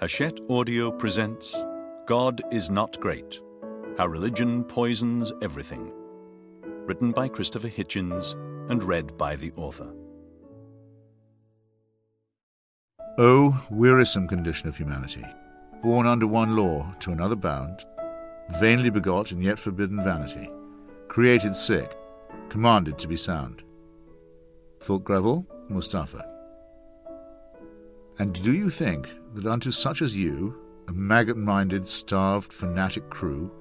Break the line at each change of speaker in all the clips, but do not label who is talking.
Hachette Audio presents God is Not Great, How Religion Poisons Everything. Written by Christopher Hitchens and read by the author.
O wearisome condition of humanity, born under one law to another bound, vainly begot and yet forbidden vanity, created sick, commanded to be sound. Fulk Greville, Mustafa. And do you think that unto such as you, a maggot-minded, starved, fanatic crew,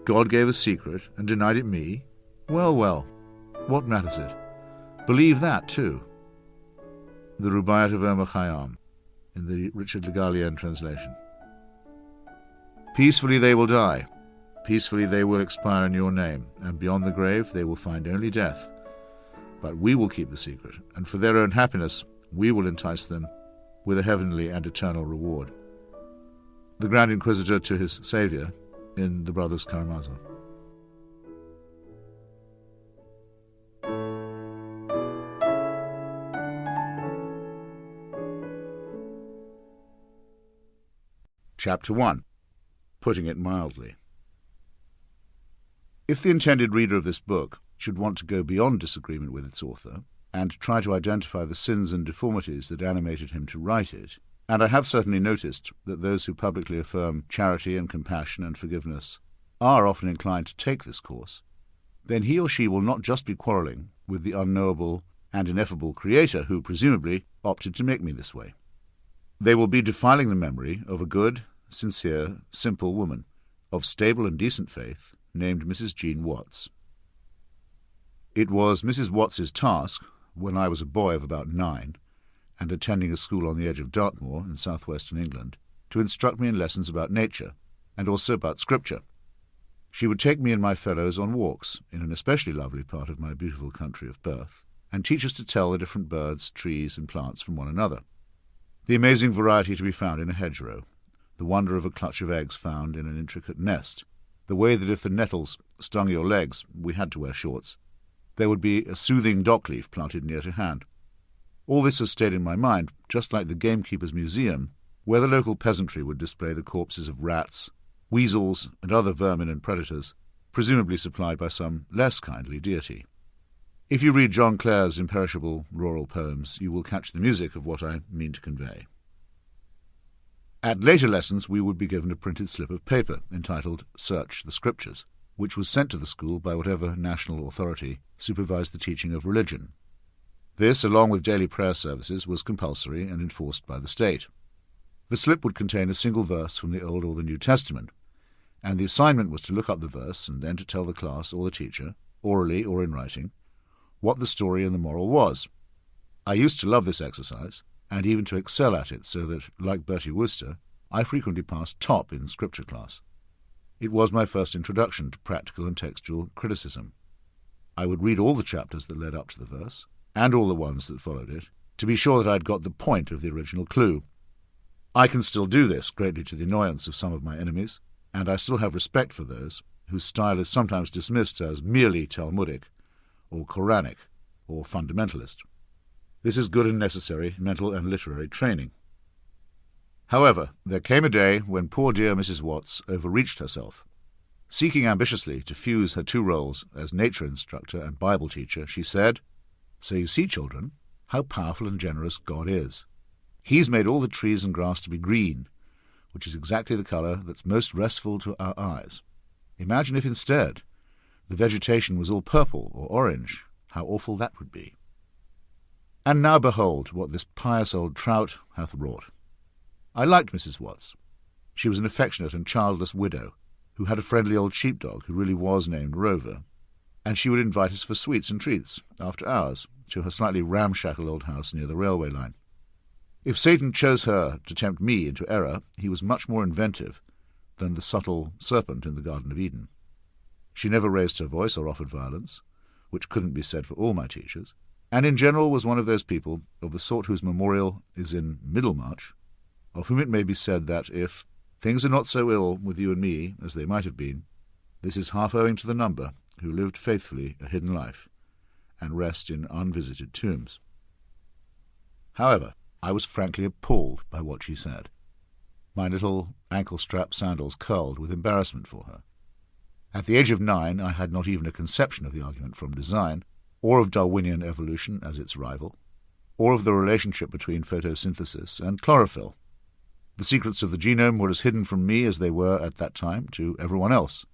God gave a secret and denied it me? Well, well, what matters it? Believe that too. The Rubaiyat of Omar Khayyam, in the Richard Le Gallienne translation. Peacefully they will die, peacefully they will expire in your name, and beyond the grave they will find only death. But we will keep the secret, and for their own happiness we will entice them with a heavenly and eternal reward. The Grand Inquisitor to his Saviour in The Brothers Karamazov. Chapter 1. Putting it mildly. If the intended reader of this book should want to go beyond disagreement with its author, and try to identify the sins and deformities that animated him to write it, and I have certainly noticed that those who publicly affirm charity and compassion and forgiveness are often inclined to take this course, then he or she will not just be quarrelling with the unknowable and ineffable Creator who, presumably, opted to make me this way. They will be defiling the memory of a good, sincere, simple woman, of stable and decent faith, named Mrs. Jean Watts. It was Mrs. Watts's task, when I was a boy of about 9, and attending a school on the edge of Dartmoor in southwestern England, to instruct me in lessons about nature, and also about Scripture. She would take me and my fellows on walks in an especially lovely part of my beautiful country of birth, and teach us to tell the different birds, trees, and plants from one another. The amazing variety to be found in a hedgerow, the wonder of a clutch of eggs found in an intricate nest, the way that if the nettles stung your legs, we had to wear shorts, there would be a soothing dock-leaf planted near to hand. All this has stayed in my mind, just like the gamekeeper's museum, where the local peasantry would display the corpses of rats, weasels, and other vermin and predators, presumably supplied by some less kindly deity. If you read John Clare's imperishable rural poems, you will catch the music of what I mean to convey. At later lessons we would be given a printed slip of paper entitled Search the Scriptures, which was sent to the school by whatever national authority supervised the teaching of religion. This, along with daily prayer services, was compulsory and enforced by the state. The slip would contain a single verse from the Old or the New Testament, and the assignment was to look up the verse and then to tell the class or the teacher, orally or in writing, what the story and the moral was. I used to love this exercise, and even to excel at it, so that, like Bertie Wooster, I frequently passed top in Scripture class. It was my first introduction to practical and textual criticism. I would read all the chapters that led up to the verse, and all the ones that followed it, to be sure that I had got the point of the original clue. I can still do this, greatly to the annoyance of some of my enemies, and I still have respect for those whose style is sometimes dismissed as merely Talmudic, or Quranic, or fundamentalist. This is good and necessary mental and literary training. However, there came a day when poor dear Mrs. Watts overreached herself. Seeking ambitiously to fuse her two roles as nature instructor and Bible teacher, she said, "So you see, children, how powerful and generous God is. He's made all the trees and grass to be green, which is exactly the colour that's most restful to our eyes. Imagine if instead the vegetation was all purple or orange, how awful that would be. And now behold what this pious old trout hath wrought." I liked Mrs. Watts. She was an affectionate and childless widow, who had a friendly old sheepdog who really was named Rover, and she would invite us for sweets and treats, after hours, to her slightly ramshackle old house near the railway line. If Satan chose her to tempt me into error, he was much more inventive than the subtle serpent in the Garden of Eden. She never raised her voice or offered violence, which couldn't be said for all my teachers, and in general was one of those people, of the sort whose memorial is in Middlemarch, of whom it may be said that if things are not so ill with you and me as they might have been, this is half owing to the number who lived faithfully a hidden life, and rest in unvisited tombs. However, I was frankly appalled by what she said. My little ankle-strap sandals curled with embarrassment for her. At the age of 9, I had not even a conception of the argument from design, or of Darwinian evolution as its rival, or of the relationship between photosynthesis and chlorophyll. The secrets of the genome were as hidden from me as they were at that time to everyone else.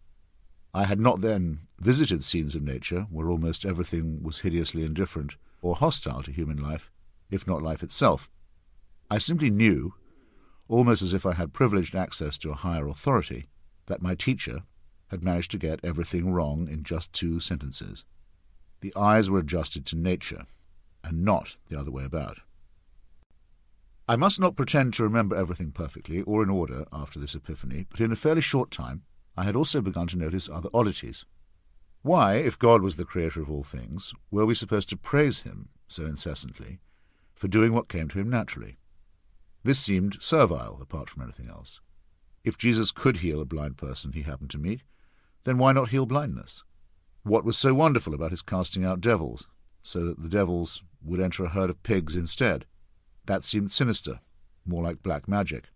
I had not then visited scenes of nature where almost everything was hideously indifferent or hostile to human life, if not life itself. I simply knew, almost as if I had privileged access to a higher authority, that my teacher had managed to get everything wrong in just 2 sentences. The eyes were adjusted to nature, and not the other way about. I must not pretend to remember everything perfectly or in order after this epiphany, but in a fairly short time I had also begun to notice other oddities. Why, if God was the creator of all things, were we supposed to praise him so incessantly for doing what came to him naturally? This seemed servile, apart from anything else. If Jesus could heal a blind person he happened to meet, then why not heal blindness? What was so wonderful about his casting out devils, so that the devils would enter a herd of pigs instead? That seemed sinister, more like black magic.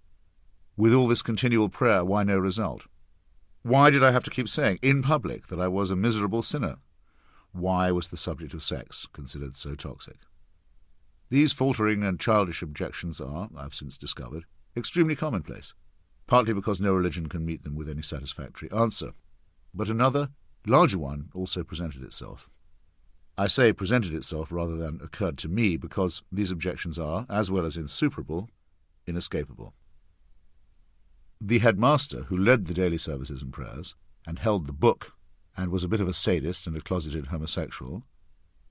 With all this continual prayer, why no result? Why did I have to keep saying, in public, that I was a miserable sinner? Why was the subject of sex considered so toxic? These faltering and childish objections are, I've since discovered, extremely commonplace, partly because no religion can meet them with any satisfactory answer. But another, larger one also presented itself. I say presented itself rather than occurred to me, because these objections are, as well as insuperable, inescapable. The headmaster, who led the daily services and prayers, and held the book, and was a bit of a sadist and a closeted homosexual,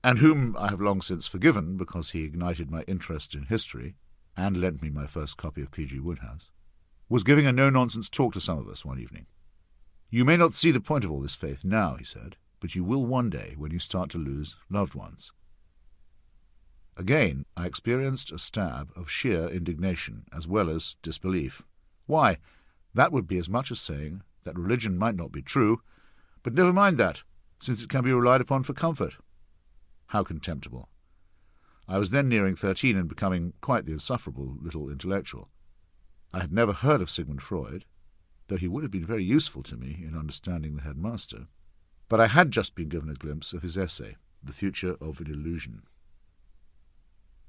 and whom I have long since forgiven because he ignited my interest in history and lent me my first copy of P.G. Wodehouse, was giving a no-nonsense talk to some of us one evening. "You may not see the point of all this faith now," he said, "but you will one day when you start to lose loved ones." Again, I experienced a stab of sheer indignation as well as disbelief. Why, that would be as much as saying that religion might not be true, but never mind that, since it can be relied upon for comfort. How contemptible! I was then nearing 13 and becoming quite the insufferable little intellectual. I had never heard of Sigmund Freud, though he would have been very useful to me in understanding the headmaster, but I had just been given a glimpse of his essay, The Future of an Illusion.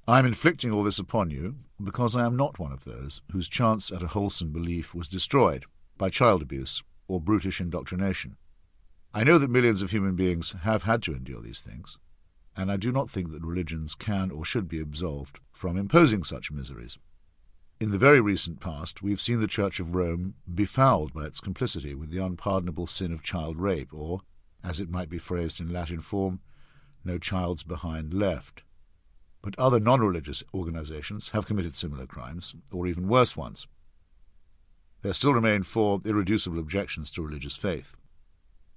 I am inflicting all this upon you because I am not one of those whose chance at a wholesome belief was destroyed by child abuse or brutish indoctrination. I know that millions of human beings have had to endure these things, and I do not think that religions can or should be absolved from imposing such miseries. In the very recent past, we've seen the Church of Rome befouled by its complicity with the unpardonable sin of child rape, or, as it might be phrased in Latin form, no child's behind left. But other non-religious organizations have committed similar crimes, or even worse ones. There still remain 4 irreducible objections to religious faith: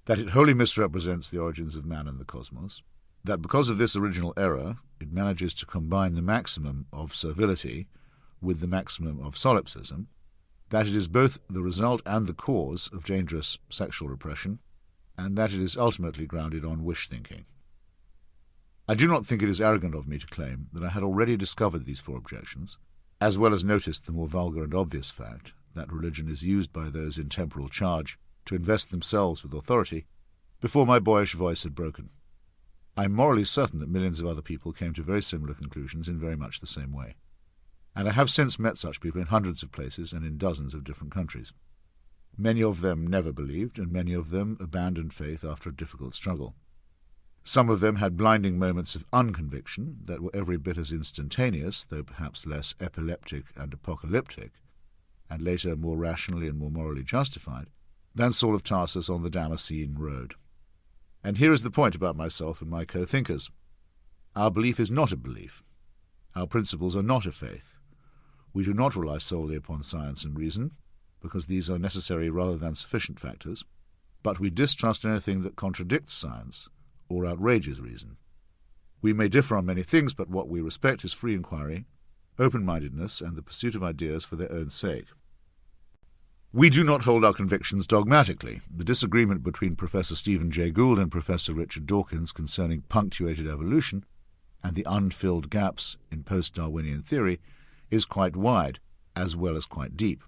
that it wholly misrepresents the origins of man and the cosmos, that because of this original error it manages to combine the maximum of servility with the maximum of solipsism, that it is both the result and the cause of dangerous sexual repression, and that it is ultimately grounded on wish-thinking. I do not think it is arrogant of me to claim that I had already discovered these 4 objections, as well as noticed the more vulgar and obvious fact that religion is used by those in temporal charge to invest themselves with authority, before my boyish voice had broken. I am morally certain that millions of other people came to very similar conclusions in very much the same way, and I have since met such people in hundreds of places and in dozens of different countries. Many of them never believed, and many of them abandoned faith after a difficult struggle. Some of them had blinding moments of unconviction that were every bit as instantaneous, though perhaps less epileptic and apocalyptic, and later more rationally and more morally justified, than Saul of Tarsus on the Damascene road. And here is the point about myself and my co-thinkers. Our belief is not a belief. Our principles are not a faith. We do not rely solely upon science and reason, because these are necessary rather than sufficient factors, but we distrust anything that contradicts science or outrages reason. We may differ on many things, but what we respect is free inquiry, open-mindedness, and the pursuit of ideas for their own sake. We do not hold our convictions dogmatically. The disagreement between Professor Stephen Jay Gould and Professor Richard Dawkins concerning punctuated evolution and the unfilled gaps in post-Darwinian theory is quite wide, as well as quite deep.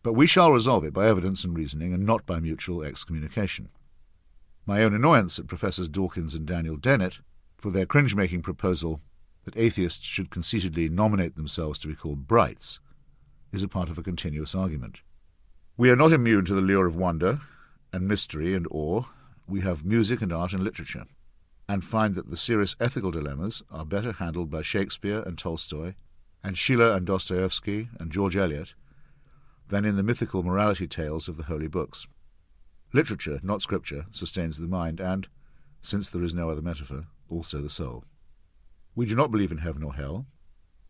But we shall resolve it by evidence and reasoning, and not by mutual excommunication. My own annoyance at Professors Dawkins and Daniel Dennett for their cringe-making proposal that atheists should conceitedly nominate themselves to be called brights is a part of a continuous argument. We are not immune to the lure of wonder and mystery and awe. We have music and art and literature, and find that the serious ethical dilemmas are better handled by Shakespeare and Tolstoy, and Schiller and Dostoevsky and George Eliot, than in the mythical morality tales of the holy books. Literature, not scripture, sustains the mind and, since there is no other metaphor, also the soul. We do not believe in heaven or hell,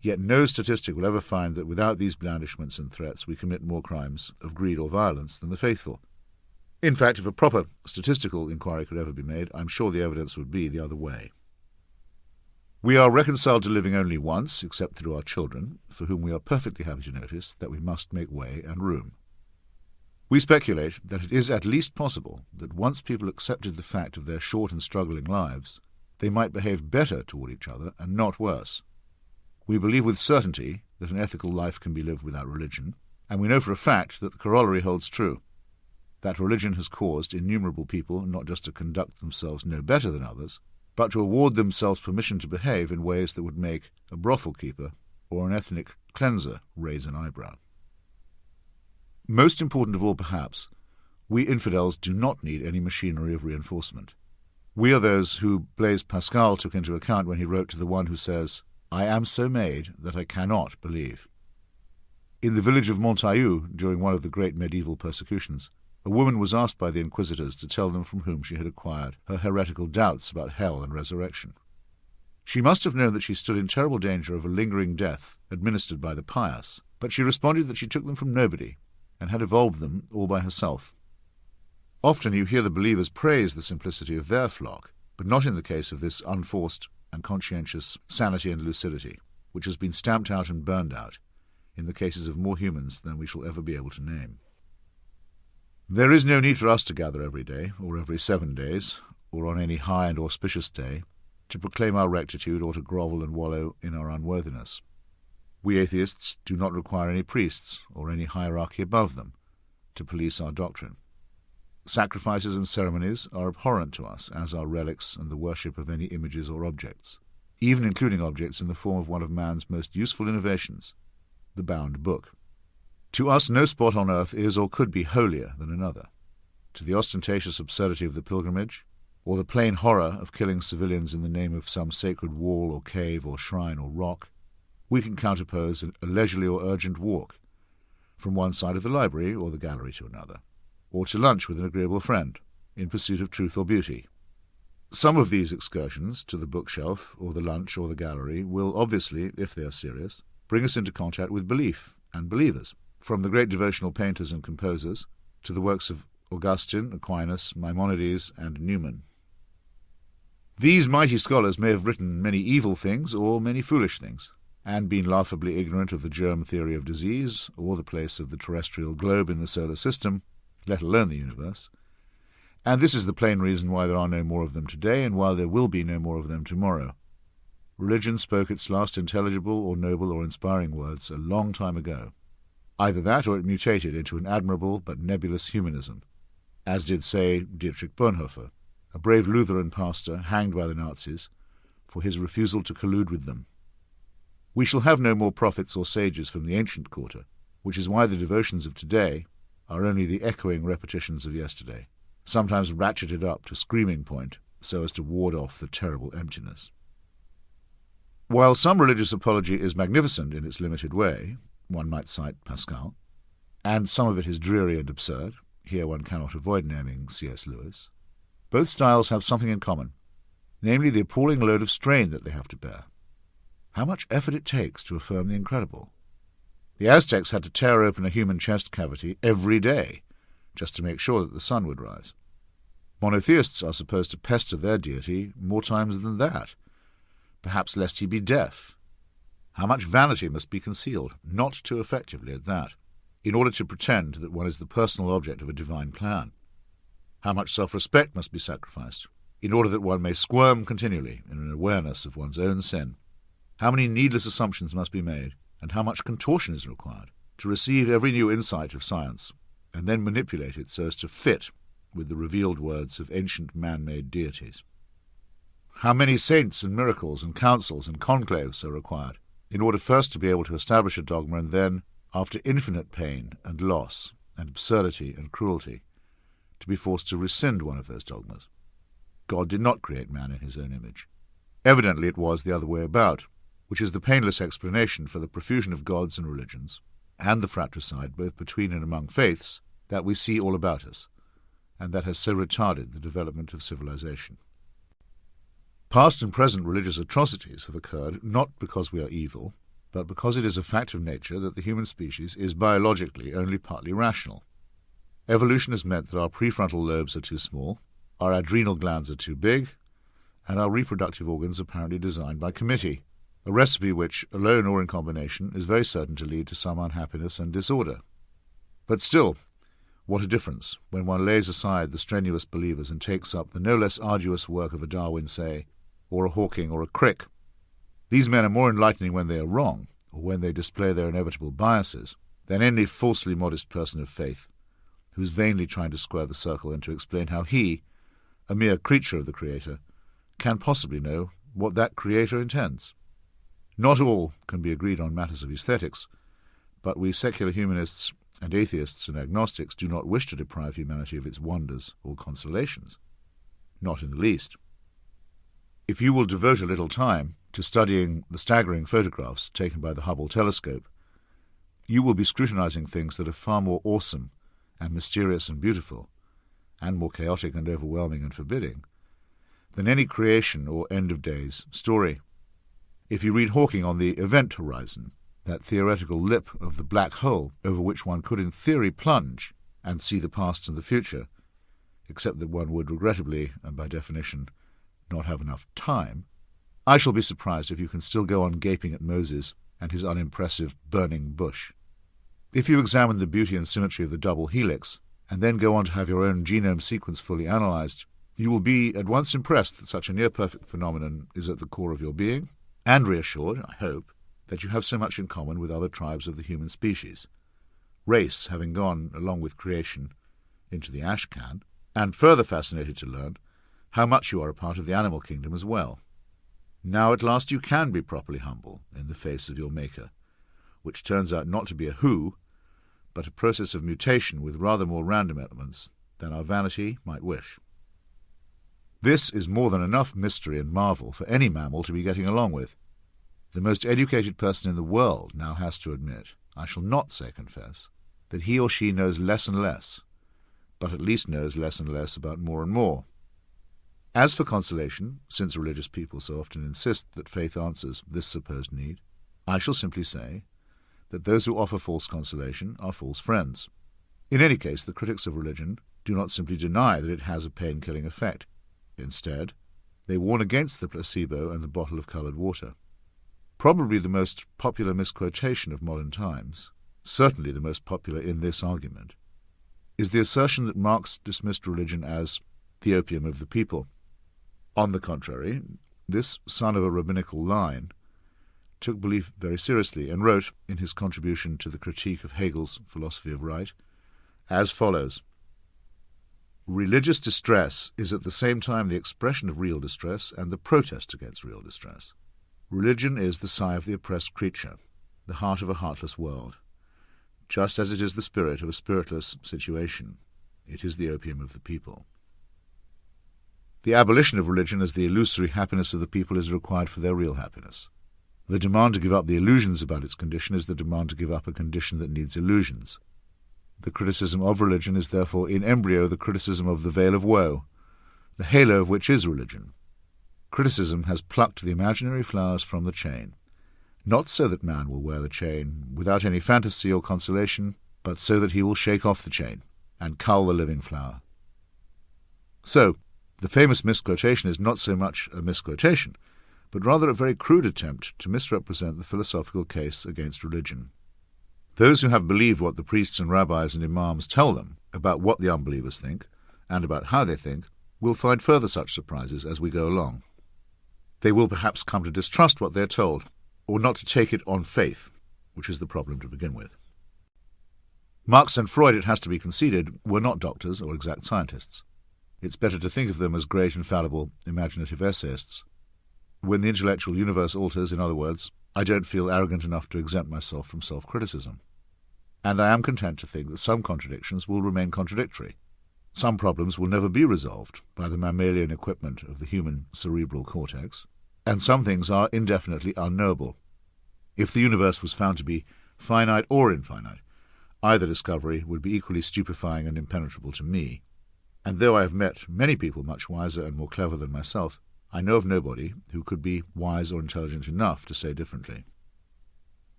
yet no statistic will ever find that without these blandishments and threats we commit more crimes of greed or violence than the faithful. In fact, if a proper statistical inquiry could ever be made, I'm sure the evidence would be the other way. We are reconciled to living only once, except through our children, for whom we are perfectly happy to notice that we must make way and room. We speculate that it is at least possible that once people accepted the fact of their short and struggling lives, they might behave better toward each other and not worse. We believe with certainty that an ethical life can be lived without religion, and we know for a fact that the corollary holds true, that religion has caused innumerable people not just to conduct themselves no better than others, but to award themselves permission to behave in ways that would make a brothel keeper or an ethnic cleanser raise an eyebrow. Most important of all, perhaps, we infidels do not need any machinery of reinforcement. We are those who Blaise Pascal took into account when he wrote to the one who says, "I am so made that I cannot believe." In the village of Montaillou, during one of the great medieval persecutions, a woman was asked by the inquisitors to tell them from whom she had acquired her heretical doubts about hell and resurrection. She must have known that she stood in terrible danger of a lingering death administered by the pious, but she responded that she took them from nobody, and had evolved them all by herself. Often you hear the believers praise the simplicity of their flock, but not in the case of this unforced and conscientious sanity and lucidity, which has been stamped out and burned out in the cases of more humans than we shall ever be able to name. There is no need for us to gather every day, or every 7 days, or on any high and auspicious day, to proclaim our rectitude or to grovel and wallow in our unworthiness. We atheists do not require any priests or any hierarchy above them to police our doctrine. Sacrifices and ceremonies are abhorrent to us, as are relics and the worship of any images or objects, even including objects in the form of one of man's most useful innovations, the bound book. To us no spot on earth is or could be holier than another. To the ostentatious absurdity of the pilgrimage, or the plain horror of killing civilians in the name of some sacred wall or cave or shrine or rock, we can counterpose a leisurely or urgent walk from one side of the library or the gallery to another, or to lunch with an agreeable friend in pursuit of truth or beauty. Some of these excursions to the bookshelf or the lunch or the gallery will obviously, if they are serious, bring us into contact with belief and believers, from the great devotional painters and composers to the works of Augustine, Aquinas, Maimonides, and Newman. These mighty scholars may have written many evil things or many foolish things, and been laughably ignorant of the germ theory of disease or the place of the terrestrial globe in the solar system, let alone the universe. And this is the plain reason why there are no more of them today, and why there will be no more of them tomorrow. Religion spoke its last intelligible or noble or inspiring words a long time ago. Either that, or it mutated into an admirable but nebulous humanism, as did, say, Dietrich Bonhoeffer, a brave Lutheran pastor hanged by the Nazis for his refusal to collude with them. We shall have no more prophets or sages from the ancient quarter, which is why the devotions of today are only the echoing repetitions of yesterday, sometimes ratcheted up to screaming point so as to ward off the terrible emptiness. While some religious apology is magnificent in its limited way, one might cite Pascal, and some of it is dreary and absurd, here one cannot avoid naming C.S. Lewis, both styles have something in common, namely the appalling load of strain that they have to bear. How much effort it takes to affirm the incredible. The Aztecs had to tear open a human chest cavity every day, just to make sure that the sun would rise. Monotheists are supposed to pester their deity more times than that, perhaps lest he be deaf. How much vanity must be concealed, not too effectively at that, in order to pretend that one is the personal object of a divine plan? How much self-respect must be sacrificed, in order that one may squirm continually in an awareness of one's own sin? How many needless assumptions must be made, and how much contortion is required, to receive every new insight of science and then manipulate it so as to fit with the revealed words of ancient man-made deities. How many saints and miracles and councils and conclaves are required in order first to be able to establish a dogma and then, after infinite pain and loss and absurdity and cruelty, to be forced to rescind one of those dogmas? God did not create man in his own image. Evidently it was the other way about, which is the painless explanation for the profusion of gods and religions, and the fratricide both between and among faiths, that we see all about us, and that has so retarded the development of civilization. Past and present religious atrocities have occurred not because we are evil, but because it is a fact of nature that the human species is biologically only partly rational. Evolution has meant that our prefrontal lobes are too small, our adrenal glands are too big, and our reproductive organs apparently designed by committee, a recipe which, alone or in combination, is very certain to lead to some unhappiness and disorder. But still, what a difference when one lays aside the strenuous believers and takes up the no less arduous work of a Darwin, say, or a Hawking or a Crick. These men are more enlightening when they are wrong, or when they display their inevitable biases, than any falsely modest person of faith, who is vainly trying to square the circle and to explain how he, a mere creature of the Creator, can possibly know what that Creator intends. Not all can be agreed on matters of aesthetics, but we secular humanists and atheists and agnostics do not wish to deprive humanity of its wonders or consolations. Not in the least. If you will devote a little time to studying the staggering photographs taken by the Hubble telescope, you will be scrutinizing things that are far more awesome and mysterious and beautiful, and more chaotic and overwhelming and forbidding, than any creation or end of days story. If you read Hawking on the event horizon, that theoretical lip of the black hole over which one could in theory plunge and see the past and the future, except that one would regrettably, and by definition, not have enough time, I shall be surprised if you can still go on gaping at Moses and his unimpressive burning bush. If you examine the beauty and symmetry of the double helix, and then go on to have your own genome sequence fully analyzed, you will be at once impressed that such a near-perfect phenomenon is at the core of your being, and reassured, I hope, that you have so much in common with other tribes of the human species, race having gone, along with creation, into the ash can, and further fascinated to learn how much you are a part of the animal kingdom as well. Now at last you can be properly humble in the face of your Maker, which turns out not to be a who, but a process of mutation with rather more random elements than our vanity might wish. This is more than enough mystery and marvel for any mammal to be getting along with. The most educated person in the world now has to admit, I shall not say confess, that he or she knows less and less, but at least knows less and less about more and more. As for consolation, since religious people so often insist that faith answers this supposed need, I shall simply say that those who offer false consolation are false friends. In any case, the critics of religion do not simply deny that it has a pain-killing effect. Instead, they warn against the placebo and the bottle of coloured water. Probably the most popular misquotation of modern times, certainly the most popular in this argument, is the assertion that Marx dismissed religion as the opium of the people. On the contrary, this son of a rabbinical line took belief very seriously and wrote, in his contribution to the critique of Hegel's philosophy of right, as follows: Religious distress is at the same time the expression of real distress and the protest against real distress. Religion is the sigh of the oppressed creature, the heart of a heartless world. Just as it is the spirit of a spiritless situation, it is the opium of the people. The abolition of religion as the illusory happiness of the people is required for their real happiness. The demand to give up the illusions about its condition is the demand to give up a condition that needs illusions. The criticism of religion is therefore in embryo the criticism of the veil of woe, the halo of which is religion. Criticism has plucked the imaginary flowers from the chain, not so that man will wear the chain without any fantasy or consolation, but so that he will shake off the chain and cull the living flower. So, the famous misquotation is not so much a misquotation, but rather a very crude attempt to misrepresent the philosophical case against religion. Those who have believed what the priests and rabbis and imams tell them about what the unbelievers think, and about how they think, will find further such surprises as we go along. They will perhaps come to distrust what they are told, or not to take it on faith, which is the problem to begin with. Marx and Freud, it has to be conceded, were not doctors or exact scientists. It's better to think of them as great, infallible, imaginative essayists. When the intellectual universe alters, in other words, I don't feel arrogant enough to exempt myself from self-criticism. And I am content to think that some contradictions will remain contradictory. Some problems will never be resolved by the mammalian equipment of the human cerebral cortex, and some things are indefinitely unknowable. If the universe was found to be finite or infinite, either discovery would be equally stupefying and impenetrable to me. And though I have met many people much wiser and more clever than myself, I know of nobody who could be wise or intelligent enough to say differently.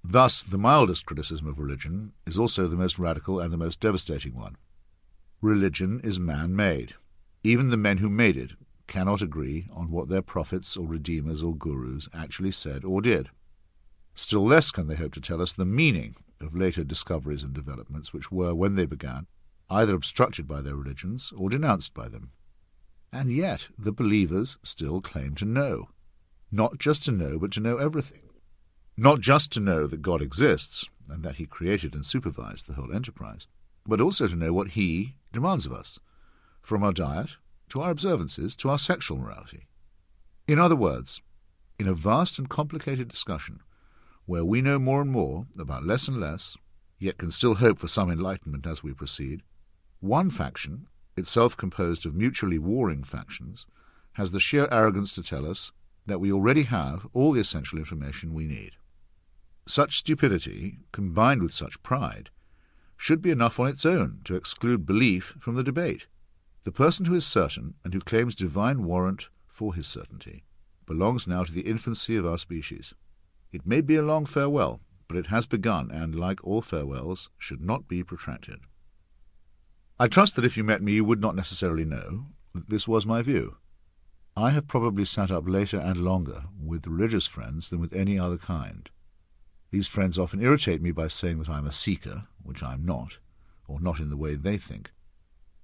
Thus, the mildest criticism of religion is also the most radical and the most devastating one. Religion is man-made. Even the men who made it cannot agree on what their prophets or redeemers or gurus actually said or did. Still less can they hope to tell us the meaning of later discoveries and developments which were, when they began, either obstructed by their religions or denounced by them. And yet the believers still claim to know. Not just to know, but to know everything. Not just to know that God exists, and that he created and supervised the whole enterprise, but also to know what he demands of us, from our diet, to our observances, to our sexual morality. In other words, in a vast and complicated discussion, where we know more and more about less and less, yet can still hope for some enlightenment as we proceed, one faction, itself composed of mutually warring factions, has the sheer arrogance to tell us that we already have all the essential information we need. Such stupidity, combined with such pride, should be enough on its own to exclude belief from the debate. The person who is certain and who claims divine warrant for his certainty belongs now to the infancy of our species. It may be a long farewell, but it has begun, and, like all farewells, should not be protracted. I trust that if you met me you would not necessarily know that this was my view. I have probably sat up later and longer with religious friends than with any other kind. These friends often irritate me by saying that I am a seeker, which I am not, or not in the way they think.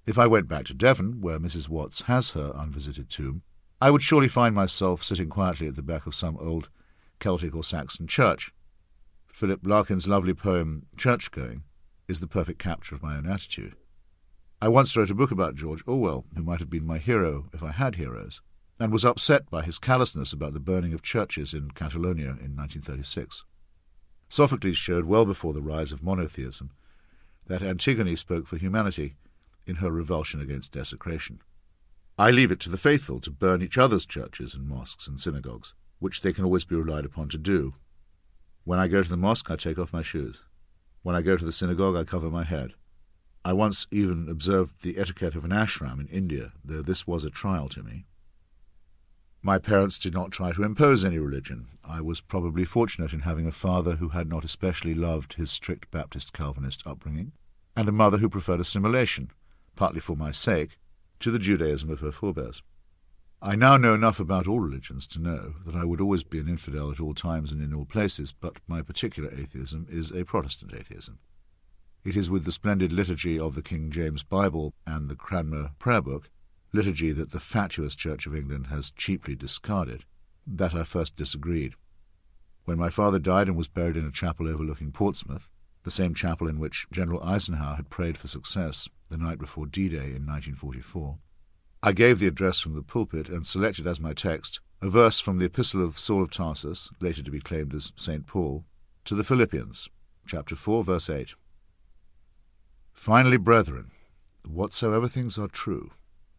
If I went back to Devon, where Mrs. Watts has her unvisited tomb, I would surely find myself sitting quietly at the back of some old Celtic or Saxon church. Philip Larkin's lovely poem, Church-Going, is the perfect capture of my own attitude. I once wrote a book about George Orwell, who might have been my hero if I had heroes, and was upset by his callousness about the burning of churches in Catalonia in 1936. Sophocles showed well before the rise of monotheism that Antigone spoke for humanity in her revulsion against desecration. I leave it to the faithful to burn each other's churches and mosques and synagogues, which they can always be relied upon to do. When I go to the mosque, I take off my shoes. When I go to the synagogue, I cover my head. I once even observed the etiquette of an ashram in India, though this was a trial to me. My parents did not try to impose any religion. I was probably fortunate in having a father who had not especially loved his strict Baptist Calvinist upbringing, and a mother who preferred assimilation, partly for my sake, to the Judaism of her forebears. I now know enough about all religions to know that I would always be an infidel at all times and in all places, but my particular atheism is a Protestant atheism. It is with the splendid liturgy of the King James Bible and the Cranmer Prayer Book, liturgy that the fatuous Church of England has cheaply discarded, that I first disagreed. When my father died and was buried in a chapel overlooking Portsmouth, the same chapel in which General Eisenhower had prayed for success the night before D-Day in 1944, I gave the address from the pulpit and selected as my text a verse from the Epistle of Saul of Tarsus, later to be claimed as St. Paul, to the Philippians, chapter 4, verse 8. Finally, brethren, whatsoever things are true,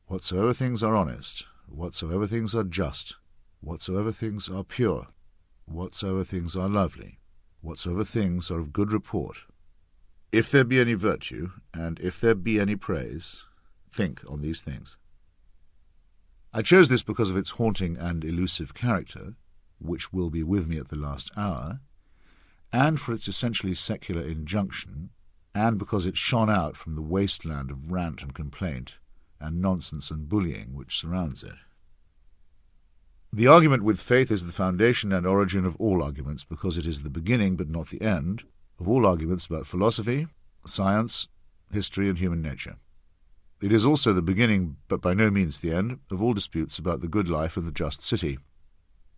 whatsoever things are honest, whatsoever things are just, whatsoever things are pure, whatsoever things are lovely, whatsoever things are of good report, if there be any virtue, and if there be any praise, think on these things. I chose this because of its haunting and elusive character, which will be with me at the last hour, and for its essentially secular injunction, and because it shone out from the wasteland of rant and complaint, and nonsense and bullying which surrounds it. The argument with faith is the foundation and origin of all arguments, because it is the beginning, but not the end, of all arguments about philosophy, science, history, and human nature. It is also the beginning, but by no means the end, of all disputes about the good life and the just city.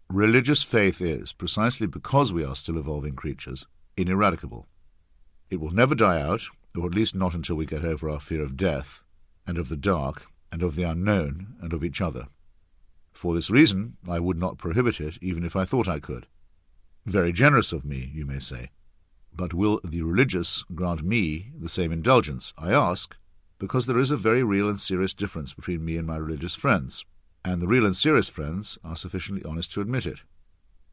Religious faith is, precisely because we are still evolving creatures, ineradicable. It will never die out, or at least not until we get over our fear of death, and of the dark, and of the unknown, and of each other. For this reason, I would not prohibit it, even if I thought I could. Very generous of me, you may say. But will the religious grant me the same indulgence? I ask, because there is a very real and serious difference between me and my religious friends, and the real and serious friends are sufficiently honest to admit it.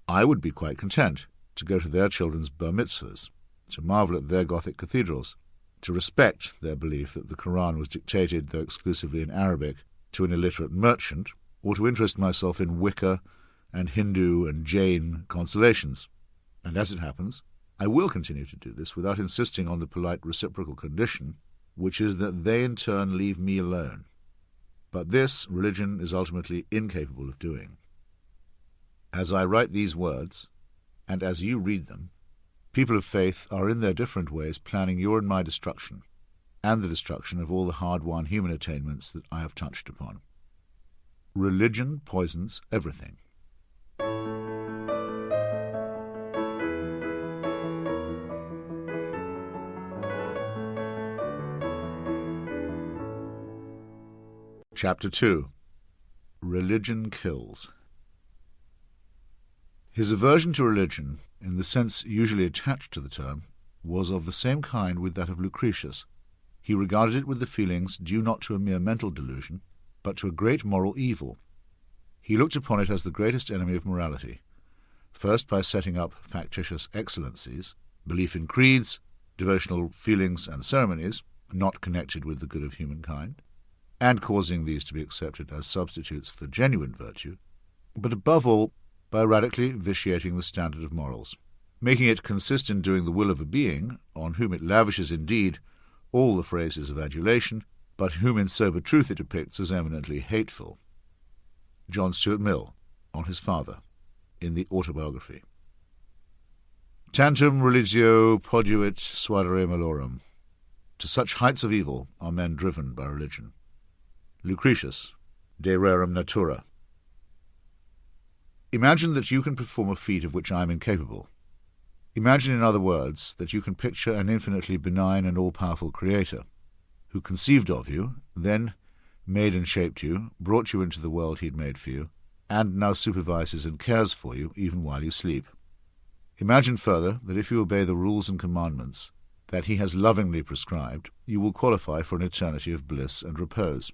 I would be quite content to go to their children's bar mitzvahs, to marvel at their Gothic cathedrals, to respect their belief that the Quran was dictated, though exclusively in Arabic, to an illiterate merchant, or to interest myself in Wicca and Hindu and Jain constellations. And as it happens, I will continue to do this without insisting on the polite reciprocal condition, which is that they in turn leave me alone. But this religion is ultimately incapable of doing. As I write these words, and as you read them, people of faith are in their different ways planning your and my destruction, and the destruction of all the hard-won human attainments that I have touched upon. Religion poisons everything. Chapter 2. Religion Kills. His aversion to religion, in the sense usually attached to the term, was of the same kind with that of Lucretius. He regarded it with the feelings due not to a mere mental delusion, but to a great moral evil. He looked upon it as the greatest enemy of morality, first by setting up factitious excellencies, belief in creeds, devotional feelings and ceremonies, not connected with the good of humankind, and causing these to be accepted as substitutes for genuine virtue, but above all by radically vitiating the standard of morals, making it consist in doing the will of a being, on whom it lavishes indeed all the phrases of adulation, but whom in sober truth it depicts as eminently hateful. John Stuart Mill, on his father, in the Autobiography. Tantum religio poduit suadere malorum. To such heights of evil are men driven by religion. Lucretius, De Rerum Natura. Imagine that you can perform a feat of which I am incapable. Imagine, in other words, that you can picture an infinitely benign and all-powerful Creator, who conceived of you, then made and shaped you, brought you into the world he had made for you, and now supervises and cares for you even while you sleep. Imagine further that if you obey the rules and commandments that he has lovingly prescribed, you will qualify for an eternity of bliss and repose.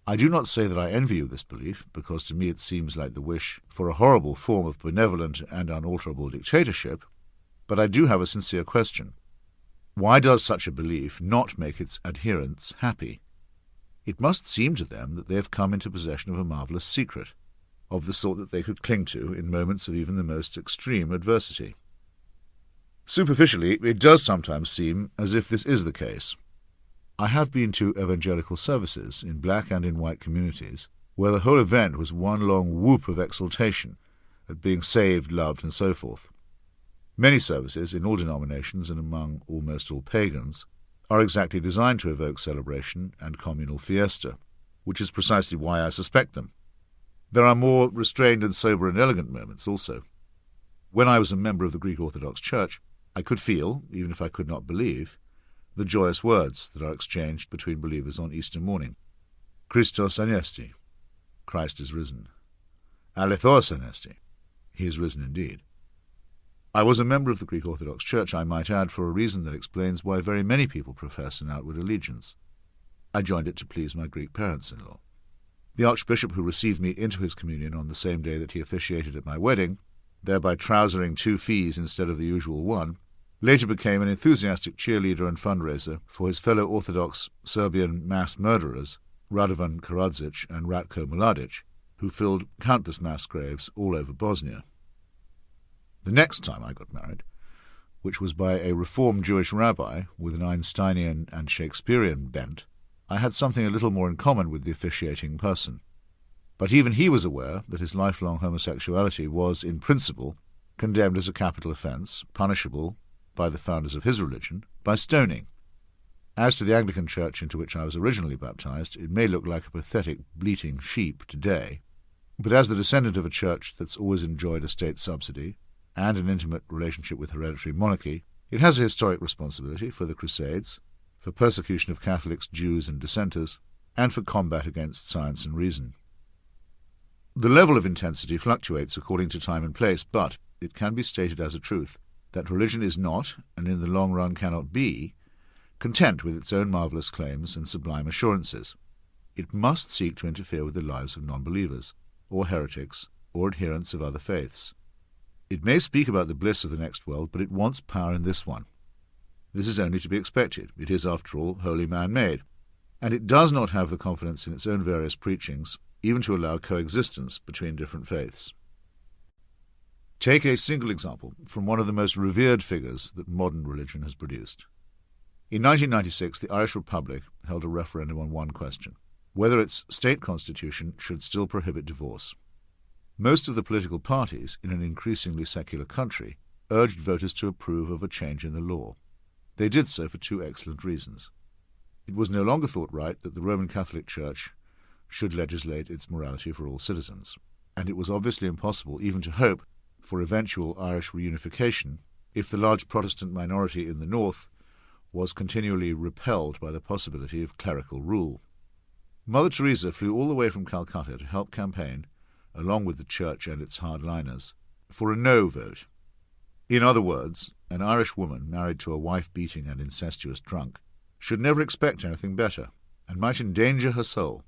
I do not say that I envy you this belief, because to me it seems like the wish for a horrible form of benevolent and unalterable dictatorship, but I do have a sincere question. Why does such a belief not make its adherents happy? It must seem to them that they have come into possession of a marvellous secret, of the sort that they could cling to in moments of even the most extreme adversity. Superficially, it does sometimes seem as if this is the case. I have been to evangelical services in black and in white communities, where the whole event was one long whoop of exultation at being saved, loved, and so forth. Many services, in all denominations and among almost all pagans, are exactly designed to evoke celebration and communal fiesta, which is precisely why I suspect them. There are more restrained and sober and elegant moments also. When I was a member of the Greek Orthodox Church, I could feel, even if I could not believe, the joyous words that are exchanged between believers on Easter morning. Christos anesti, Christ is risen. Alethos anesti, he is risen indeed. I was a member of the Greek Orthodox Church, I might add, for a reason that explains why very many people profess an outward allegiance. I joined it to please my Greek parents-in-law. The archbishop who received me into his communion on the same day that he officiated at my wedding, thereby trousering 2 fees instead of the usual one, later became an enthusiastic cheerleader and fundraiser for his fellow Orthodox Serbian mass murderers, Radovan Karadzic and Ratko Mladic, who filled countless mass graves all over Bosnia. The next time I got married, which was by a Reformed Jewish rabbi with an Einsteinian and Shakespearean bent, I had something a little more in common with the officiating person. But even he was aware that his lifelong homosexuality was, in principle, condemned as a capital offence, punishable by the founders of his religion, by stoning. As to the Anglican Church into which I was originally baptized, it may look like a pathetic, bleating sheep today, but as the descendant of a church that's always enjoyed a state subsidy and an intimate relationship with hereditary monarchy, It has a historic responsibility for the Crusades, for persecution of Catholics, Jews and dissenters, and for combat against science and reason. The level of intensity fluctuates according to time and place, but it can be stated as a truth that religion is not, and in the long run cannot be, content with its own marvellous claims and sublime assurances. It must seek to interfere with the lives of non-believers, or heretics, or adherents of other faiths. It may speak about the bliss of the next world, but it wants power in this one. This is only to be expected. It is, after all, wholly man-made, and it does not have the confidence in its own various preachings, even to allow coexistence between different faiths. Take a single example from one of the most revered figures that modern religion has produced. In 1996, the Irish Republic held a referendum on one question: whether its state constitution should still prohibit divorce. Most of the political parties in an increasingly secular country urged voters to approve of a change in the law. They did so for two excellent reasons. It was no longer thought right that the Roman Catholic Church should legislate its morality for all citizens, and it was obviously impossible even to hope for eventual Irish reunification if the large Protestant minority in the north was continually repelled by the possibility of clerical rule. Mother Teresa flew all the way from Calcutta to help campaign, along with the Church and its hardliners, for a no vote. In other words, an Irish woman married to a wife-beating and incestuous drunk should never expect anything better, and might endanger her soul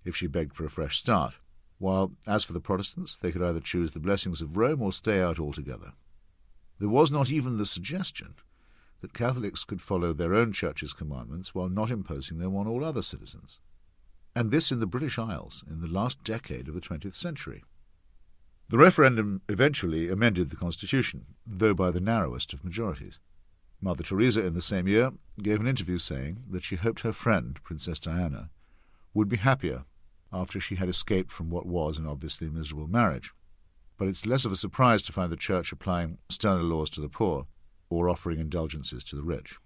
if she begged for a fresh start, while, as for the Protestants, they could either choose the blessings of Rome or stay out altogether. There was not even the suggestion that Catholics could follow their own church's commandments while not imposing them on all other citizens. And this in the British Isles in the last decade of the 20th century. The referendum eventually amended the constitution, though by the narrowest of majorities. Mother Teresa in the same year gave an interview saying that she hoped her friend, Princess Diana, would be happier after she had escaped from what was an obviously miserable marriage. But it's less of a surprise to find the Church applying sterner laws to the poor or offering indulgences to the rich.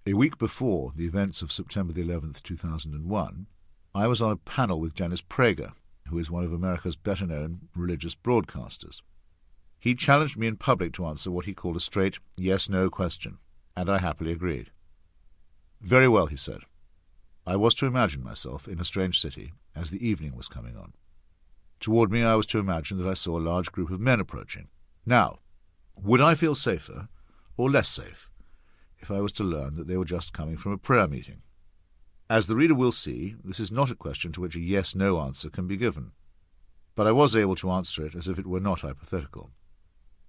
A week before the events of September the 11th, 2001, I was on a panel with Dennis Prager, who is one of America's better-known religious broadcasters. He challenged me in public to answer what he called a straight yes-no question, and I happily agreed. Very well, he said. I was to imagine myself in a strange city as the evening was coming on. Toward me I was to imagine that I saw a large group of men approaching. Now, would I feel safer or less safe if I was to learn that they were just coming from a prayer meeting? As the reader will see, this is not a question to which a yes-no answer can be given, but I was able to answer it as if it were not hypothetical.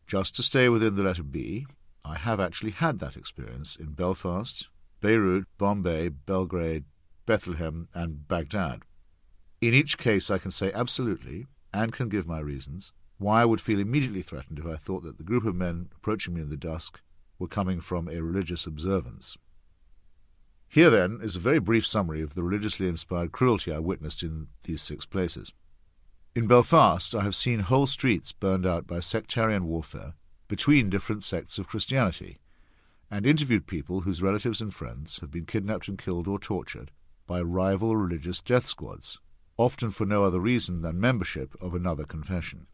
Just to stay within the letter B, I have actually had that experience in Belfast, Beirut, Bombay, Belgrade, Bethlehem, and Baghdad. In each case I can say absolutely, and can give my reasons, why I would feel immediately threatened if I thought that the group of men approaching me in the dusk were coming from a religious observance. Here, then, is a very brief summary of the religiously inspired cruelty I witnessed in these 6 places. In Belfast, I have seen whole streets burned out by sectarian warfare between different sects of Christianity, and interviewed people whose relatives and friends have been kidnapped and killed or tortured by rival religious death squads, often for no other reason than membership of another confession.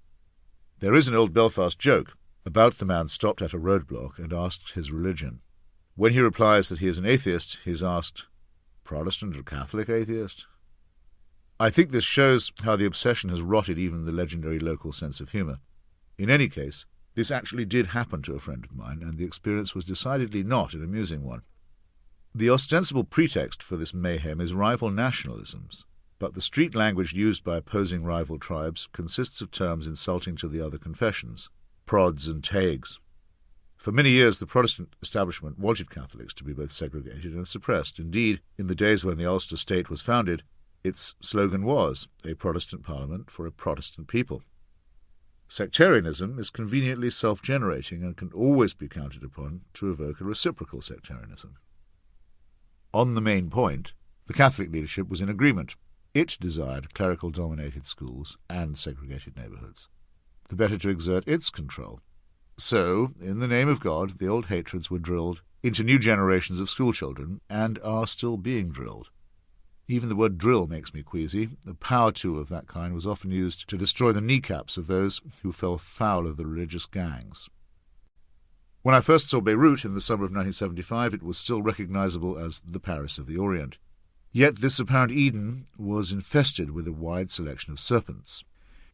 There is an old Belfast joke about the man stopped at a roadblock and asked his religion. When he replies that he is an atheist, he is asked, Protestant or Catholic atheist? I think this shows how the obsession has rotted even the legendary local sense of humour. In any case, this actually did happen to a friend of mine, and the experience was decidedly not an amusing one. The ostensible pretext for this mayhem is rival nationalisms, but the street language used by opposing rival tribes consists of terms insulting to the other confessions, prods and tags. For many years the Protestant establishment wanted Catholics to be both segregated and suppressed. Indeed, in the days when the Ulster State was founded, its slogan was, a Protestant Parliament for a Protestant people. Sectarianism is conveniently self-generating and can always be counted upon to evoke a reciprocal sectarianism. On the main point, the Catholic leadership was in agreement. It desired clerical-dominated schools and segregated neighbourhoods, the better to exert its control. So, in the name of God, the old hatreds were drilled into new generations of schoolchildren, and are still being drilled. Even the word drill makes me queasy. A power tool of that kind was often used to destroy the kneecaps of those who fell foul of the religious gangs. When I first saw Beirut in the summer of 1975, it was still recognizable as the Paris of the Orient. Yet this apparent Eden was infested with a wide selection of serpents.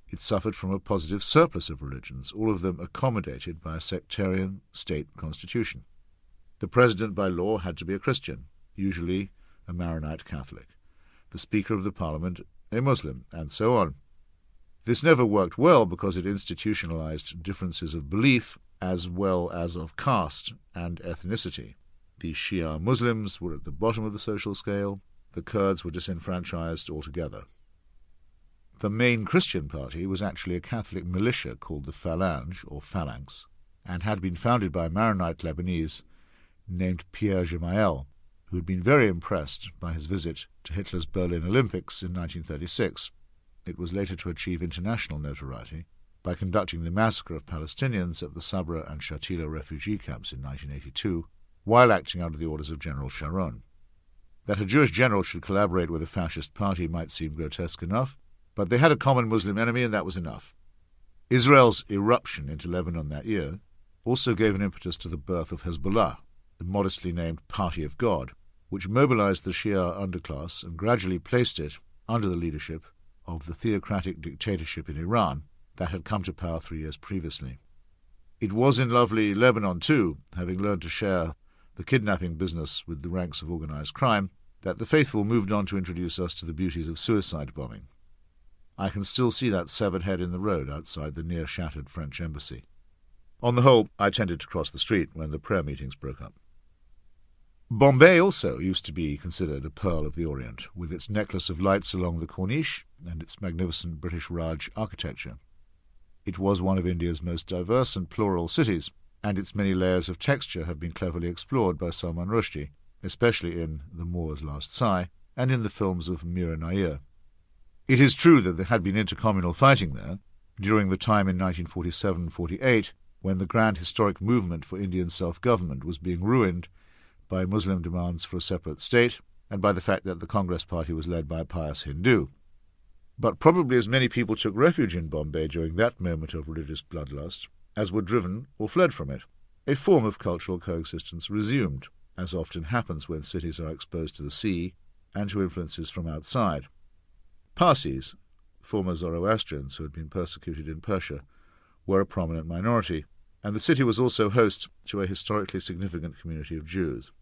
It suffered from a positive surplus of religions, all of them accommodated by a sectarian state constitution. The president by law had to be a Christian, usually a Maronite Catholic, the Speaker of the Parliament a Muslim, and so on. This never worked well because it institutionalized differences of belief as well as of caste and ethnicity. The Shia Muslims were at the bottom of the social scale. The Kurds were disenfranchised altogether. The main Christian party was actually a Catholic militia called the Phalange, or Phalanx, and had been founded by a Maronite Lebanese named Pierre Gemayel, who had been very impressed by his visit to Hitler's Berlin Olympics in 1936. It was later to achieve international notoriety by conducting the massacre of Palestinians at the Sabra and Shatila refugee camps in 1982, while acting under the orders of General Sharon. That a Jewish general should collaborate with a fascist party might seem grotesque enough, but they had a common Muslim enemy, and that was enough. Israel's eruption into Lebanon that year also gave an impetus to the birth of Hezbollah, the modestly named Party of God, which mobilized the Shia underclass and gradually placed it under the leadership of the theocratic dictatorship in Iran that had come to power 3 years previously. It was in lovely Lebanon, too, having learned to share the kidnapping business with the ranks of organized crime, that the faithful moved on to introduce us to the beauties of suicide bombing. I can still see that severed head in the road outside the near-shattered French embassy. On the whole, I tended to cross the street when the prayer meetings broke up. Bombay also used to be considered a pearl of the Orient, with its necklace of lights along the Corniche and its magnificent British Raj architecture. It was one of India's most diverse and plural cities, and its many layers of texture have been cleverly explored by Salman Rushdie, especially in The Moor's Last Sigh and in the films of Mira Nair. It is true that there had been intercommunal fighting there during the time in 1947-48 when the grand historic movement for Indian self-government was being ruined by Muslim demands for a separate state and by the fact that the Congress Party was led by a pious Hindu. But probably as many people took refuge in Bombay during that moment of religious bloodlust as were driven or fled from it, a form of cultural coexistence resumed, as often happens when cities are exposed to the sea and to influences from outside. Parsis, former Zoroastrians who had been persecuted in Persia, were a prominent minority, and the city was also host to a historically significant community of Jews.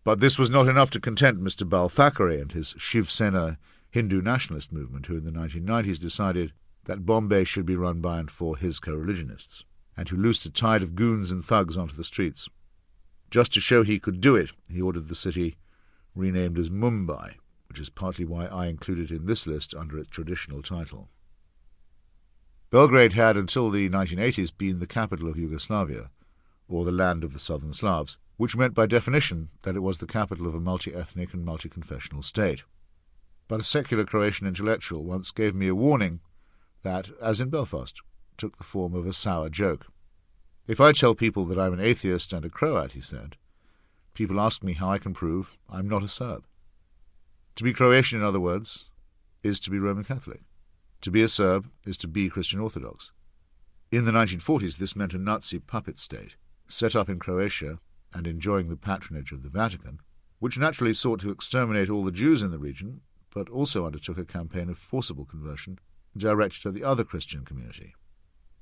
But this was not enough to content Mr. Bal Thackeray and his Shiv Sena Hindu nationalist movement, who in the 1990s decided that Bombay should be run by and for his co-religionists, and who loosed a tide of goons and thugs onto the streets. Just to show he could do it, he ordered the city renamed as Mumbai, which is partly why I included it in this list under its traditional title. Belgrade had until the 1980s been the capital of Yugoslavia, or the land of the southern Slavs, which meant by definition that it was the capital of a multi-ethnic and multi-confessional state. But a secular Croatian intellectual once gave me a warning that, as in Belfast, took the form of a sour joke. If I tell people that I'm an atheist and a Croat, he said, people ask me how I can prove I'm not a Serb. To be Croatian, in other words, is to be Roman Catholic. To be a Serb is to be Christian Orthodox. In the 1940s, this meant a Nazi puppet state, set up in Croatia and enjoying the patronage of the Vatican, which naturally sought to exterminate all the Jews in the region, but also undertook a campaign of forcible conversion directed at the other Christian community.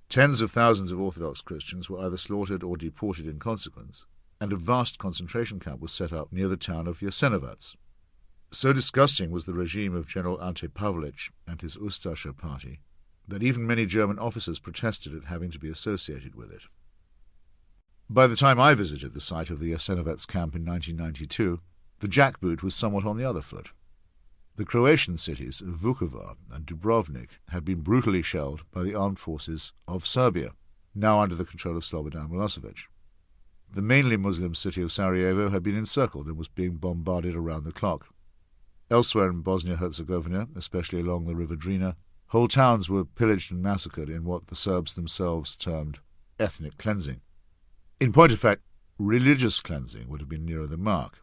Tens of thousands of Orthodox Christians were either slaughtered or deported in consequence, and a vast concentration camp was set up near the town of Jasenovac. So disgusting was the regime of General Ante Pavelic and his Ustasha party that even many German officers protested at having to be associated with it. By the time I visited the site of the Jasenovac camp in 1992, the jackboot was somewhat on the other foot. The Croatian cities of Vukovar and Dubrovnik had been brutally shelled by the armed forces of Serbia, now under the control of Slobodan Milosevic. The mainly Muslim city of Sarajevo had been encircled and was being bombarded around the clock. Elsewhere in Bosnia-Herzegovina, especially along the river Drina, whole towns were pillaged and massacred in what the Serbs themselves termed ethnic cleansing. In point of fact, religious cleansing would have been nearer the mark.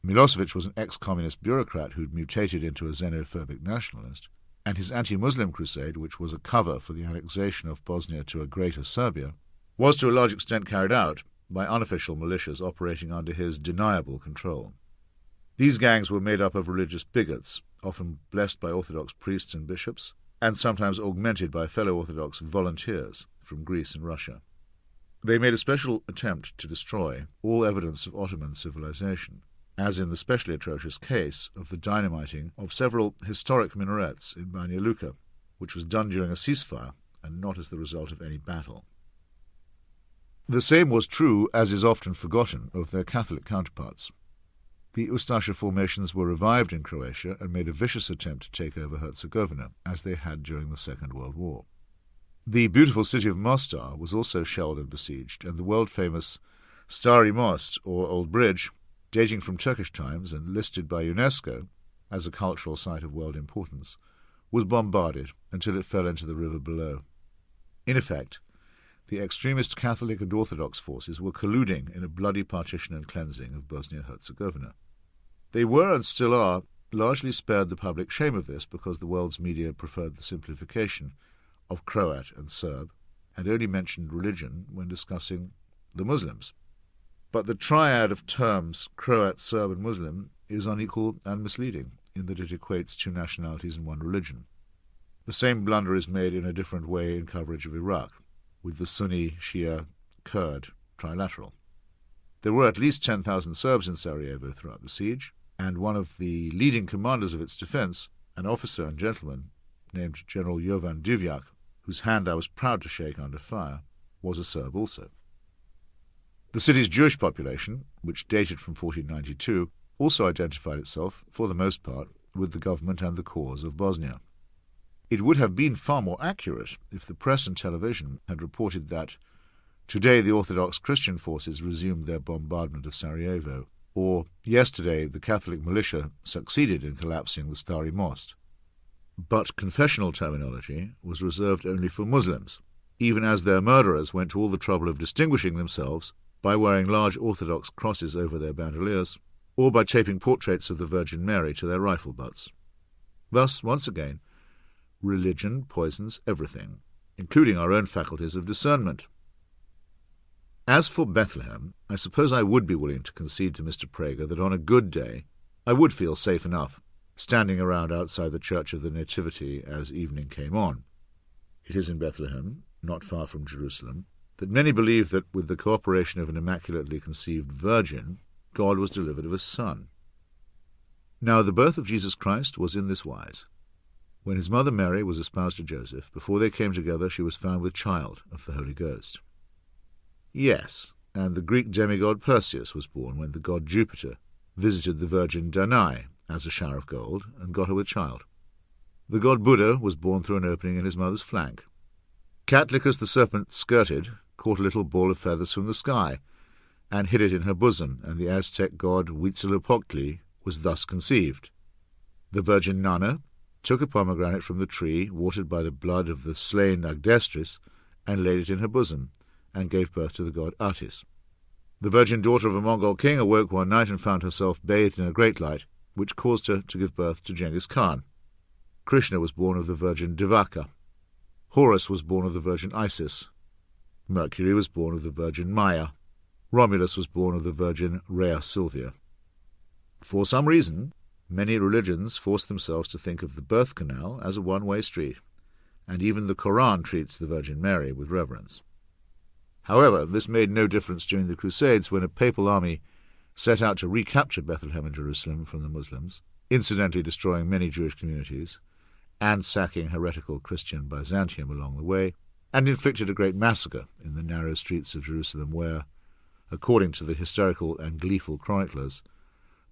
Milosevic was an ex-communist bureaucrat who'd mutated into a xenophobic nationalist, and his anti-Muslim crusade, which was a cover for the annexation of Bosnia to a Greater Serbia, was to a large extent carried out by unofficial militias operating under his deniable control. These gangs were made up of religious bigots, often blessed by Orthodox priests and bishops, and sometimes augmented by fellow Orthodox volunteers from Greece and Russia. They made a special attempt to destroy all evidence of Ottoman civilization, as in the specially atrocious case of the dynamiting of several historic minarets in Banja Luka, which was done during a ceasefire and not as the result of any battle. The same was true, as is often forgotten, of their Catholic counterparts. The Ustaša formations were revived in Croatia and made a vicious attempt to take over Herzegovina, as they had during the Second World War. The beautiful city of Mostar was also shelled and besieged, and the world-famous Stari Most, or Old Bridge, dating from Turkish times and listed by UNESCO as a cultural site of world importance, was bombarded until it fell into the river below. In effect, the extremist Catholic and Orthodox forces were colluding in a bloody partition and cleansing of Bosnia-Herzegovina. They were, and still are, largely spared the public shame of this because the world's media preferred the simplification of Croat and Serb, and only mentioned religion when discussing the Muslims. But the triad of terms Croat, Serb, and Muslim is unequal and misleading in that it equates two nationalities and one religion. The same blunder is made in a different way in coverage of Iraq, with the Sunni, Shia, Kurd trilateral. There were at least 10,000 Serbs in Sarajevo throughout the siege, and one of the leading commanders of its defence, an officer and gentleman named General Jovan Divjak, whose hand I was proud to shake under fire, was a Serb also. The city's Jewish population, which dated from 1492, also identified itself, for the most part, with the government and the cause of Bosnia. It would have been far more accurate if the press and television had reported that today the Orthodox Christian forces resumed their bombardment of Sarajevo, or yesterday the Catholic militia succeeded in collapsing the Stari Most. But confessional terminology was reserved only for Muslims, even as their murderers went to all the trouble of distinguishing themselves by wearing large Orthodox crosses over their bandoliers, or by taping portraits of the Virgin Mary to their rifle butts. Thus, once again, religion poisons everything, including our own faculties of discernment. As for Bethlehem, I suppose I would be willing to concede to Mr. Prager that on a good day I would feel safe enough standing around outside the Church of the Nativity as evening came on. It is in Bethlehem, not far from Jerusalem, that many believe that with the cooperation of an immaculately conceived virgin, God was delivered of a son. Now the birth of Jesus Christ was in this wise. When his mother Mary was espoused to Joseph, before they came together she was found with child of the Holy Ghost. Yes, and the Greek demigod Perseus was born when the god Jupiter visited the virgin Danae as a shower of gold and got her with child. The god Buddha was born through an opening in his mother's flank. Catlicus the serpent skirted caught a little ball of feathers from the sky and hid it in her bosom, and the Aztec god Huitzilopochtli was thus conceived. The virgin Nana took a pomegranate from the tree, watered by the blood of the slain Agdestris, and laid it in her bosom, and gave birth to the god Attis. The virgin daughter of a Mongol king awoke one night and found herself bathed in a great light, which caused her to give birth to Genghis Khan. Krishna was born of the virgin Devaka. Horus was born of the virgin Isis. Mercury was born of the virgin Maya. Romulus was born of the virgin Rhea Silvia. For some reason, many religions force themselves to think of the birth canal as a one-way street, and even the Koran treats the Virgin Mary with reverence. However, this made no difference during the Crusades, when a papal army set out to recapture Bethlehem and Jerusalem from the Muslims, incidentally destroying many Jewish communities, and sacking heretical Christian Byzantium along the way, and inflicted a great massacre in the narrow streets of Jerusalem where, according to the hysterical and gleeful chroniclers,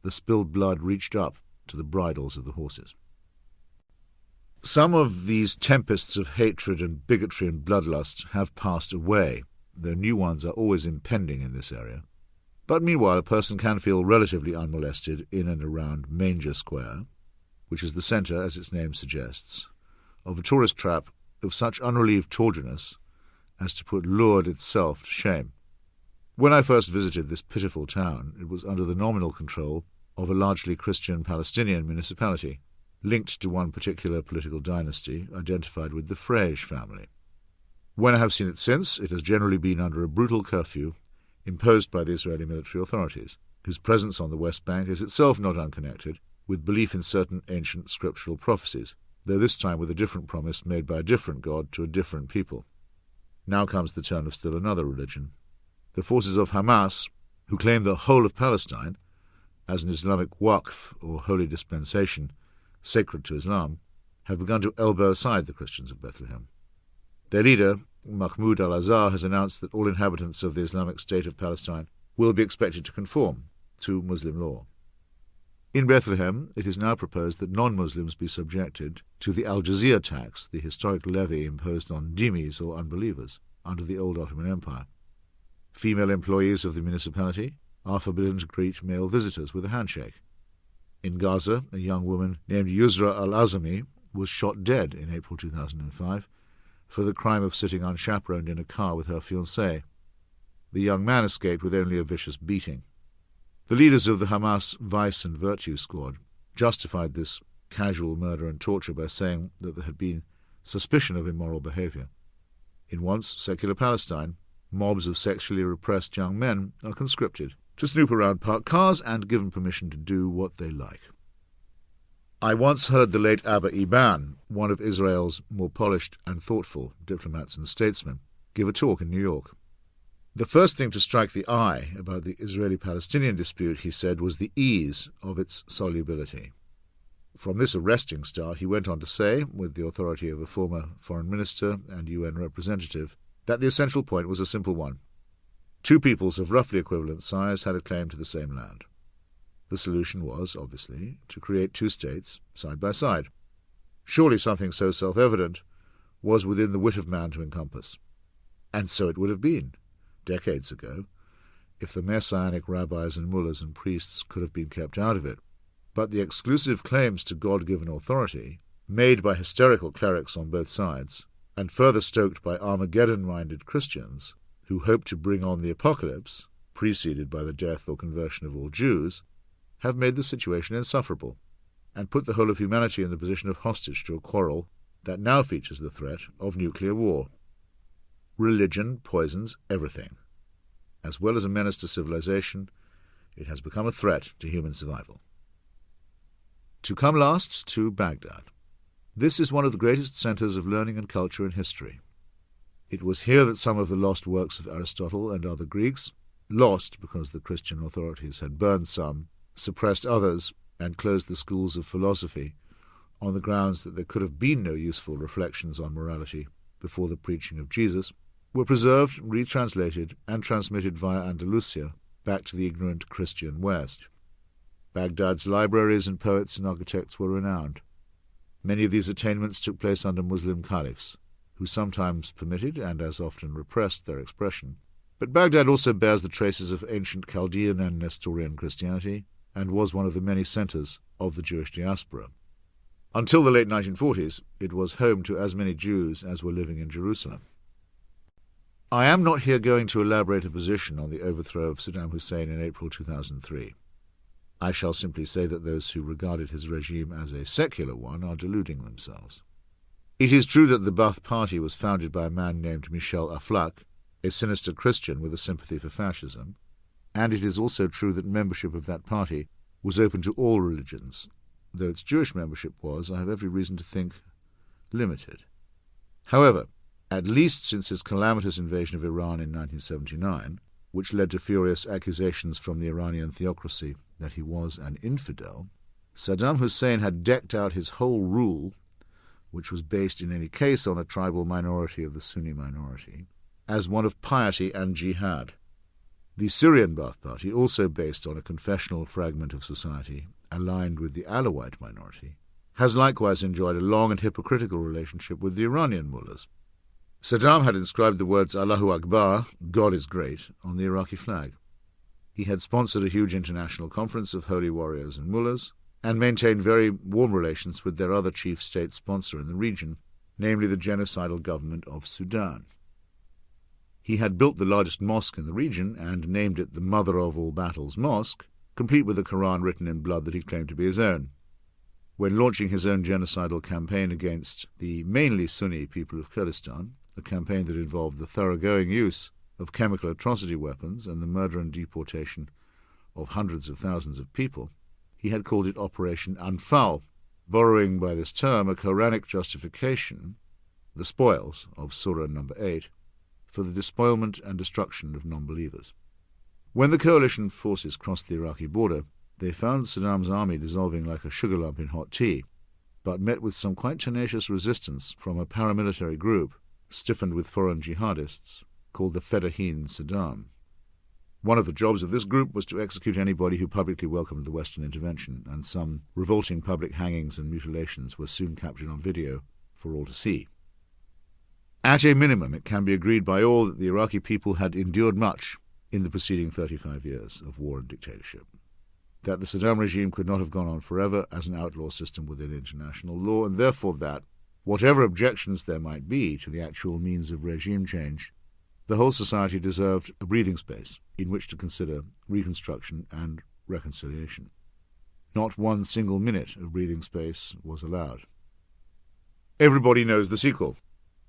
the spilled blood reached up to the bridles of the horses. Some of these tempests of hatred and bigotry and bloodlust have passed away, though new ones are always impending in this area. But meanwhile a person can feel relatively unmolested in and around Manger Square, which is the centre, as its name suggests, of a tourist trap of such unrelieved tawdriness as to put Lourdes itself to shame. When I first visited this pitiful town, it was under the nominal control of a largely Christian Palestinian municipality, linked to one particular political dynasty identified with the Frege family. When I have seen it since, it has generally been under a brutal curfew imposed by the Israeli military authorities, whose presence on the West Bank is itself not unconnected with belief in certain ancient scriptural prophecies, though this time with a different promise made by a different God to a different people. Now comes the turn of still another religion. The forces of Hamas, who claim the whole of Palestine as an Islamic waqf, or holy dispensation, sacred to Islam, have begun to elbow aside the Christians of Bethlehem. Their leader, Mahmoud al-Azhar, has announced that all inhabitants of the Islamic State of Palestine will be expected to conform to Muslim law. In Bethlehem, it is now proposed that non-Muslims be subjected to the al-Jizya tax, the historic levy imposed on dhimmis or unbelievers under the old Ottoman Empire. Female employees of the municipality are forbidden to greet male visitors with a handshake. In Gaza, a young woman named Yusra al-Azami was shot dead in April 2005 for the crime of sitting unchaperoned in a car with her fiancé. The young man escaped with only a vicious beating. The leaders of the Hamas Vice and Virtue Squad justified this casual murder and torture by saying that there had been suspicion of immoral behavior. In once secular Palestine, mobs of sexually repressed young men are conscripted to snoop around parked cars and given permission to do what they like. I once heard the late Abba Eban, one of Israel's more polished and thoughtful diplomats and statesmen, give a talk in New York. The first thing to strike the eye about the Israeli-Palestinian dispute, he said, was the ease of its solubility. From this arresting start, he went on to say, with the authority of a former foreign minister and UN representative, that the essential point was a simple one. Two peoples of roughly equivalent size had a claim to the same land. The solution was, obviously, to create two states side by side. Surely something so self-evident was within the wit of man to encompass. And so it would have been, decades ago, if the messianic rabbis and mullahs and priests could have been kept out of it. But the exclusive claims to God-given authority, made by hysterical clerics on both sides, and further stoked by Armageddon-minded Christians, who hope to bring on the apocalypse, preceded by the death or conversion of all Jews, have made the situation insufferable, and put the whole of humanity in the position of hostage to a quarrel that now features the threat of nuclear war. Religion poisons everything. As well as a menace to civilization, it has become a threat to human survival. To come last to Baghdad. This is one of the greatest centres of learning and culture in history. It was here that some of the lost works of Aristotle and other Greeks, lost because the Christian authorities had burned some, suppressed others, and closed the schools of philosophy on the grounds that there could have been no useful reflections on morality before the preaching of Jesus, were preserved, retranslated, and transmitted via Andalusia back to the ignorant Christian West. Baghdad's libraries and poets and architects were renowned. Many of these attainments took place under Muslim caliphs, who sometimes permitted and as often repressed their expression. But Baghdad also bears the traces of ancient Chaldean and Nestorian Christianity, and was one of the many centres of the Jewish diaspora. Until the late 1940s, it was home to as many Jews as were living in Jerusalem. I am not here going to elaborate a position on the overthrow of Saddam Hussein in April 2003. I shall simply say that those who regarded his regime as a secular one are deluding themselves. It is true that the Ba'ath Party was founded by a man named Michel Aflaq, a sinister Christian with a sympathy for fascism, and it is also true that membership of that party was open to all religions, though its Jewish membership was, I have every reason to think, limited. However, at least since his calamitous invasion of Iran in 1979, which led to furious accusations from the Iranian theocracy that he was an infidel, Saddam Hussein had decked out his whole rule, which was based in any case on a tribal minority of the Sunni minority, as one of piety and jihad. The Syrian Ba'ath Party, also based on a confessional fragment of society aligned with the Alawite minority, has likewise enjoyed a long and hypocritical relationship with the Iranian mullahs. Saddam had inscribed the words Allahu Akbar, God is great, on the Iraqi flag. He had sponsored a huge international conference of holy warriors and mullahs, and maintained very warm relations with their other chief state sponsor in the region, namely the genocidal government of Sudan. He had built the largest mosque in the region and named it the Mother of All Battles Mosque, complete with a Quran written in blood that he claimed to be his own. When launching his own genocidal campaign against the mainly Sunni people of Kurdistan, a campaign that involved the thoroughgoing use of chemical atrocity weapons and the murder and deportation of hundreds of thousands of people, he had called it Operation Anfal, borrowing by this term a Quranic justification, the spoils of Surah number 8, for the despoilment and destruction of non-believers. When the coalition forces crossed the Iraqi border, they found Saddam's army dissolving like a sugar lump in hot tea, but met with some quite tenacious resistance from a paramilitary group, stiffened with foreign jihadists, called the Fedayeen Saddam. One of the jobs of this group was to execute anybody who publicly welcomed the Western intervention, and some revolting public hangings and mutilations were soon captured on video for all to see. At a minimum, it can be agreed by all that the Iraqi people had endured much in the preceding 35 years of war and dictatorship, that the Saddam regime could not have gone on forever as an outlaw system within international law, and therefore that, whatever objections there might be to the actual means of regime change, the whole society deserved a breathing space in which to consider reconstruction and reconciliation. Not one single minute of breathing space was allowed. Everybody knows the sequel.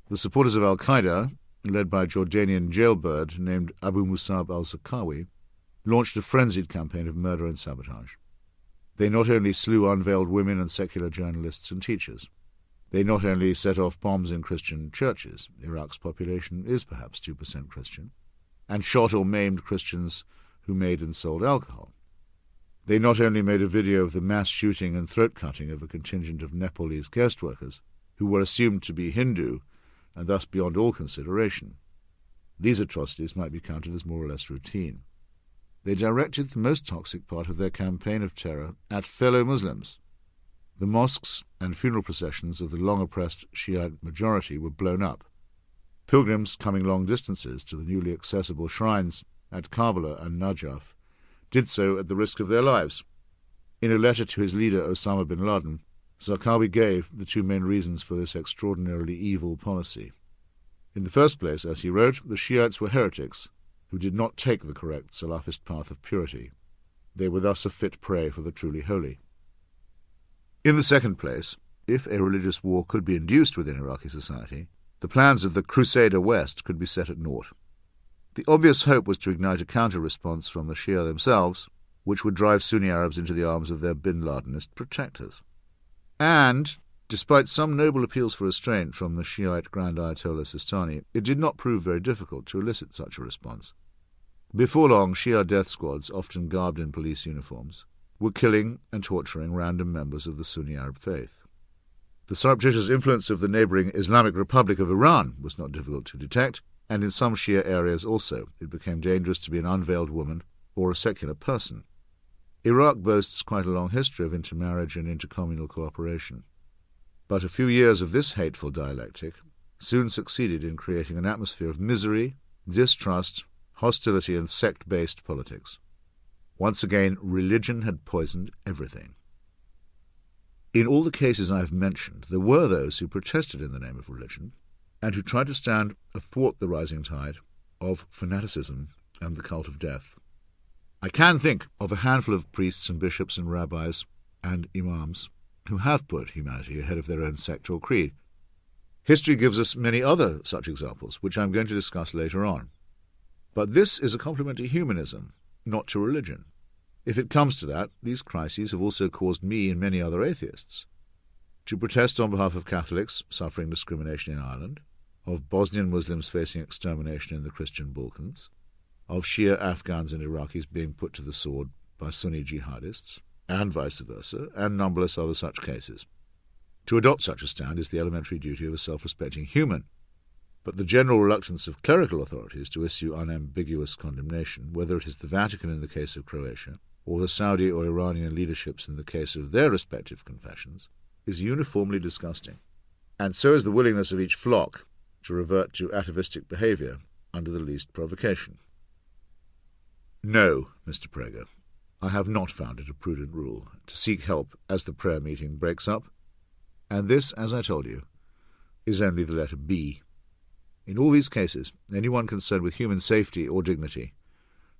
The supporters of al-Qaeda, led by a Jordanian jailbird named Abu Musab al-Zarqawi, launched a frenzied campaign of murder and sabotage. They not only slew unveiled women and secular journalists and teachers, they not only set off bombs in Christian churches — Iraq's population is perhaps 2% Christian — and shot or maimed Christians who made and sold alcohol. They not only made a video of the mass shooting and throat-cutting of a contingent of Nepalese guest workers who were assumed to be Hindu and thus beyond all consideration. These atrocities might be counted as more or less routine. They directed the most toxic part of their campaign of terror at fellow Muslims. The mosques and funeral processions of the long-oppressed Shiite majority were blown up. Pilgrims coming long distances to the newly accessible shrines at Karbala and Najaf did so at the risk of their lives. In a letter to his leader Osama bin Laden, Zarqawi gave the two main reasons for this extraordinarily evil policy. In the first place, as he wrote, the Shiites were heretics who did not take the correct Salafist path of purity. They were thus a fit prey for the truly holy. In the second place, if a religious war could be induced within Iraqi society, the plans of the Crusader West could be set at naught. The obvious hope was to ignite a counter-response from the Shia themselves, which would drive Sunni Arabs into the arms of their bin Ladenist protectors. And, despite some noble appeals for restraint from the Shiite Grand Ayatollah Sistani, it did not prove very difficult to elicit such a response. Before long, Shia death squads, often garbed in police uniforms, were killing and torturing random members of the Sunni Arab faith. The surreptitious influence of the neighbouring Islamic Republic of Iran was not difficult to detect, and in some Shia areas also it became dangerous to be an unveiled woman or a secular person. Iraq boasts quite a long history of intermarriage and intercommunal cooperation. But a few years of this hateful dialectic soon succeeded in creating an atmosphere of misery, distrust, hostility, and sect-based politics. Once again, religion had poisoned everything. In all the cases I have mentioned, there were those who protested in the name of religion, and who tried to stand athwart the rising tide of fanaticism and the cult of death. I can think of a handful of priests and bishops and rabbis and imams who have put humanity ahead of their own sect or creed. History gives us many other such examples, which I am going to discuss later on. But this is a compliment to humanism, not to religion. If it comes to that, these crises have also caused me and many other atheists to protest on behalf of Catholics suffering discrimination in Ireland, of Bosnian Muslims facing extermination in the Christian Balkans, of Shia Afghans and Iraqis being put to the sword by Sunni jihadists, and vice versa, and numberless other such cases. To adopt such a stand is the elementary duty of a self-respecting human, but the general reluctance of clerical authorities to issue unambiguous condemnation, whether it is the Vatican in the case of Croatia, or the Saudi or Iranian leaderships in the case of their respective confessions, is uniformly disgusting. And so is the willingness of each flock to revert to atavistic behaviour under the least provocation. No, Mr. Prager, I have not found it a prudent rule to seek help as the prayer meeting breaks up, and this, as I told you, is only the letter B. In all these cases, anyone concerned with human safety or dignity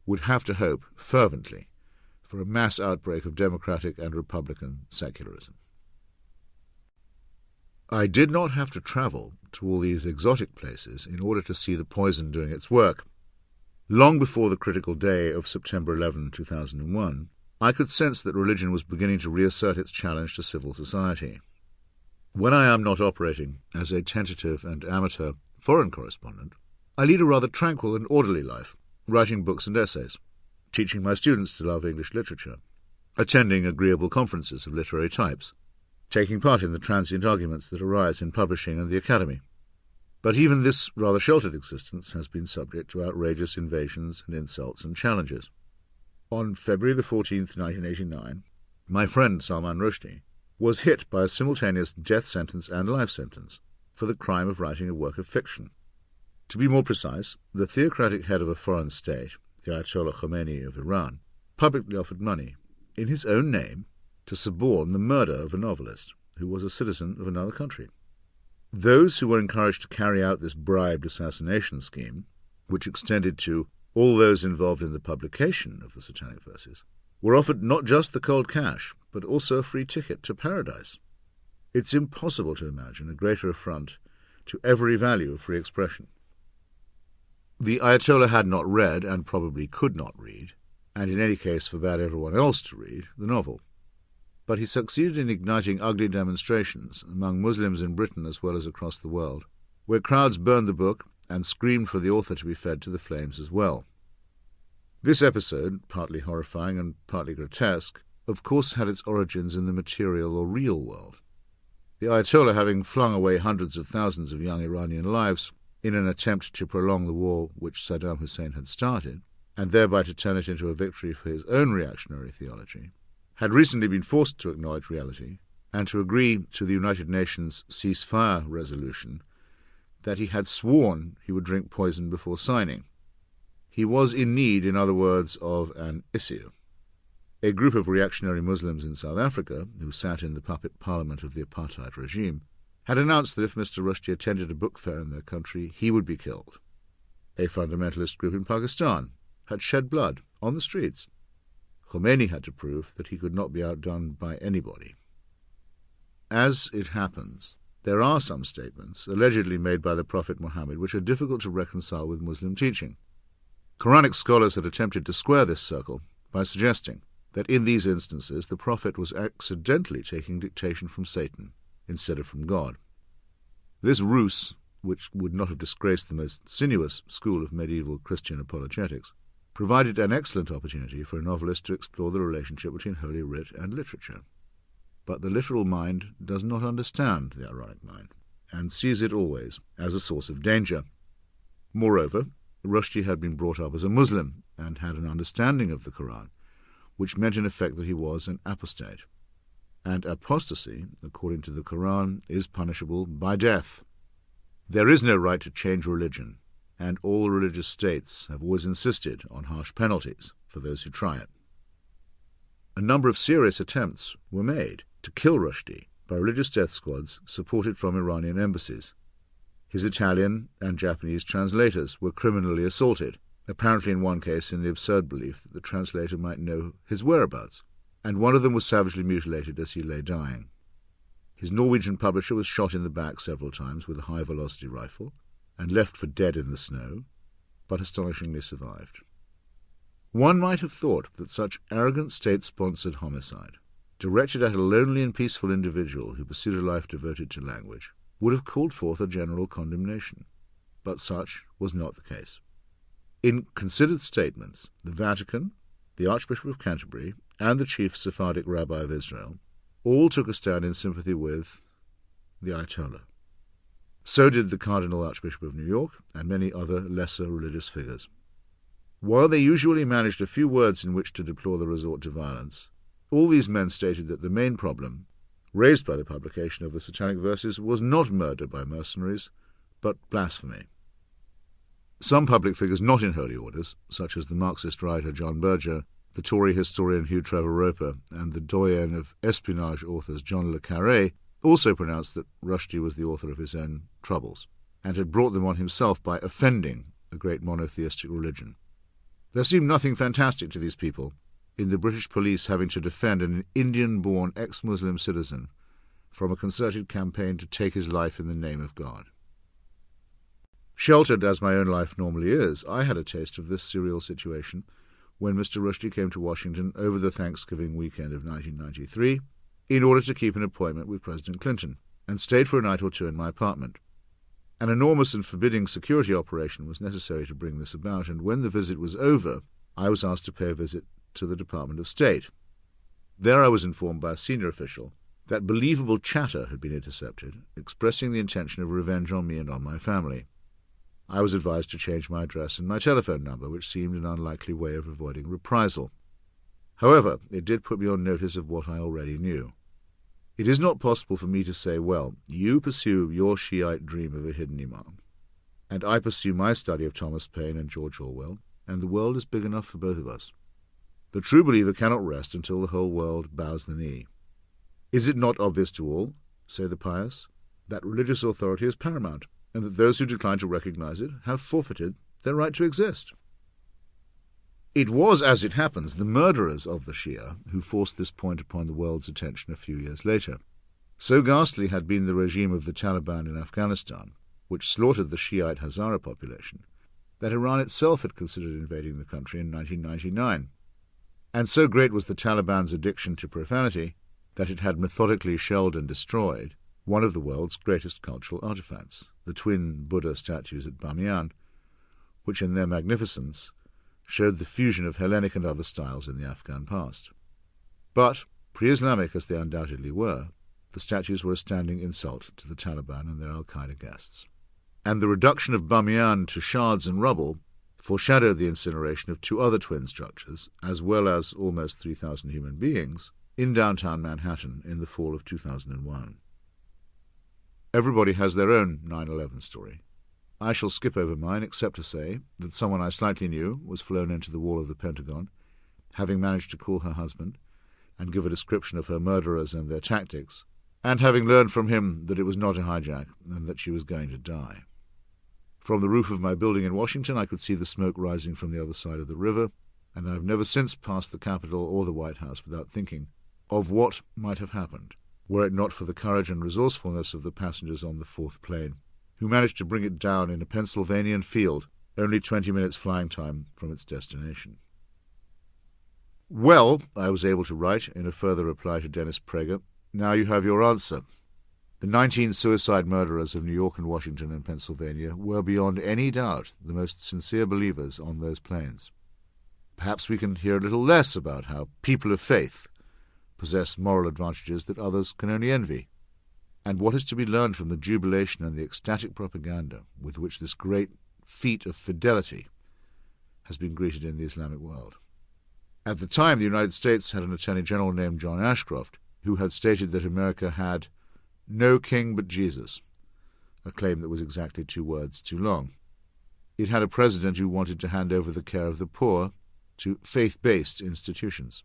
would have to hope fervently for a mass outbreak of democratic and republican secularism. I did not have to travel to all these exotic places in order to see the poison doing its work. Long before the critical day of September 11, 2001, I could sense that religion was beginning to reassert its challenge to civil society. When I am not operating as a tentative and amateur foreign correspondent, I lead a rather tranquil and orderly life, writing books and essays, teaching my students to love English literature, attending agreeable conferences of literary types, taking part in the transient arguments that arise in publishing and the academy. But even this rather sheltered existence has been subject to outrageous invasions and insults and challenges. On February the 14th, 1989, my friend Salman Rushdie was hit by a simultaneous death sentence and life sentence for the crime of writing a work of fiction. To be more precise, the theocratic head of a foreign state, the Ayatollah Khomeini of Iran, publicly offered money, in his own name, to suborn the murder of a novelist who was a citizen of another country. Those who were encouraged to carry out this bribed assassination scheme, which extended to all those involved in the publication of the Satanic Verses, were offered not just the cold cash, but also a free ticket to paradise. It's impossible to imagine a greater affront to every value of free expression. The Ayatollah had not read, and probably could not read, and in any case forbade everyone else to read, the novel. But he succeeded in igniting ugly demonstrations among Muslims in Britain as well as across the world, where crowds burned the book and screamed for the author to be fed to the flames as well. This episode, partly horrifying and partly grotesque, of course had its origins in the material or real world. The Ayatollah, having flung away hundreds of thousands of young Iranian lives in an attempt to prolong the war which Saddam Hussein had started, and thereby to turn it into a victory for his own reactionary theology, had recently been forced to acknowledge reality and to agree to the United Nations ceasefire resolution that he had sworn he would drink poison before signing. He was in need, in other words, of an issue. A group of reactionary Muslims in South Africa, who sat in the puppet parliament of the apartheid regime, had announced that if Mr. Rushdie attended a book fair in their country, he would be killed. A fundamentalist group in Pakistan had shed blood on the streets. Khomeini had to prove that he could not be outdone by anybody. As it happens, there are some statements allegedly made by the Prophet Muhammad which are difficult to reconcile with Muslim teaching. Quranic scholars had attempted to square this circle by suggesting that in these instances the Prophet was accidentally taking dictation from Satan instead of from God. This ruse, which would not have disgraced the most sinuous school of medieval Christian apologetics, provided an excellent opportunity for a novelist to explore the relationship between Holy Writ and literature. But the literal mind does not understand the ironic mind, and sees it always as a source of danger. Moreover, Rushdie had been brought up as a Muslim, and had an understanding of the Quran, which meant in effect that he was an apostate. And apostasy, according to the Quran, is punishable by death. There is no right to change religion, and all religious states have always insisted on harsh penalties for those who try it. A number of serious attempts were made to kill Rushdie by religious death squads supported from Iranian embassies. His Italian and Japanese translators were criminally assaulted, apparently in one case in the absurd belief that the translator might know his whereabouts, and one of them was savagely mutilated as he lay dying. His Norwegian publisher was shot in the back several times with a high-velocity rifle and left for dead in the snow, but astonishingly survived. One might have thought that such arrogant state-sponsored homicide, directed at a lonely and peaceful individual who pursued a life devoted to language, would have called forth a general condemnation, but such was not the case. In considered statements, the Vatican, the Archbishop of Canterbury, and the chief Sephardic rabbi of Israel all took a stand in sympathy with the Ayatollah. So did the Cardinal Archbishop of New York and many other lesser religious figures. While they usually managed a few words in which to deplore the resort to violence, all these men stated that the main problem raised by the publication of the Satanic Verses was not murder by mercenaries, but blasphemy. Some public figures not in holy orders, such as the Marxist writer John Berger, the Tory historian Hugh Trevor Roper, and the doyen of espionage authors John le Carré, also pronounced that Rushdie was the author of his own troubles, and had brought them on himself by offending a great monotheistic religion. There seemed nothing fantastic to these people in the British police having to defend an Indian-born ex-Muslim citizen from a concerted campaign to take his life in the name of God. Sheltered as my own life normally is, I had a taste of this surreal situation when Mr. Rushdie came to Washington over the Thanksgiving weekend of 1993 in order to keep an appointment with President Clinton, and stayed for a night or two in my apartment. An enormous and forbidding security operation was necessary to bring this about, and when the visit was over, I was asked to pay a visit to the Department of State. There I was informed by a senior official that believable chatter had been intercepted, expressing the intention of revenge on me and on my family. I was advised to change my address and my telephone number, which seemed an unlikely way of avoiding reprisal. However, it did put me on notice of what I already knew. It is not possible for me to say, well, you pursue your Shiite dream of a hidden imam, and I pursue my study of Thomas Paine and George Orwell, and the world is big enough for both of us. The true believer cannot rest until the whole world bows the knee. Is it not obvious to all, say the pious, that religious authority is paramount, and that those who decline to recognize it have forfeited their right to exist? It was, as it happens, the murderers of the Shia who forced this point upon the world's attention a few years later. So ghastly had been the regime of the Taliban in Afghanistan, which slaughtered the Shiite Hazara population, that Iran itself had considered invading the country in 1999. And so great was the Taliban's addiction to profanity that it had methodically shelled and destroyed one of the world's greatest cultural artifacts, the twin Buddha statues at Bamiyan, which in their magnificence showed the fusion of Hellenic and other styles in the Afghan past. But, pre-Islamic as they undoubtedly were, the statues were a standing insult to the Taliban and their al-Qaeda guests. And the reduction of Bamiyan to shards and rubble foreshadowed the incineration of two other twin structures, as well as almost 3,000 human beings, in downtown Manhattan in the fall of 2001. Everybody has their own 9/11 story. I shall skip over mine, except to say that someone I slightly knew was flown into the wall of the Pentagon, having managed to call her husband and give a description of her murderers and their tactics, and having learned from him that it was not a hijack and that she was going to die. From the roof of my building in Washington, I could see the smoke rising from the other side of the river, and I have never since passed the Capitol or the White House without thinking of what might have happened, were it not for the courage and resourcefulness of the passengers on the fourth plane, who managed to bring it down in a Pennsylvanian field, only 20 minutes flying time from its destination. Well, I was able to write, in a further reply to Dennis Prager, now you have your answer. The 19 suicide murderers of New York and Washington and Pennsylvania were beyond any doubt the most sincere believers on those planes. Perhaps we can hear a little less about how people of faith possess moral advantages that others can only envy, and what is to be learned from the jubilation and the ecstatic propaganda with which this great feat of fidelity has been greeted in the Islamic world. At the time, the United States had an Attorney General named John Ashcroft, who had stated that America had no king but Jesus, a claim that was exactly 2 words too long. It had a president who wanted to hand over the care of the poor to faith-based institutions.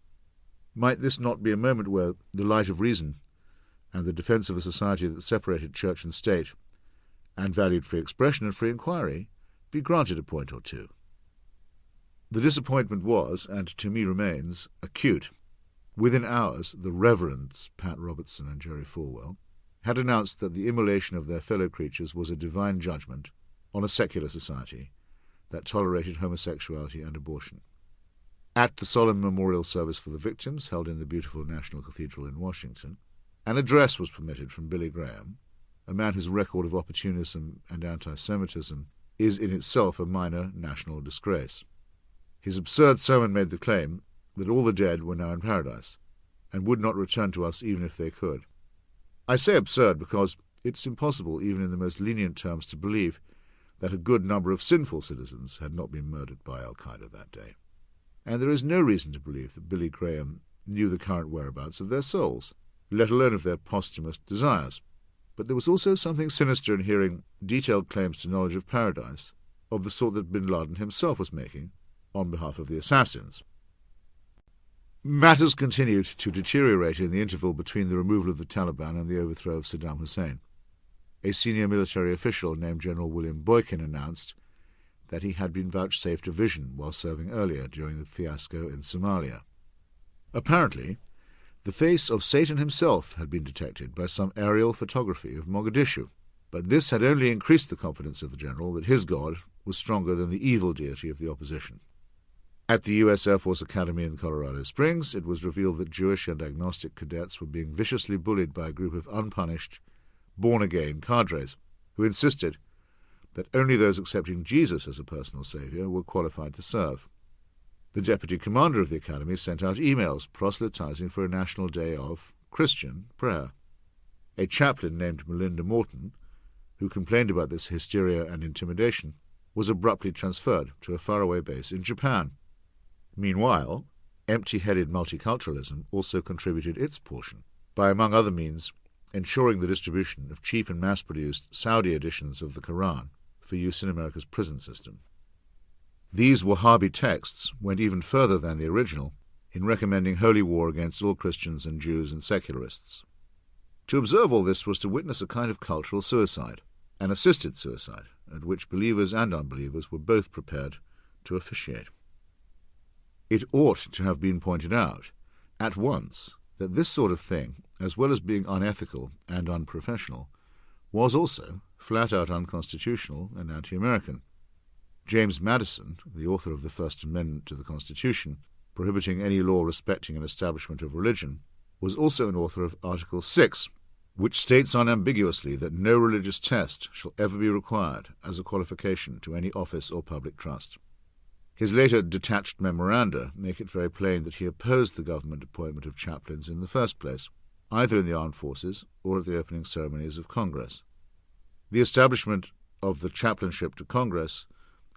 Might this not be a moment where the light of reason and the defence of a society that separated church and state and valued free expression and free inquiry be granted a point or two? The disappointment was, and to me remains, acute. Within hours, the Reverends Pat Robertson and Jerry Falwell had announced that the immolation of their fellow creatures was a divine judgment on a secular society that tolerated homosexuality and abortion. At the solemn memorial service for the victims, held in the beautiful National Cathedral in Washington, an address was permitted from Billy Graham, a man whose record of opportunism and anti-Semitism is in itself a minor national disgrace. His absurd sermon made the claim that all the dead were now in paradise, and would not return to us even if they could. I say absurd because it's impossible, even in the most lenient terms, to believe that a good number of sinful citizens had not been murdered by al-Qaeda that day. And there is no reason to believe that Billy Graham knew the current whereabouts of their souls, let alone of their posthumous desires. But there was also something sinister in hearing detailed claims to knowledge of paradise, of the sort that bin Laden himself was making on behalf of the assassins. Matters continued to deteriorate in the interval between the removal of the Taliban and the overthrow of Saddam Hussein. A senior military official named General William Boykin announced that he had been vouchsafed a vision while serving earlier during the fiasco in Somalia. Apparently, The face of Satan himself had been detected by some aerial photography of Mogadishu, but this had only increased the confidence of the general that his God was stronger than the evil deity of the opposition. At the U.S. Air Force Academy in Colorado Springs, it was revealed that Jewish and agnostic cadets were being viciously bullied by a group of unpunished, born-again cadres who insisted that only those accepting Jesus as a personal saviour were qualified to serve. The deputy commander of the academy sent out emails proselytizing for a national day of Christian prayer. A chaplain named Melinda Morton, who complained about this hysteria and intimidation, was abruptly transferred to a faraway base in Japan. Meanwhile, empty-headed multiculturalism also contributed its portion by, among other means, ensuring the distribution of cheap and mass-produced Saudi editions of the Quran for use in America's prison system. These Wahhabi texts went even further than the original in recommending holy war against all Christians and Jews and secularists. To observe all this was to witness a kind of cultural suicide, an assisted suicide, at which believers and unbelievers were both prepared to officiate. It ought to have been pointed out at once that this sort of thing, as well as being unethical and unprofessional, was also flat-out unconstitutional and anti-American. James Madison, the author of the First Amendment to the Constitution, prohibiting any law respecting an establishment of religion, was also an author of Article 6, which states unambiguously that no religious test shall ever be required as a qualification to any office or public trust. His later detached memoranda make it very plain that he opposed the government appointment of chaplains in the first place, either in the armed forces or at the opening ceremonies of Congress. The establishment of the chaplainship to Congress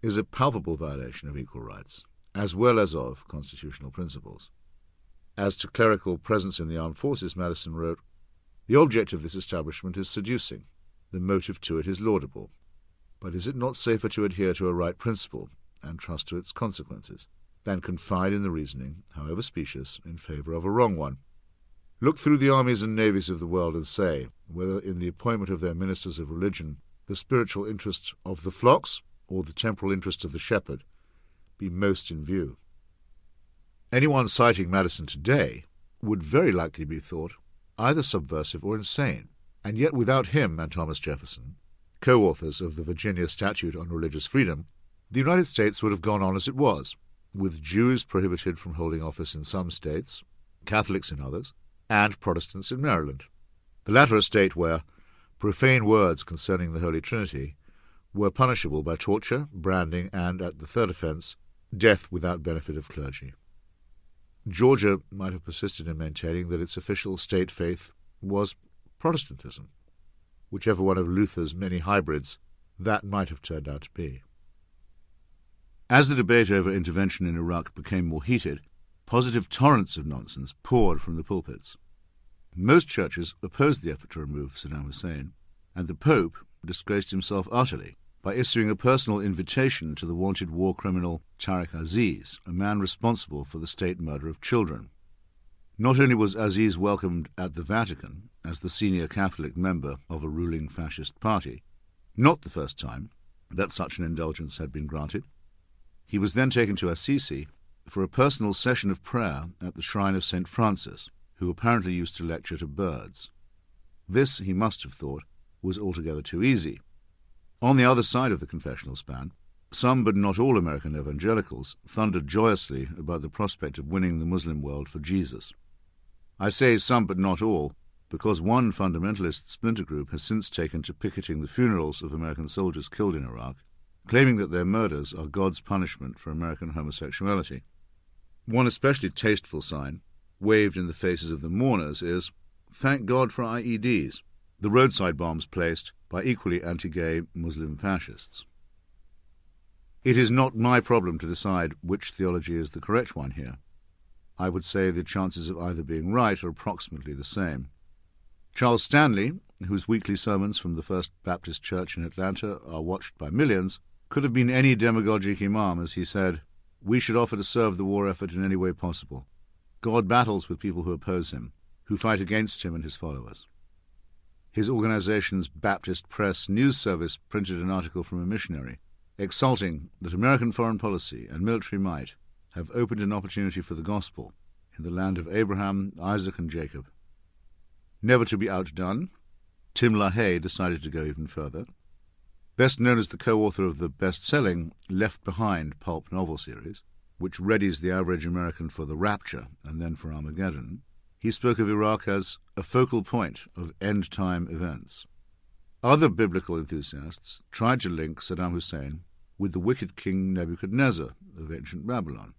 is a palpable violation of equal rights, as well as of constitutional principles. As to clerical presence in the armed forces, Madison wrote, "The object of this establishment is seducing. The motive to it is laudable. But is it not safer to adhere to a right principle and trust to its consequences than confide in the reasoning, however specious, in favour of a wrong one? Look through the armies and navies of the world and say whether in the appointment of their ministers of religion the spiritual interest of the flocks or the temporal interest of the shepherd be most in view." Anyone citing Madison today would very likely be thought either subversive or insane, and yet without him and Thomas Jefferson, co-authors of the Virginia Statute on Religious Freedom, the United States would have gone on as it was, with Jews prohibited from holding office in some states, Catholics in others, and Protestants in Maryland. The latter a state where profane words concerning the Holy Trinity were punishable by torture, branding, and, at the third offence, death without benefit of clergy. Georgia might have persisted in maintaining that its official state faith was Protestantism. Whichever one of Luther's many hybrids that might have turned out to be. As the debate over intervention in Iraq became more heated, positive torrents of nonsense poured from the pulpits. Most churches opposed the effort to remove Saddam Hussein, and the Pope disgraced himself utterly by issuing a personal invitation to the wanted war criminal Tariq Aziz, a man responsible for the state murder of children. Not only was Aziz welcomed at the Vatican as the senior Catholic member of a ruling fascist party, not the first time that such an indulgence had been granted, he was then taken to Assisi for a personal session of prayer at the shrine of St. Francis, who apparently used to lecture to birds. This, he must have thought, was altogether too easy. On the other side of the confessional span, some but not all American evangelicals thundered joyously about the prospect of winning the Muslim world for Jesus. I say some but not all because one fundamentalist splinter group has since taken to picketing the funerals of American soldiers killed in Iraq, claiming that their murders are God's punishment for American homosexuality. One especially tasteful sign, waved in the faces of the mourners, is, "Thank God for IEDs," the roadside bombs placed by equally anti-gay Muslim fascists. It is not my problem to decide which theology is the correct one here. I would say the chances of either being right are approximately the same. Charles Stanley, whose weekly sermons from the First Baptist Church in Atlanta are watched by millions, could have been any demagogic imam as he said, "We should offer to serve the war effort in any way possible. God battles with people who oppose him, who fight against him and his followers." His organization's Baptist Press News Service printed an article from a missionary, exulting that American foreign policy and military might have opened an opportunity for the gospel in the land of Abraham, Isaac, and Jacob. Never to be outdone, Tim LaHaye decided to go even further. Best known as the co-author of the best-selling Left Behind pulp novel series, which readies the average American for the Rapture and then for Armageddon, he spoke of Iraq as a focal point of end-time events. Other biblical enthusiasts tried to link Saddam Hussein with the wicked king Nebuchadnezzar of ancient Babylon,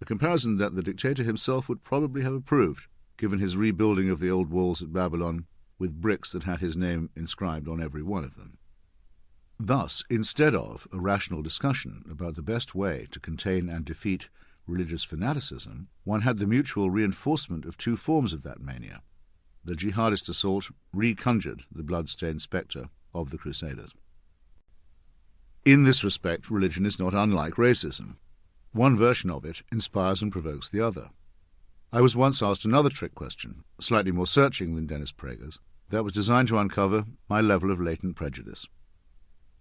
a comparison that the dictator himself would probably have approved, given his rebuilding of the old walls at Babylon with bricks that had his name inscribed on every one of them. Thus, instead of a rational discussion about the best way to contain and defeat religious fanaticism, one had the mutual reinforcement of two forms of that mania. The jihadist assault reconjured the blood-stained spectre of the Crusaders. In this respect, religion is not unlike racism. One version of it inspires and provokes the other. I was once asked another trick question, slightly more searching than Dennis Prager's, that was designed to uncover my level of latent prejudice.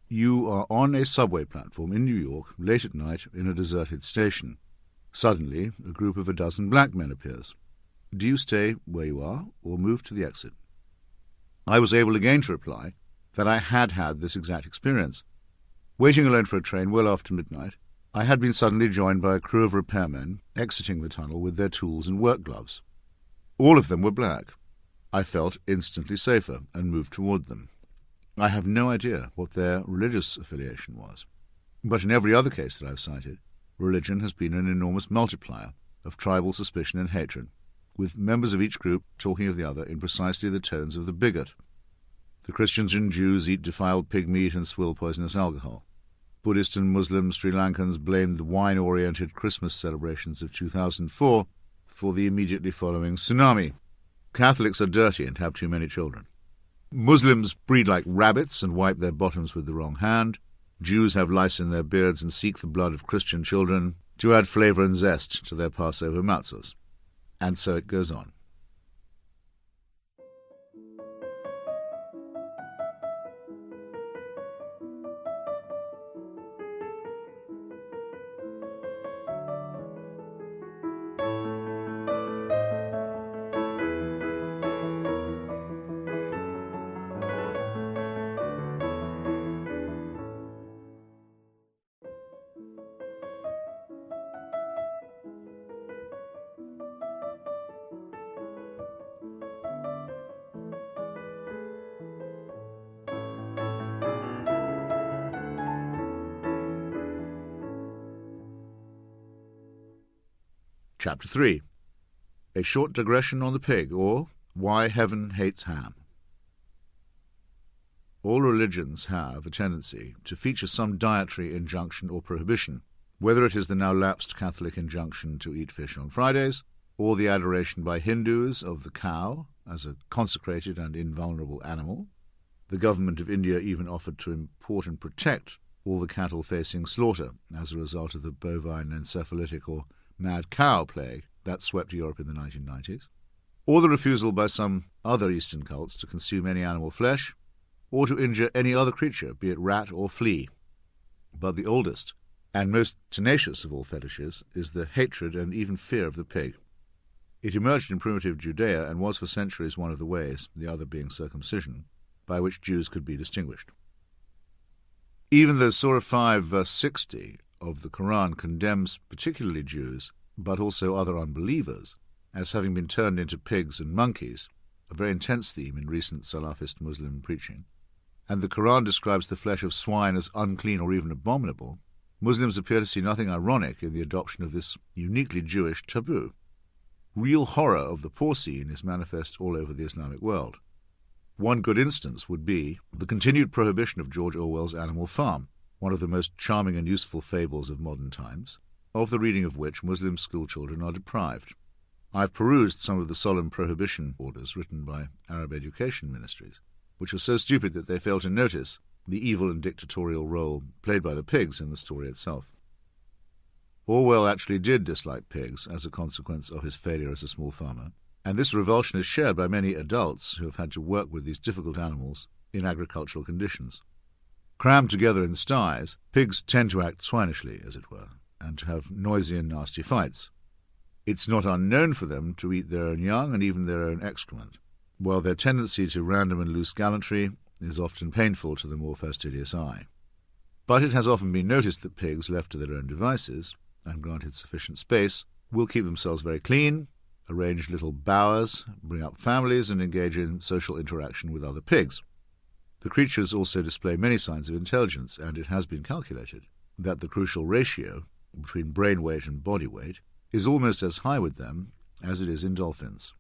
You are on a subway platform in New York, late at night, in a deserted station. Suddenly, a group of 12 black men appears. Do you stay where you are, or move to the exit? I was able again to reply that I had had this exact experience. Waiting alone for a train well after midnight, I had been suddenly joined by a crew of repairmen exiting the tunnel with their tools and work gloves. All of them were black. I felt instantly safer and moved toward them. I have no idea what their religious affiliation was, but in every other case that I've cited, religion has been an enormous multiplier of tribal suspicion and hatred, with members of each group talking of the other in precisely the tones of the bigot. The Christians and Jews eat defiled pig meat and swill poisonous alcohol. Buddhist and Muslim Sri Lankans blamed the wine-oriented Christmas celebrations of 2004 for the immediately following tsunami. Catholics are dirty and have too many children. Muslims breed like rabbits and wipe their bottoms with the wrong hand. Jews have lice in their beards and seek the blood of Christian children to add flavour and zest to their Passover matzahs. And so it goes on. Chapter 3. A short digression on the pig, or Why Heaven Hates Ham. All religions have a tendency to feature some dietary injunction or prohibition, whether it is the now lapsed Catholic injunction to eat fish on Fridays, or the adoration by Hindus of the cow as a consecrated and invulnerable animal. The government of India even offered to import and protect all the cattle facing slaughter as a result of the bovine encephalitic or mad cow plague that swept Europe in the 1990s, or the refusal by some other Eastern cults to consume any animal flesh, or to injure any other creature, be it rat or flea. But the oldest and most tenacious of all fetishes is the hatred and even fear of the pig. It emerged in primitive Judea and was for centuries one of the ways, the other being circumcision, by which Jews could be distinguished. Even though Surah 5, verse 60 of the Quran condemns particularly Jews, but also other unbelievers, as having been turned into pigs and monkeys, a very intense theme in recent Salafist Muslim preaching, and the Quran describes the flesh of swine as unclean or even abominable, Muslims appear to see nothing ironic in the adoption of this uniquely Jewish taboo. Real horror of the porcine is manifest all over the Islamic world. One good instance would be the continued prohibition of George Orwell's Animal Farm, one of the most charming and useful fables of modern times, of the reading of which Muslim schoolchildren are deprived. I've perused some of the solemn prohibition orders written by Arab education ministries, which are so stupid that they fail to notice the evil and dictatorial role played by the pigs in the story itself. Orwell actually did dislike pigs as a consequence of his failure as a small farmer, and this revulsion is shared by many adults who have had to work with these difficult animals in agricultural conditions. Crammed together in sties, pigs tend to act swinishly, as it were, and to have noisy and nasty fights. It's not unknown for them to eat their own young and even their own excrement, while their tendency to random and loose gallantry is often painful to the more fastidious eye. But it has often been noticed that pigs left to their own devices, and granted sufficient space, will keep themselves very clean, arrange little bowers, bring up families, and engage in social interaction with other pigs. The creatures also display many signs of intelligence, and it has been calculated that the crucial ratio between brain weight and body weight is almost as high with them as it is in dolphins.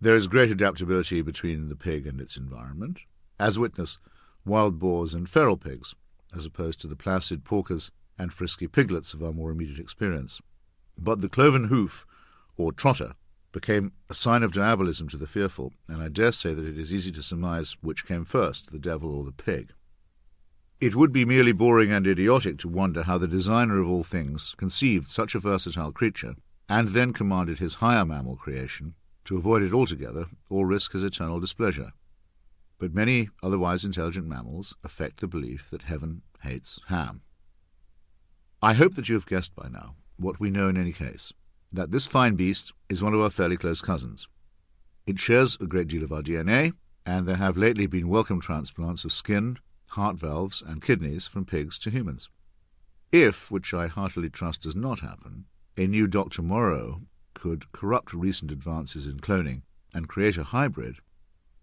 There is great adaptability between the pig and its environment, as witness wild boars and feral pigs, as opposed to the placid porkers and frisky piglets of our more immediate experience. But the cloven hoof, or trotter, became a sign of diabolism to the fearful, and I dare say that it is easy to surmise which came first, the devil or the pig. It would be merely boring and idiotic to wonder how the designer of all things conceived such a versatile creature, and then commanded his higher mammal creation to avoid it altogether or risk his eternal displeasure. But many otherwise intelligent mammals affect the belief that heaven hates ham. I hope that you have guessed by now what we know in any case, that this fine beast is one of our fairly close cousins. It shares a great deal of our DNA, and there have lately been welcome transplants of skin, heart valves, and kidneys from pigs to humans. If, which I heartily trust does not happen, a new Dr. Moreau could corrupt recent advances in cloning and create a hybrid,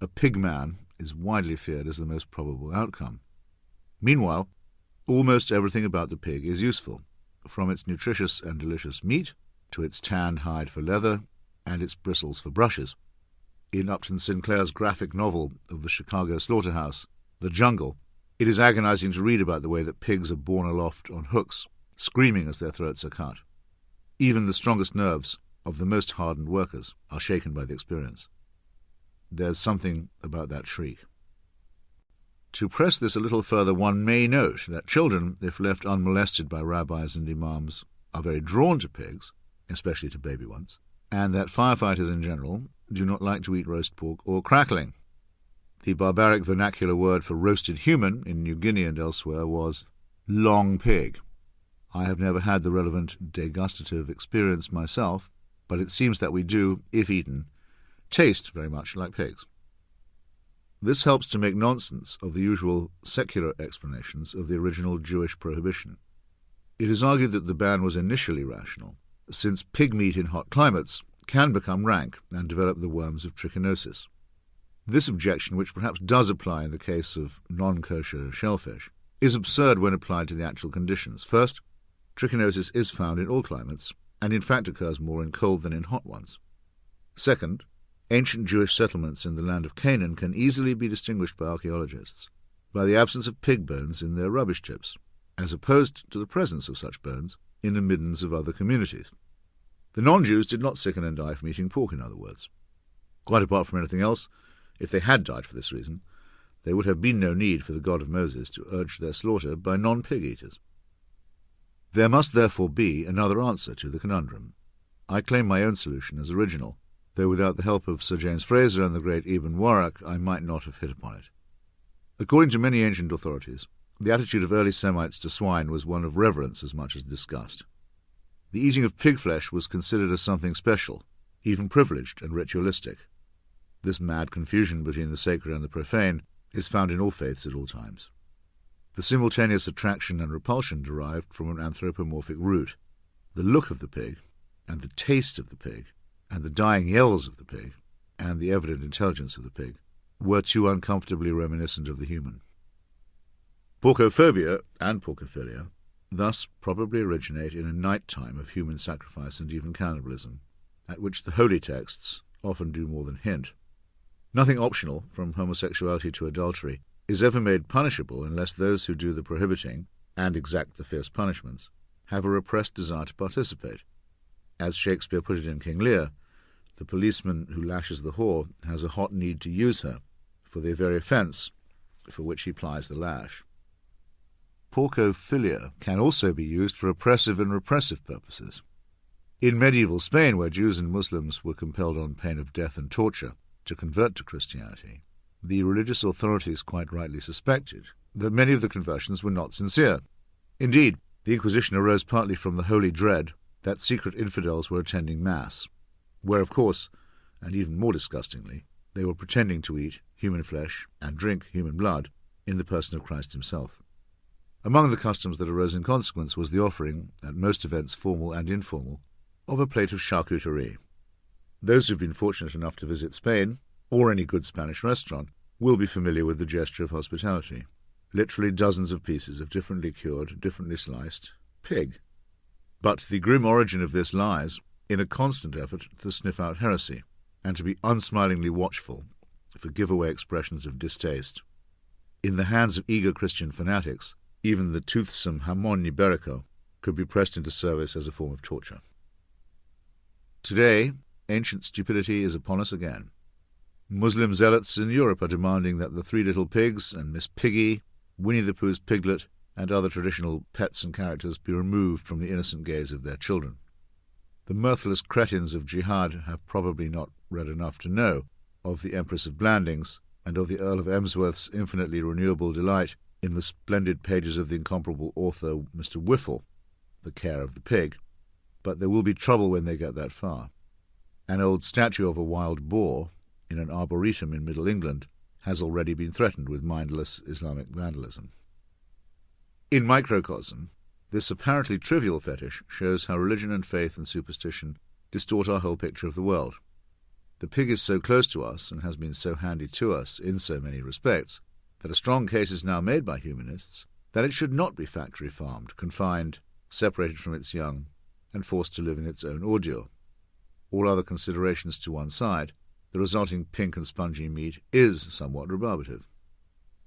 a pig-man is widely feared as the most probable outcome. Meanwhile, almost everything about the pig is useful, from its nutritious and delicious meat to its tanned hide for leather and its bristles for brushes. In Upton Sinclair's graphic novel of the Chicago slaughterhouse, The Jungle, it is agonizing to read about the way that pigs are borne aloft on hooks, screaming as their throats are cut. Even the strongest nerves of the most hardened workers are shaken by the experience. There's something about that shriek. To press this a little further, one may note that children, if left unmolested by rabbis and imams, are very drawn to pigs, especially to baby ones, and that firefighters in general do not like to eat roast pork or crackling. The barbaric vernacular word for roasted human in New Guinea and elsewhere was long pig. I have never had the relevant degustative experience myself, but it seems that we do, if eaten, taste very much like pigs. This helps to make nonsense of the usual secular explanations of the original Jewish prohibition. It is argued that the ban was initially rational, since pig meat in hot climates can become rank and develop the worms of trichinosis. This objection, which perhaps does apply in the case of non-kosher shellfish, is absurd when applied to the actual conditions. First, trichinosis is found in all climates, and in fact occurs more in cold than in hot ones. Second, ancient Jewish settlements in the land of Canaan can easily be distinguished by archaeologists by the absence of pig bones in their rubbish chips, as opposed to the presence of such bones in the middens of other communities. The non-Jews did not sicken and die from eating pork, in other words. Quite apart from anything else, if they had died for this reason, there would have been no need for the God of Moses to urge their slaughter by non-pig eaters. There must therefore be another answer to the conundrum. I claim my own solution as original, though without the help of Sir James Fraser and the great Ibn Warraq I might not have hit upon it. According to many ancient authorities, the attitude of early Semites to swine was one of reverence as much as disgust. The eating of pig flesh was considered as something special, even privileged and ritualistic. This mad confusion between the sacred and the profane is found in all faiths at all times. The simultaneous attraction and repulsion derived from an anthropomorphic root. The look of the pig, and the taste of the pig, and the dying yells of the pig, and the evident intelligence of the pig, were too uncomfortably reminiscent of the human. Porcophobia and porcophilia thus probably originate in a night time of human sacrifice and even cannibalism, at which the holy texts often do more than hint. Nothing optional, from homosexuality to adultery, is ever made punishable unless those who do the prohibiting, and exact the fierce punishments, have a repressed desire to participate. As Shakespeare put it in King Lear, the policeman who lashes the whore has a hot need to use her for the very offence for which he plies the lash. Porcophilia can also be used for oppressive and repressive purposes. In medieval Spain, where Jews and Muslims were compelled on pain of death and torture to convert to Christianity, the religious authorities quite rightly suspected that many of the conversions were not sincere. Indeed, the Inquisition arose partly from the holy dread that secret infidels were attending Mass, where, of course, and even more disgustingly, they were pretending to eat human flesh and drink human blood in the person of Christ himself. Among the customs that arose in consequence was the offering, at most events formal and informal, of a plate of charcuterie. Those who've been fortunate enough to visit Spain, or any good Spanish restaurant, will be familiar with the gesture of hospitality. Literally dozens of pieces of differently cured, differently sliced pig. But the grim origin of this lies in a constant effort to sniff out heresy, and to be unsmilingly watchful for giveaway expressions of distaste. In the hands of eager Christian fanatics, even the toothsome jamón ibérico could be pressed into service as a form of torture. Today, ancient stupidity is upon us again. Muslim zealots in Europe are demanding that the Three Little Pigs and Miss Piggy, Winnie the Pooh's piglet, and other traditional pets and characters be removed from the innocent gaze of their children. The mirthless cretins of jihad have probably not read enough to know of the Empress of Blandings and of the Earl of Emsworth's infinitely renewable delight in the splendid pages of the incomparable author Mr. Whiffle, The Care of the Pig, but there will be trouble when they get that far. An old statue of a wild boar in an arboretum in Middle England has already been threatened with mindless Islamic vandalism. In microcosm, this apparently trivial fetish shows how religion and faith and superstition distort our whole picture of the world. The pig is so close to us and has been so handy to us in so many respects that a strong case is now made by humanists that it should not be factory-farmed, confined, separated from its young, and forced to live in its own ordure. All other considerations to one side, the resulting pink and spongy meat is somewhat rebarbative.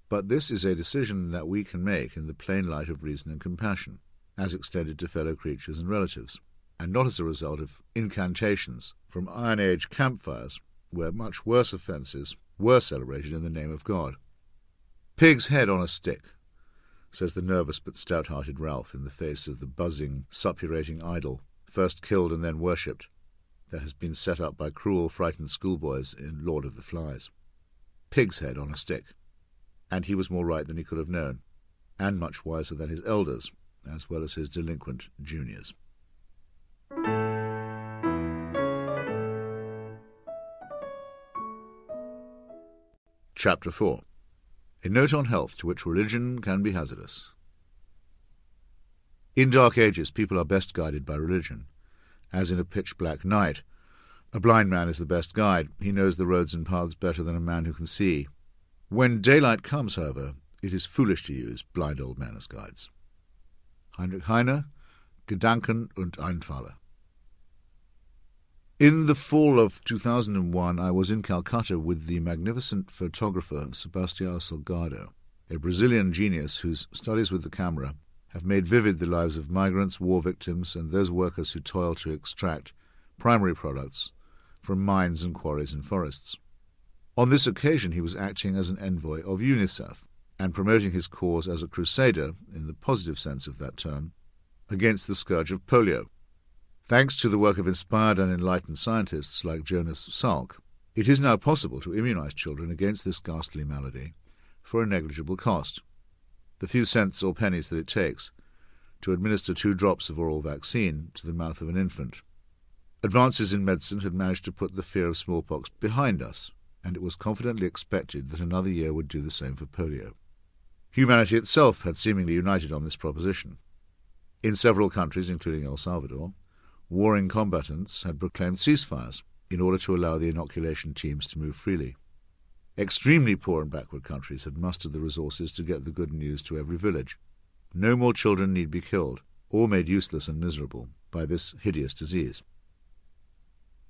But this is a decision that we can make in the plain light of reason and compassion, as extended to fellow creatures and relatives, and not as a result of incantations from Iron Age campfires, where much worse offences were celebrated in the name of God. "Pig's head on a stick," says the nervous but stout-hearted Ralph in the face of the buzzing, suppurating idol, first killed and then worshipped, that has been set up by cruel, frightened schoolboys in Lord of the Flies. Pig's head on a stick. And he was more right than he could have known, and much wiser than his elders, as well as his delinquent juniors. Chapter 4. A Note on Health to which Religion can be hazardous. In dark ages, people are best guided by religion. As in a pitch-black night, a blind man is the best guide. He knows the roads and paths better than a man who can see. When daylight comes, however, it is foolish to use blind old men as guides. Heinrich Heine, Gedanken und Einfalle. In the fall of 2001, I was in Calcutta with the magnificent photographer Sebastião Salgado, a Brazilian genius whose studies with the camera have made vivid the lives of migrants, war victims, and those workers who toil to extract primary products from mines and quarries and forests. On this occasion he was acting as an envoy of UNICEF and promoting his cause as a crusader, in the positive sense of that term, against the scourge of polio. Thanks to the work of inspired and enlightened scientists like Jonas Salk, it is now possible to immunize children against this ghastly malady for a negligible cost, the few cents or pennies that it takes to administer 2 drops of oral vaccine to the mouth of an infant. Advances in medicine had managed to put the fear of smallpox behind us, and it was confidently expected that another year would do the same for polio. Humanity itself had seemingly united on this proposition. In several countries, including El Salvador, warring combatants had proclaimed ceasefires in order to allow the inoculation teams to move freely. Extremely poor and backward countries had mustered the resources to get the good news to every village. No more children need be killed, or made useless and miserable, by this hideous disease.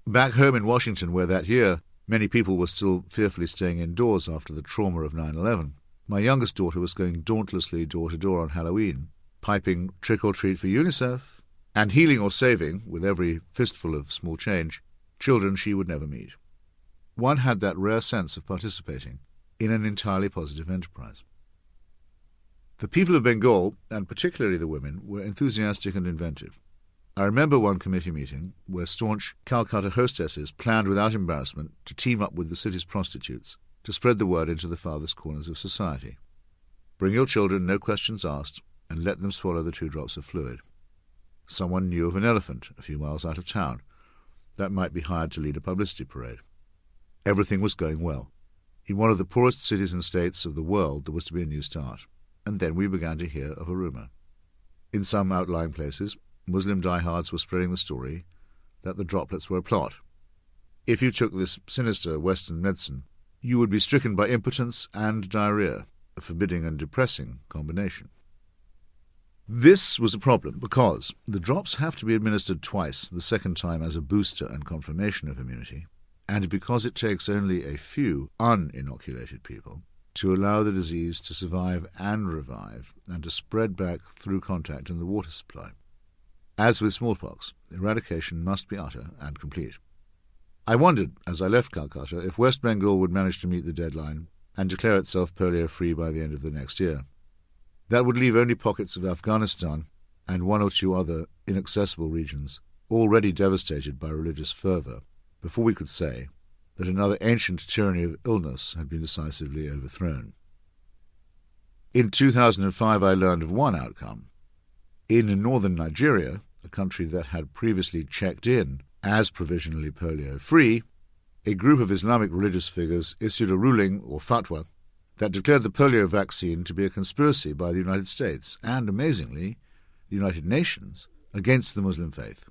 Back home in Washington, where that year many people were still fearfully staying indoors after the trauma of 9/11, my youngest daughter was going dauntlessly door-to-door on Halloween, piping trick-or-treat for UNICEF, and healing or saving, with every fistful of small change, children she would never meet. One had that rare sense of participating in an entirely positive enterprise. The people of Bengal, and particularly the women, were enthusiastic and inventive. I remember one committee meeting where staunch Calcutta hostesses planned without embarrassment to team up with the city's prostitutes to spread the word into the farthest corners of society. Bring your children, no questions asked, and let them swallow the 2 drops of fluid. Someone knew of an elephant a few miles out of town that might be hired to lead a publicity parade. Everything was going well. In one of the poorest cities and states of the world there was to be a new start, and then we began to hear of a rumour. In some outlying places, Muslim diehards were spreading the story that the droplets were a plot. If you took this sinister Western medicine, you would be stricken by impotence and diarrhea, a forbidding and depressing combination. This was a problem because the drops have to be administered twice, the second time as a booster and confirmation of immunity, and because it takes only a few uninoculated people to allow the disease to survive and revive and to spread back through contact in the water supply. As with smallpox, eradication must be utter and complete. I wondered, as I left Calcutta, if West Bengal would manage to meet the deadline and declare itself polio-free by the end of the next year. That would leave only pockets of Afghanistan and one or two other inaccessible regions, already devastated by religious fervour, before we could say that another ancient tyranny of illness had been decisively overthrown. In 2005 I learned of one outcome. In northern Nigeria, a country that had previously checked in as provisionally polio-free, a group of Islamic religious figures issued a ruling, or fatwa, that declared the polio vaccine to be a conspiracy by the United States and, amazingly, the United Nations against the Muslim faith.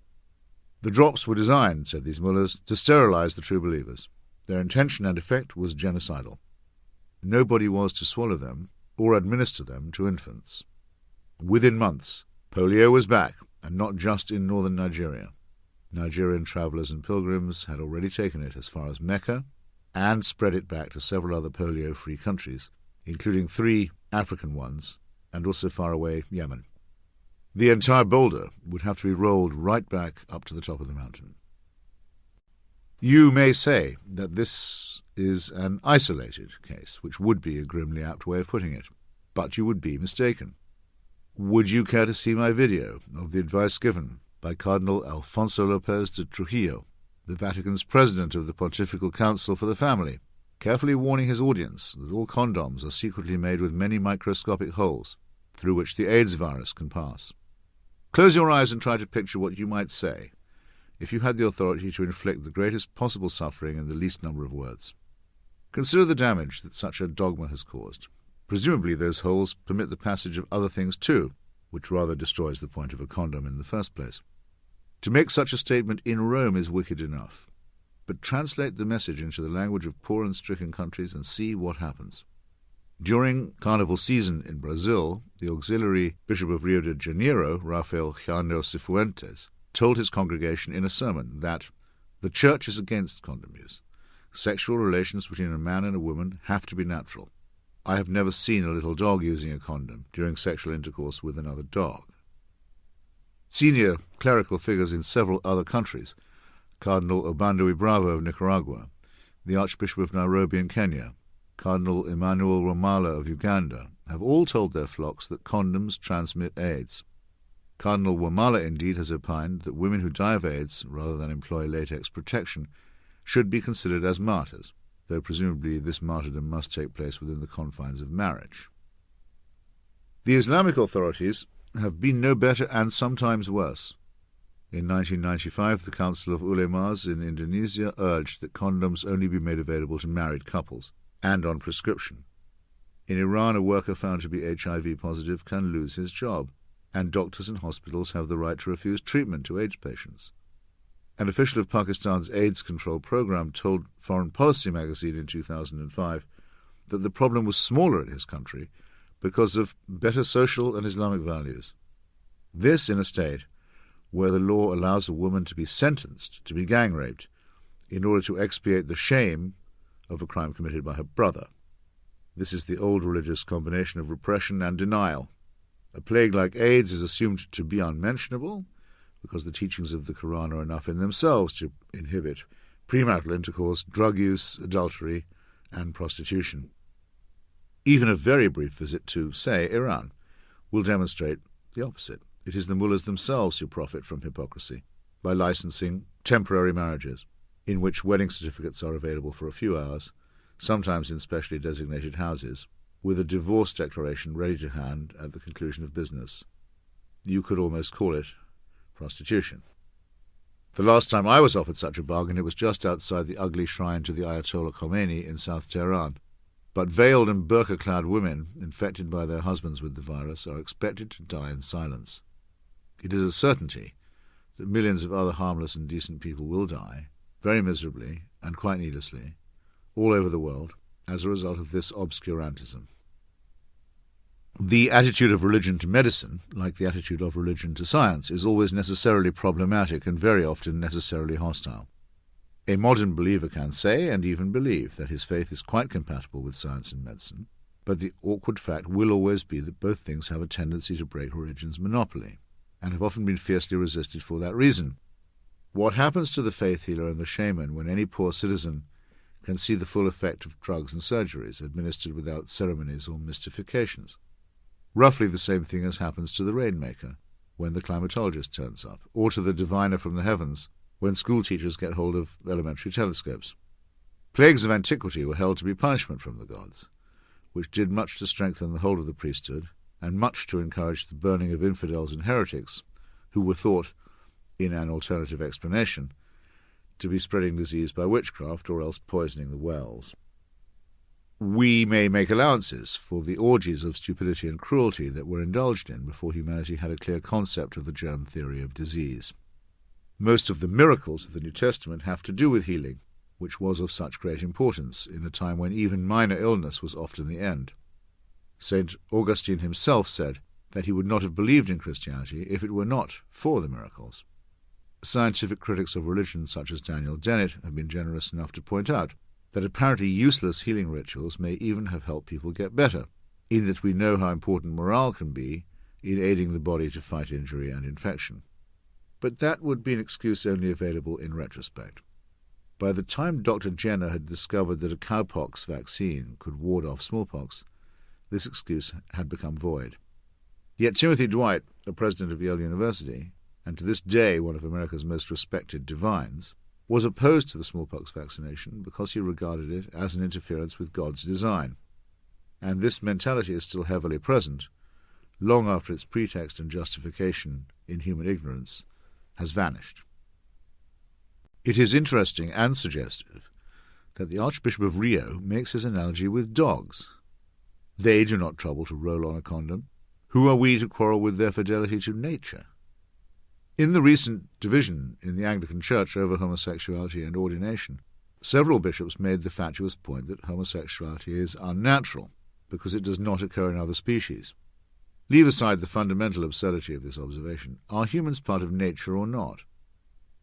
The drops were designed, said these mullahs, to sterilize the true believers. Their intention and effect was genocidal. Nobody was to swallow them or administer them to infants. Within months, polio was back, and not just in northern Nigeria. Nigerian travellers and pilgrims had already taken it as far as Mecca and spread it back to several other polio-free countries, including 3 African ones and also far away Yemen. The entire boulder would have to be rolled right back up to the top of the mountain. You may say that this is an isolated case, which would be a grimly apt way of putting it, but you would be mistaken. Would you care to see my video of the advice given by Cardinal Alfonso López de Trujillo, the Vatican's president of the Pontifical Council for the Family, carefully warning his audience that all condoms are secretly made with many microscopic holes through which the AIDS virus can pass? Close your eyes and try to picture what you might say if you had the authority to inflict the greatest possible suffering in the least number of words. Consider the damage that such a dogma has caused. Presumably those holes permit the passage of other things too, which rather destroys the point of a condom in the first place. To make such a statement in Rome is wicked enough, but translate the message into the language of poor and stricken countries and see what happens. During carnival season in Brazil, the auxiliary Bishop of Rio de Janeiro, Rafael Chano Cifuentes, told his congregation in a sermon that the Church is against condom use. Sexual relations between a man and a woman have to be natural. I have never seen a little dog using a condom during sexual intercourse with another dog. Senior clerical figures in several other countries, Cardinal Obando y Bravo of Nicaragua, the Archbishop of Nairobi in Kenya, Cardinal Emmanuel Wamala of Uganda, have all told their flocks that condoms transmit AIDS. Cardinal Wamala indeed has opined that women who die of AIDS, rather than employ latex protection, should be considered as martyrs, though presumably this martyrdom must take place within the confines of marriage. The Islamic authorities have been no better and sometimes worse. In 1995, the Council of Ulemas in Indonesia urged that condoms only be made available to married couples, and on prescription. In Iran, a worker found to be HIV positive can lose his job, and doctors and hospitals have the right to refuse treatment to AIDS patients. An official of Pakistan's AIDS control program told Foreign Policy magazine in 2005 that the problem was smaller in his country because of better social and Islamic values. This in a state where the law allows a woman to be sentenced to be gang-raped in order to expiate the shame of a crime committed by her brother. This is the old religious combination of repression and denial. A plague like AIDS is assumed to be unmentionable because the teachings of the Quran are enough in themselves to inhibit premarital intercourse, drug use, adultery, and prostitution. Even a very brief visit to, say, Iran, will demonstrate the opposite. It is the mullahs themselves who profit from hypocrisy by licensing temporary marriages, in which wedding certificates are available for a few hours, sometimes in specially designated houses, with a divorce declaration ready to hand at the conclusion of business. You could almost call it prostitution. The last time I was offered such a bargain, it was just outside the ugly shrine to the Ayatollah Khomeini in South Tehran. But veiled and burqa-clad women, infected by their husbands with the virus, are expected to die in silence. It is a certainty that millions of other harmless and decent people will die, very miserably and quite needlessly, all over the world, as a result of this obscurantism. The attitude of religion to medicine, like the attitude of religion to science, is always necessarily problematic and very often necessarily hostile. A modern believer can say, and even believe, that his faith is quite compatible with science and medicine, but the awkward fact will always be that both things have a tendency to break religion's monopoly, and have often been fiercely resisted for that reason. What happens to the faith healer and the shaman when any poor citizen can see the full effect of drugs and surgeries administered without ceremonies or mystifications? Roughly the same thing as happens to the rainmaker when the climatologist turns up, or to the diviner from the heavens when school teachers get hold of elementary telescopes. Plagues of antiquity were held to be punishment from the gods, which did much to strengthen the hold of the priesthood, and much to encourage the burning of infidels and heretics, who were thought, in an alternative explanation, to be spreading disease by witchcraft or else poisoning the wells. We may make allowances for the orgies of stupidity and cruelty that were indulged in before humanity had a clear concept of the germ theory of disease. Most of the miracles of the New Testament have to do with healing, which was of such great importance in a time when even minor illness was often the end. St. Augustine himself said that he would not have believed in Christianity if it were not for the miracles. Scientific critics of religion such as Daniel Dennett have been generous enough to point out that apparently useless healing rituals may even have helped people get better, in that we know how important morale can be in aiding the body to fight injury and infection. But that would be an excuse only available in retrospect. By the time Dr. Jenner had discovered that a cowpox vaccine could ward off smallpox, this excuse had become void. Yet Timothy Dwight, the president of Yale University, and to this day one of America's most respected divines, was opposed to the smallpox vaccination because he regarded it as an interference with God's design. And this mentality is still heavily present, long after its pretext and justification in human ignorance has vanished. It is interesting and suggestive that the Archbishop of Rio makes his analogy with dogs. They do not trouble to roll on a condom. Who are we to quarrel with their fidelity to nature? In the recent division in the Anglican Church over homosexuality and ordination, several bishops made the fatuous point that homosexuality is unnatural because it does not occur in other species. Leave aside the fundamental absurdity of this observation. Are humans part of nature or not?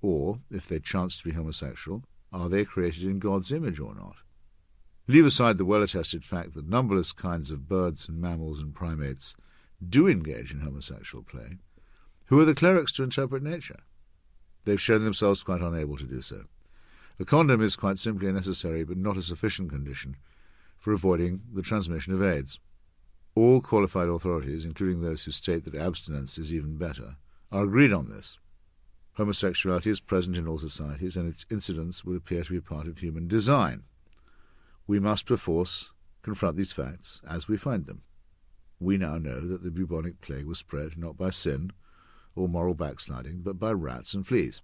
Or, if they chance to be homosexual, are they created in God's image or not? Leave aside the well-attested fact that numberless kinds of birds and mammals and primates do engage in homosexual play. Who are the clerics to interpret nature? They've shown themselves quite unable to do so. A condom is quite simply a necessary but not a sufficient condition for avoiding the transmission of AIDS. All qualified authorities, including those who state that abstinence is even better, are agreed on this. Homosexuality is present in all societies, and its incidence would appear to be part of human design. We must perforce confront these facts as we find them. We now know that the bubonic plague was spread not by sin or moral backsliding, but by rats and fleas.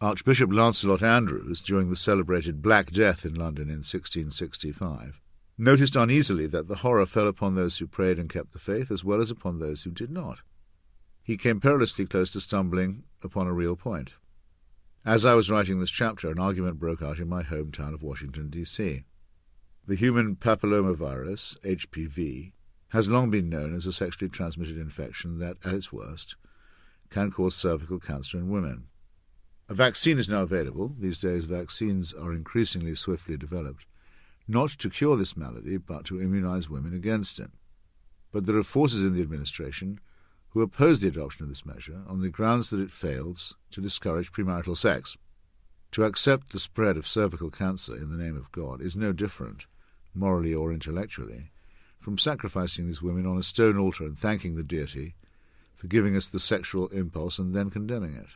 Archbishop Lancelot Andrews, during the celebrated Black Death in London in 1665, noticed uneasily that the horror fell upon those who prayed and kept the faith as well as upon those who did not. He came perilously close to stumbling upon a real point. As I was writing this chapter, an argument broke out in my hometown of Washington, D.C. The human papillomavirus, HPV, has long been known as a sexually transmitted infection that, at its worst, can cause cervical cancer in women. A vaccine is now available. These days vaccines are increasingly swiftly developed, not to cure this malady, but to immunize women against it. But there are forces in the administration who oppose the adoption of this measure on the grounds that it fails to discourage premarital sex. To accept the spread of cervical cancer in the name of God is no different, morally or intellectually, from sacrificing these women on a stone altar and thanking the deity for giving us the sexual impulse and then condemning it.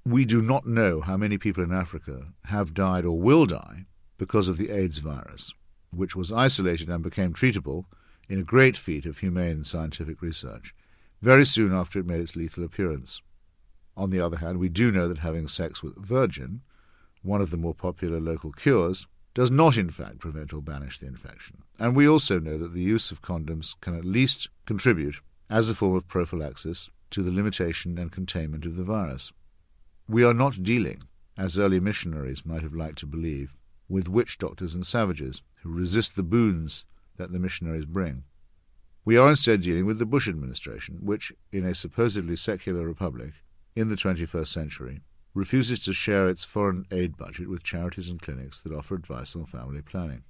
We do not know how many people in Africa have died or will die because of the AIDS virus, which was isolated and became treatable in a great feat of humane scientific research very soon after it made its lethal appearance. On the other hand, we do know that having sex with a virgin, one of the more popular local cures, does not in fact prevent or banish the infection. And we also know that the use of condoms can at least contribute, as a form of prophylaxis, to the limitation and containment of the virus. We are not dealing, as early missionaries might have liked to believe, with witch doctors and savages who resist the boons that the missionaries bring. We are instead dealing with the Bush administration, which, in a supposedly secular republic in the 21st century, refuses to share its foreign aid budget with charities and clinics that offer advice on family planning.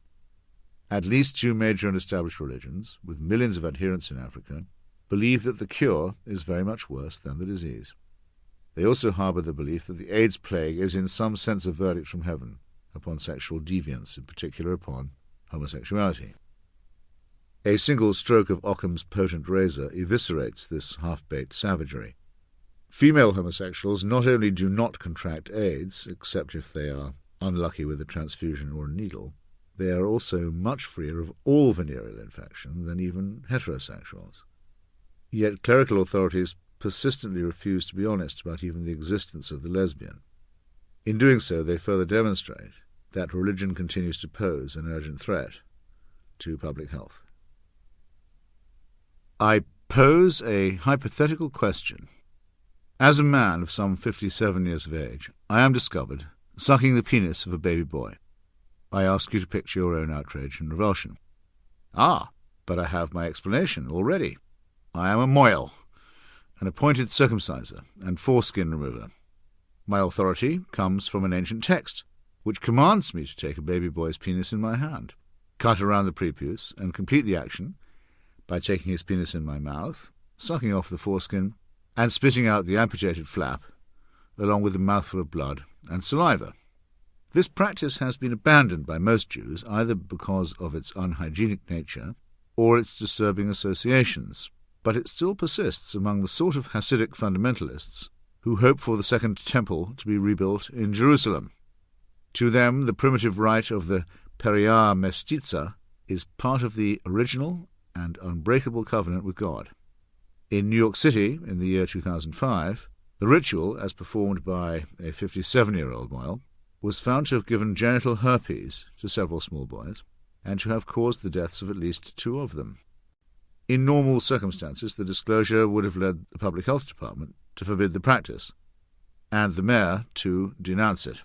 At least two major and established religions, with millions of adherents in Africa, believe that the cure is very much worse than the disease. They also harbour the belief that the AIDS plague is in some sense a verdict from heaven upon sexual deviance, in particular upon homosexuality. A single stroke of Occam's potent razor eviscerates this half-baked savagery. Female homosexuals not only do not contract AIDS, except if they are unlucky with a transfusion or a needle, they are also much freer of all venereal infection than even heterosexuals. Yet clerical authorities persistently refuse to be honest about even the existence of the lesbian. In doing so, they further demonstrate that religion continues to pose an urgent threat to public health. I pose a hypothetical question. As a man of some 57 years of age, I am discovered sucking the penis of a baby boy. I ask you to picture your own outrage and revulsion. Ah, but I have my explanation already. I am a moil, an appointed circumciser and foreskin remover. My authority comes from an ancient text, which commands me to take a baby boy's penis in my hand, cut around the prepuce, and complete the action by taking his penis in my mouth, sucking off the foreskin, and spitting out the amputated flap, along with a mouthful of blood and saliva. This practice has been abandoned by most Jews, either because of its unhygienic nature or its disturbing associations, but it still persists among the sort of Hasidic fundamentalists who hope for the Second Temple to be rebuilt in Jerusalem. To them, the primitive rite of the Periah Mestitza is part of the original and unbreakable covenant with God. In New York City, in the year 2005, the ritual, as performed by a 57-year-old moil, was found to have given genital herpes to several small boys and to have caused the deaths of at least two of them. In normal circumstances, the disclosure would have led the Public Health Department to forbid the practice, and the mayor to denounce it.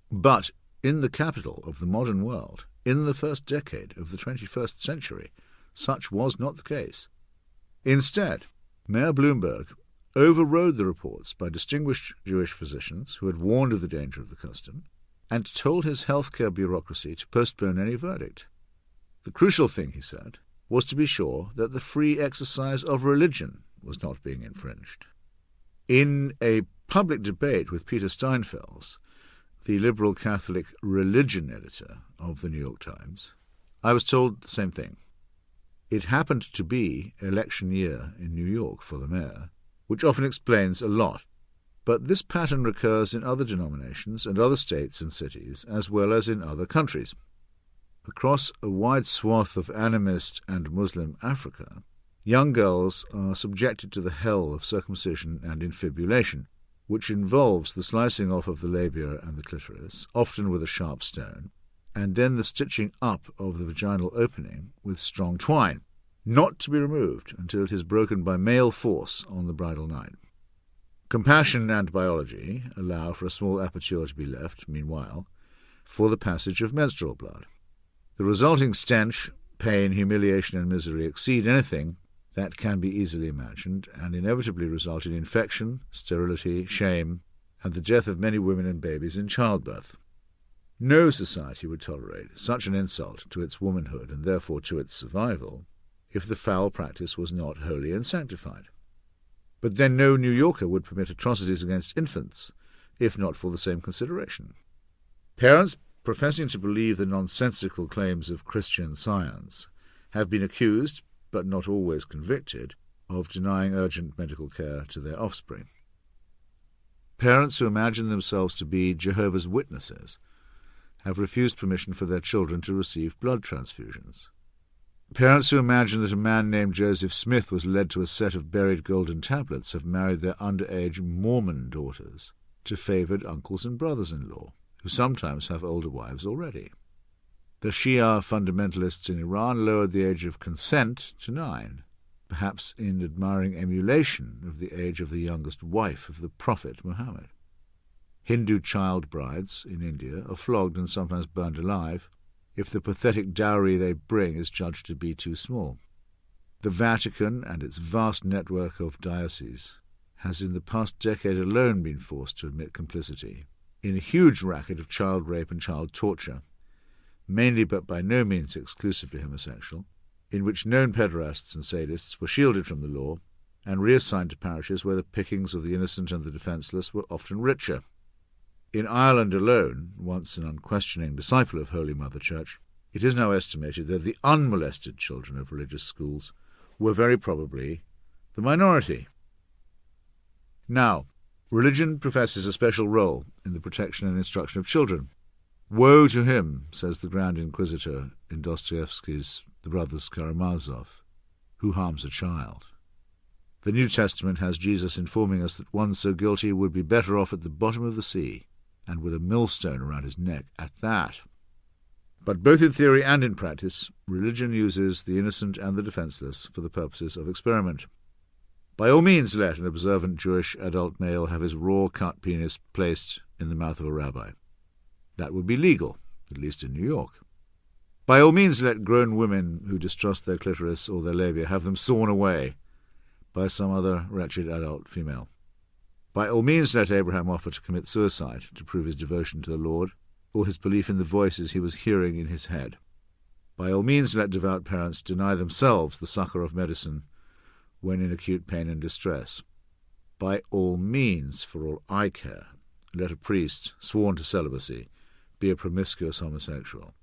But in the capital of the modern world, in the first decade of the 21st century, such was not the case. Instead, Mayor Bloomberg overrode the reports by distinguished Jewish physicians who had warned of the danger of the custom and told his healthcare bureaucracy to postpone any verdict. The crucial thing, he said, was to be sure that the free exercise of religion was not being infringed. In a public debate with Peter Steinfels, the liberal Catholic religion editor of the New York Times, I was told the same thing. It happened to be election year in New York for the mayor, which often explains a lot, but this pattern recurs in other denominations and other states and cities, as well as in other countries. Across a wide swath of animist and Muslim Africa, young girls are subjected to the hell of circumcision and infibulation, which involves the slicing off of the labia and the clitoris, often with a sharp stone, and then the stitching up of the vaginal opening with strong twine, not to be removed until it is broken by male force on the bridal night. Compassion and biology allow for a small aperture to be left, meanwhile, for the passage of menstrual blood. The resulting stench, pain, humiliation, and misery exceed anything that can be easily imagined, and inevitably result in infection, sterility, shame, and the death of many women and babies in childbirth. No society would tolerate such an insult to its womanhood, and therefore to its survival, if the foul practice was not holy and sanctified. But then no New Yorker would permit atrocities against infants, if not for the same consideration. Parents professing to believe the nonsensical claims of Christian Science have been accused, but not always convicted, of denying urgent medical care to their offspring. Parents who imagine themselves to be Jehovah's Witnesses have refused permission for their children to receive blood transfusions. Parents who imagine that a man named Joseph Smith was led to a set of buried golden tablets have married their underage Mormon daughters to favoured uncles and brothers-in-law, who sometimes have older wives already. The Shia fundamentalists in Iran lowered the age of consent to 9, perhaps in admiring emulation of the age of the youngest wife of the Prophet Muhammad. Hindu child brides in India are flogged and sometimes burned alive if the pathetic dowry they bring is judged to be too small. The Vatican and its vast network of dioceses has in the past decade alone been forced to admit complicity in a huge racket of child rape and child torture, mainly but by no means exclusively homosexual, in which known pederasts and sadists were shielded from the law and reassigned to parishes where the pickings of the innocent and the defenceless were often richer. In Ireland alone, once an unquestioning disciple of Holy Mother Church, it is now estimated that the unmolested children of religious schools were very probably the minority. Now, religion professes a special role in the protection and instruction of children. Woe to him, says the Grand Inquisitor in Dostoevsky's The Brothers Karamazov, who harms a child. The New Testament has Jesus informing us that one so guilty would be better off at the bottom of the sea, and with a millstone around his neck at that. But both in theory and in practice, religion uses the innocent and the defenceless for the purposes of experiment. By all means let an observant Jewish adult male have his raw-cut penis placed in the mouth of a rabbi. That would be legal, at least in New York. By all means let grown women who distrust their clitoris or their labia have them sawn away by some other wretched adult female. By all means let Abraham offer to commit suicide to prove his devotion to the Lord, or his belief in the voices he was hearing in his head. By all means let devout parents deny themselves the succour of medicine when in acute pain and distress. By all means, for all I care, let a priest, sworn to celibacy, be a promiscuous homosexual.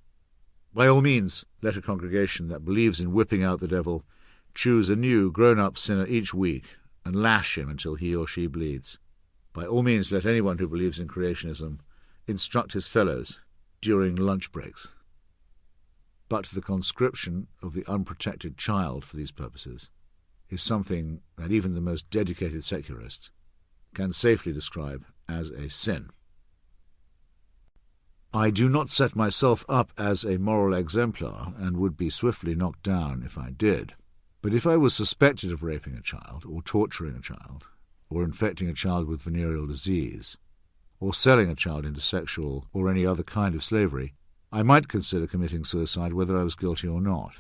By all means, let a congregation that believes in whipping out the devil choose a new, grown-up sinner each week and lash him until he or she bleeds. By all means, let anyone who believes in creationism instruct his fellows during lunch breaks. But the conscription of the unprotected child for these purposes is something that even the most dedicated secularist can safely describe as a sin. I do not set myself up as a moral exemplar, and would be swiftly knocked down if I did. But if I was suspected of raping a child, or torturing a child, or infecting a child with venereal disease, or selling a child into sexual or any other kind of slavery, I might consider committing suicide whether I was guilty or not.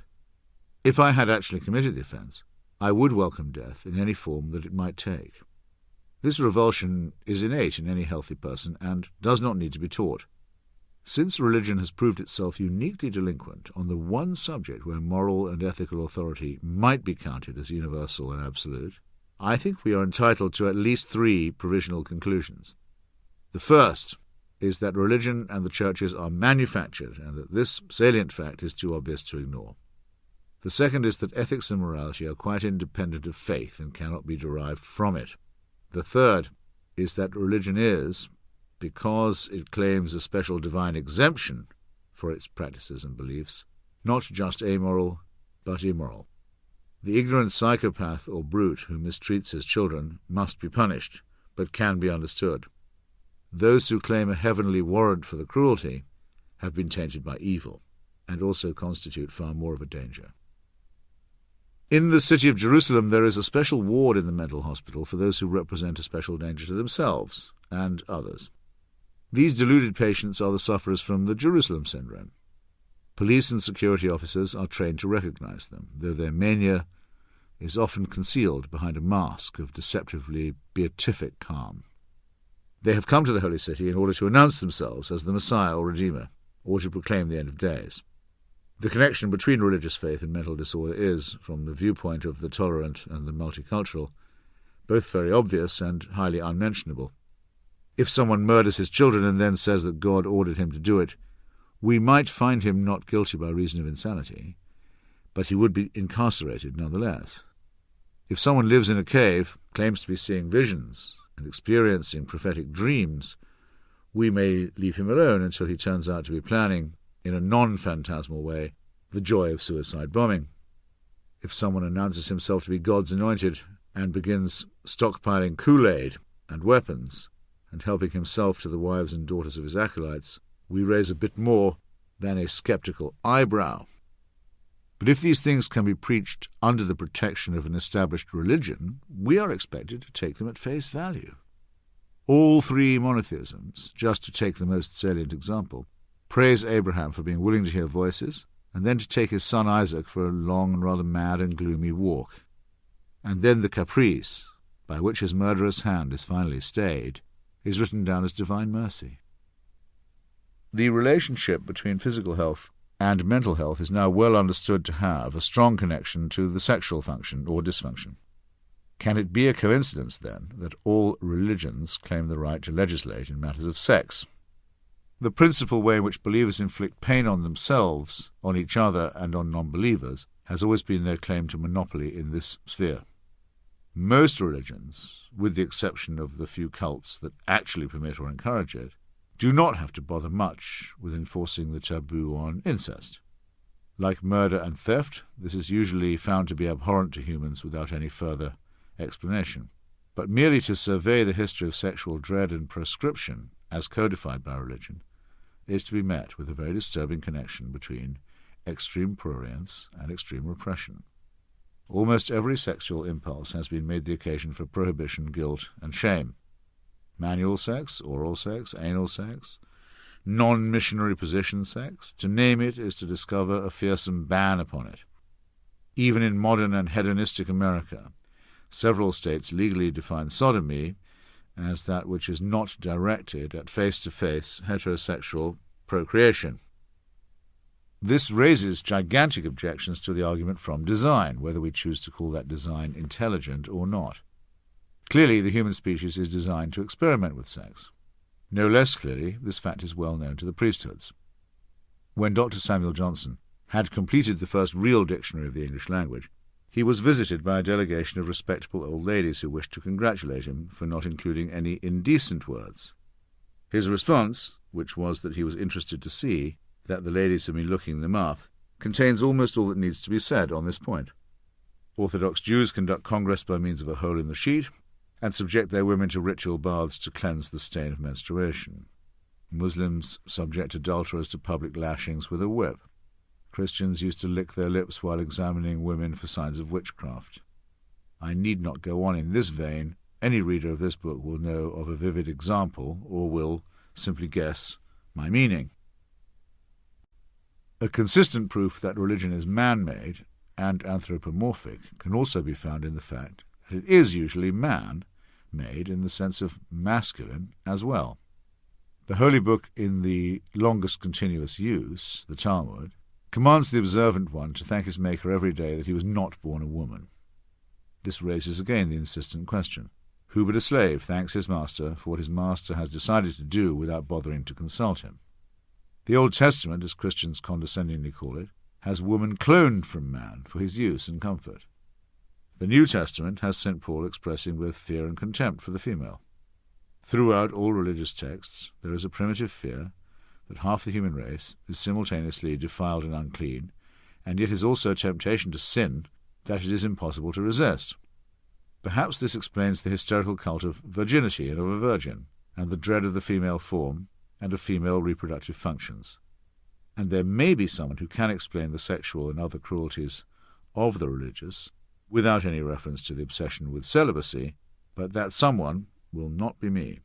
If I had actually committed the offence, I would welcome death in any form that it might take. This revulsion is innate in any healthy person and does not need to be taught. Since religion has proved itself uniquely delinquent on the one subject where moral and ethical authority might be counted as universal and absolute, I think we are entitled to at least 3 provisional conclusions. The first is that religion and the churches are manufactured, and that this salient fact is too obvious to ignore. The second is that ethics and morality are quite independent of faith and cannot be derived from it. The third is that religion is, because it claims a special divine exemption for its practices and beliefs, not just amoral, but immoral. The ignorant psychopath or brute who mistreats his children must be punished, but can be understood. Those who claim a heavenly warrant for the cruelty have been tainted by evil, and also constitute far more of a danger. In the city of Jerusalem there is a special ward in the mental hospital for those who represent a special danger to themselves and others. These deluded patients are the sufferers from the Jerusalem syndrome. Police and security officers are trained to recognize them, though their mania is often concealed behind a mask of deceptively beatific calm. They have come to the holy city in order to announce themselves as the Messiah or Redeemer, or to proclaim the end of days. The connection between religious faith and mental disorder is, from the viewpoint of the tolerant and the multicultural, both very obvious and highly unmentionable. If someone murders his children and then says that God ordered him to do it, we might find him not guilty by reason of insanity, but he would be incarcerated nonetheless. If someone lives in a cave, claims to be seeing visions and experiencing prophetic dreams, we may leave him alone until he turns out to be planning, in a non-phantasmal way, the joy of suicide bombing. If someone announces himself to be God's anointed and begins stockpiling Kool-Aid and weapons and helping himself to the wives and daughters of his acolytes, we raise a bit more than a sceptical eyebrow. But if these things can be preached under the protection of an established religion, we are expected to take them at face value. All three monotheisms, just to take the most salient example, praise Abraham for being willing to hear voices, and then to take his son Isaac for a long and rather mad and gloomy walk. And then the caprice, by which his murderous hand is finally stayed, is written down as divine mercy. The relationship between physical health and mental health is now well understood to have a strong connection to the sexual function or dysfunction. Can it be a coincidence, then, that all religions claim the right to legislate in matters of sex? The principal way in which believers inflict pain on themselves, on each other, and on non-believers has always been their claim to monopoly in this sphere. Most religions, with the exception of the few cults that actually permit or encourage it, do not have to bother much with enforcing the taboo on incest. Like murder and theft, this is usually found to be abhorrent to humans without any further explanation. But merely to survey the history of sexual dread and proscription, as codified by religion, is to be met with a very disturbing connection between extreme prurience and extreme repression. Almost every sexual impulse has been made the occasion for prohibition, guilt, and shame. Manual sex, oral sex, anal sex, non-missionary position sex, to name it is to discover a fearsome ban upon it. Even in modern and hedonistic America, several states legally define sodomy as that which is not directed at face-to-face heterosexual procreation. This raises gigantic objections to the argument from design, whether we choose to call that design intelligent or not. Clearly, the human species is designed to experiment with sex. No less clearly, this fact is well known to the priesthoods. When Dr. Samuel Johnson had completed the first real dictionary of the English language, he was visited by a delegation of respectable old ladies who wished to congratulate him for not including any indecent words. His response, which was that he was interested to see that the ladies had been looking them up, contains almost all that needs to be said on this point. Orthodox Jews conduct congress by means of a hole in the sheet, and subject their women to ritual baths to cleanse the stain of menstruation. Muslims subject adulterers to public lashings with a whip. Christians used to lick their lips while examining women for signs of witchcraft. I need not go on in this vein. Any reader of this book will know of a vivid example, or will simply guess my meaning. A consistent proof that religion is man-made and anthropomorphic can also be found in the fact that it is usually man-made in the sense of masculine as well. The holy book in the longest continuous use, the Talmud, commands the observant one to thank his Maker every day that he was not born a woman. This raises again the insistent question: who but a slave thanks his master for what his master has decided to do without bothering to consult him? The Old Testament, as Christians condescendingly call it, has woman cloned from man for his use and comfort. The New Testament has St. Paul expressing both fear and contempt for the female. Throughout all religious texts there is a primitive fear that half the human race is simultaneously defiled and unclean, and yet is also a temptation to sin that it is impossible to resist. Perhaps this explains the hysterical cult of virginity and of a virgin, and the dread of the female form and of female reproductive functions. And there may be someone who can explain the sexual and other cruelties of the religious without any reference to the obsession with celibacy, but that someone will not be me.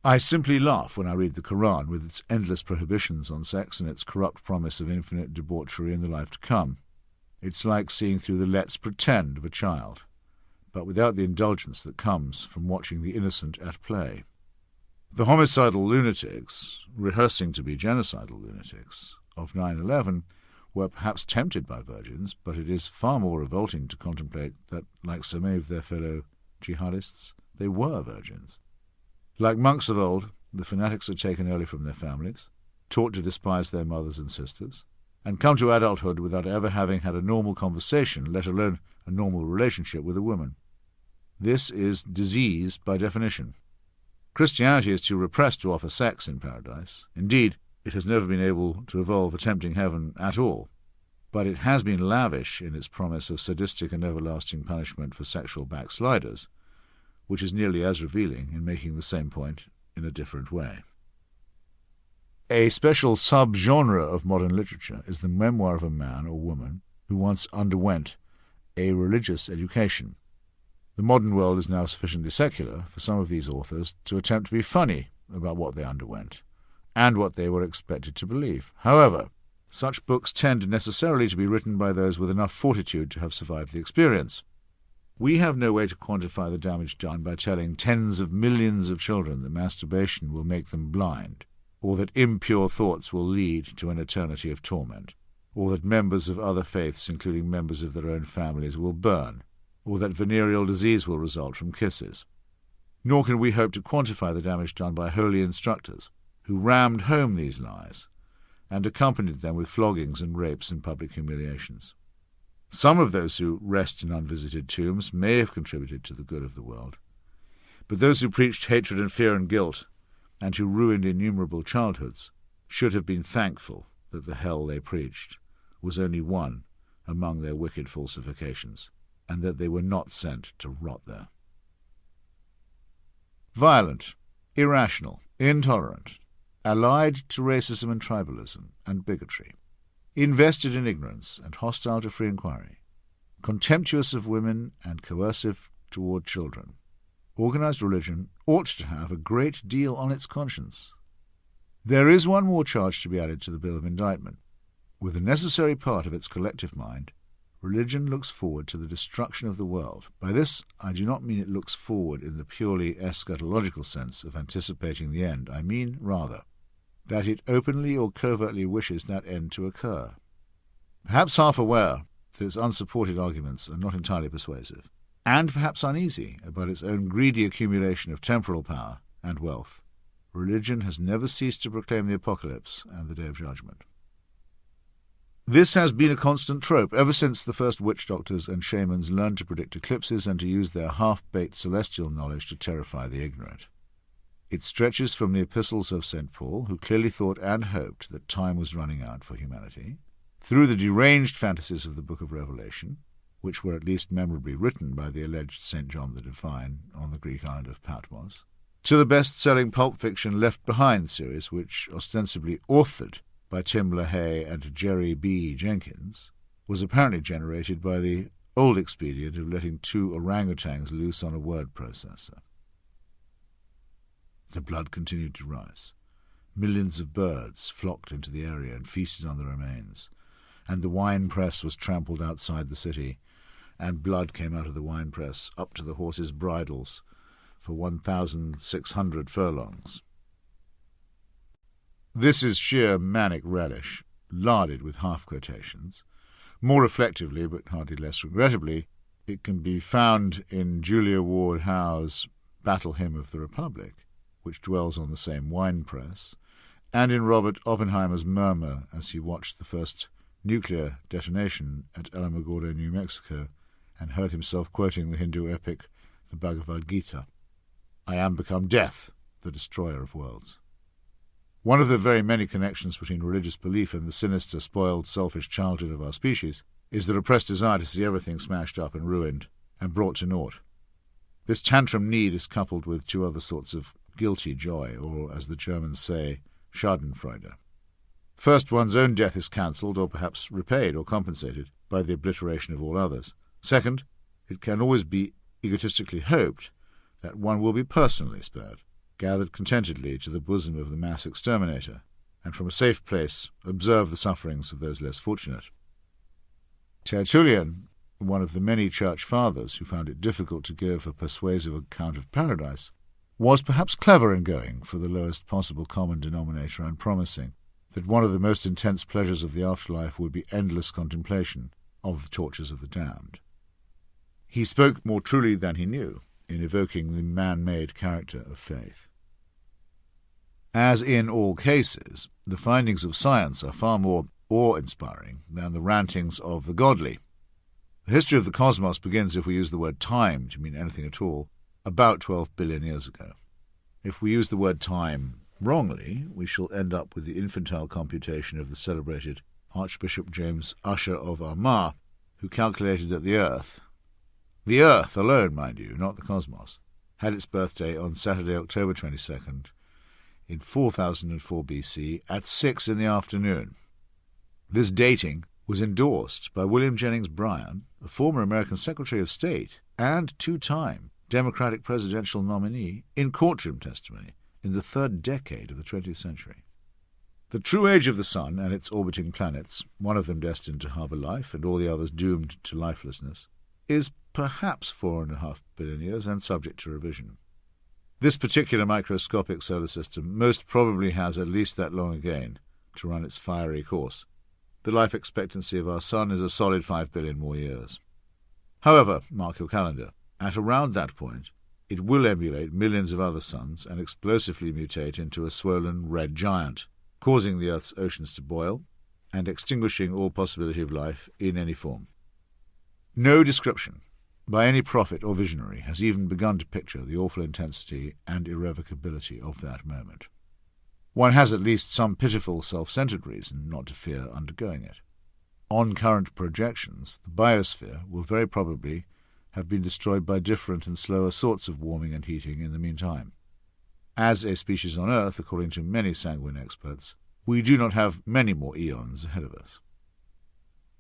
I simply laugh when I read the Quran with its endless prohibitions on sex and its corrupt promise of infinite debauchery in the life to come. It's like seeing through the let's pretend of a child, but without the indulgence that comes from watching the innocent at play. The homicidal lunatics, rehearsing to be genocidal lunatics, of 9/11 were perhaps tempted by virgins, but it is far more revolting to contemplate that, like so many of their fellow jihadists, they were virgins. Like monks of old, the fanatics are taken early from their families, taught to despise their mothers and sisters, and come to adulthood without ever having had a normal conversation, let alone a normal relationship with a woman. This is disease by definition. Christianity is too repressed to offer sex in paradise. Indeed, it has never been able to evolve a tempting heaven at all, but it has been lavish in its promise of sadistic and everlasting punishment for sexual backsliders, which is nearly as revealing in making the same point in a different way. A special subgenre of modern literature is the memoir of a man or woman who once underwent a religious education. The modern world is now sufficiently secular for some of these authors to attempt to be funny about what they underwent and what they were expected to believe. However, such books tend necessarily to be written by those with enough fortitude to have survived the experience. We have no way to quantify the damage done by telling tens of millions of children that masturbation will make them blind, or that impure thoughts will lead to an eternity of torment, or that members of other faiths, including members of their own families, will burn, or that venereal disease will result from kisses. Nor can we hope to quantify the damage done by holy instructors who rammed home these lies and accompanied them with floggings and rapes and public humiliations. Some of those who rest in unvisited tombs may have contributed to the good of the world, but those who preached hatred and fear and guilt, and who ruined innumerable childhoods, should have been thankful that the hell they preached was only one among their wicked falsifications, and that they were not sent to rot there. Violent, irrational, intolerant, allied to racism and tribalism and bigotry, invested in ignorance and hostile to free inquiry, contemptuous of women and coercive toward children, organized religion ought to have a great deal on its conscience. There is one more charge to be added to the bill of indictment. With a necessary part of its collective mind, religion looks forward to the destruction of the world. By this, I do not mean it looks forward in the purely eschatological sense of anticipating the end. I mean, rather, that it openly or covertly wishes that end to occur. Perhaps half aware that its unsupported arguments are not entirely persuasive, and perhaps uneasy about its own greedy accumulation of temporal power and wealth, religion has never ceased to proclaim the apocalypse and the day of judgment. This has been a constant trope ever since the first witch doctors and shamans learned to predict eclipses and to use their half-baked celestial knowledge to terrify the ignorant. It stretches from the epistles of St. Paul, who clearly thought and hoped that time was running out for humanity, through the deranged fantasies of the Book of Revelation, which were at least memorably written by the alleged St. John the Divine on the Greek island of Patmos, to the best-selling pulp fiction Left Behind series, which, ostensibly authored by Tim LaHaye and Jerry B. Jenkins, was apparently generated by the old expedient of letting two orangutans loose on a word processor. The blood continued to rise. Millions of birds flocked into the area and feasted on the remains, and the wine-press was trampled outside the city, and blood came out of the wine-press up to the horses' bridles for 1,600 furlongs. This is sheer manic relish, larded with half-quotations. More reflectively, but hardly less regrettably, it can be found in Julia Ward Howe's Battle Hymn of the Republic, which dwells on the same wine-press, and in Robert Oppenheimer's Murmur as he watched the first nuclear detonation at Alamogordo, New Mexico, and heard himself quoting the Hindu epic, the Bhagavad Gita. I am become death, the destroyer of worlds. One of the very many connections between religious belief and the sinister, spoiled, selfish childhood of our species is the repressed desire to see everything smashed up and ruined and brought to naught. This tantrum need is coupled with two other sorts of guilty joy, or, as the Germans say, Schadenfreude. First, one's own death is cancelled, or perhaps repaid or compensated, by the obliteration of all others. Second, it can always be egotistically hoped that one will be personally spared, gathered contentedly to the bosom of the mass exterminator, and from a safe place observe the sufferings of those less fortunate. Tertullian, one of the many church fathers who found it difficult to give a persuasive account of paradise, was perhaps clever in going for the lowest possible common denominator and promising that one of the most intense pleasures of the afterlife would be endless contemplation of the tortures of the damned. He spoke more truly than he knew in evoking the man-made character of faith. As in all cases, the findings of science are far more awe-inspiring than the rantings of the godly. The history of the cosmos begins, if we use the word time to mean anything at all, about 12 billion years ago. If we use the word time Wrongly, we shall end up with the infantile computation of the celebrated Archbishop James Ussher of Armagh, who calculated that the Earth alone, mind you, not the cosmos, had its birthday on Saturday, October 22nd, in 4004 BC at 6 in the afternoon. This dating was endorsed by William Jennings Bryan, a former American Secretary of State and two-time Democratic presidential nominee, in courtroom testimony in the third decade of the 20th century. The true age of the Sun and its orbiting planets, one of them destined to harbour life and all the others doomed to lifelessness, is perhaps 4.5 billion years and subject to revision. This particular microscopic solar system most probably has at least that long again to run its fiery course. The life expectancy of our Sun is a solid 5 billion more years. However, mark your calendar, at around that point, it will emulate millions of other suns and explosively mutate into a swollen red giant, causing the Earth's oceans to boil and extinguishing all possibility of life in any form. No description by any prophet or visionary has even begun to picture the awful intensity and irrevocability of that moment. One has at least some pitiful self-centered reason not to fear undergoing it. On current projections, the biosphere will very probably have been destroyed by different and slower sorts of warming and heating in the meantime. As a species on Earth, according to many sanguine experts, we do not have many more eons ahead of us.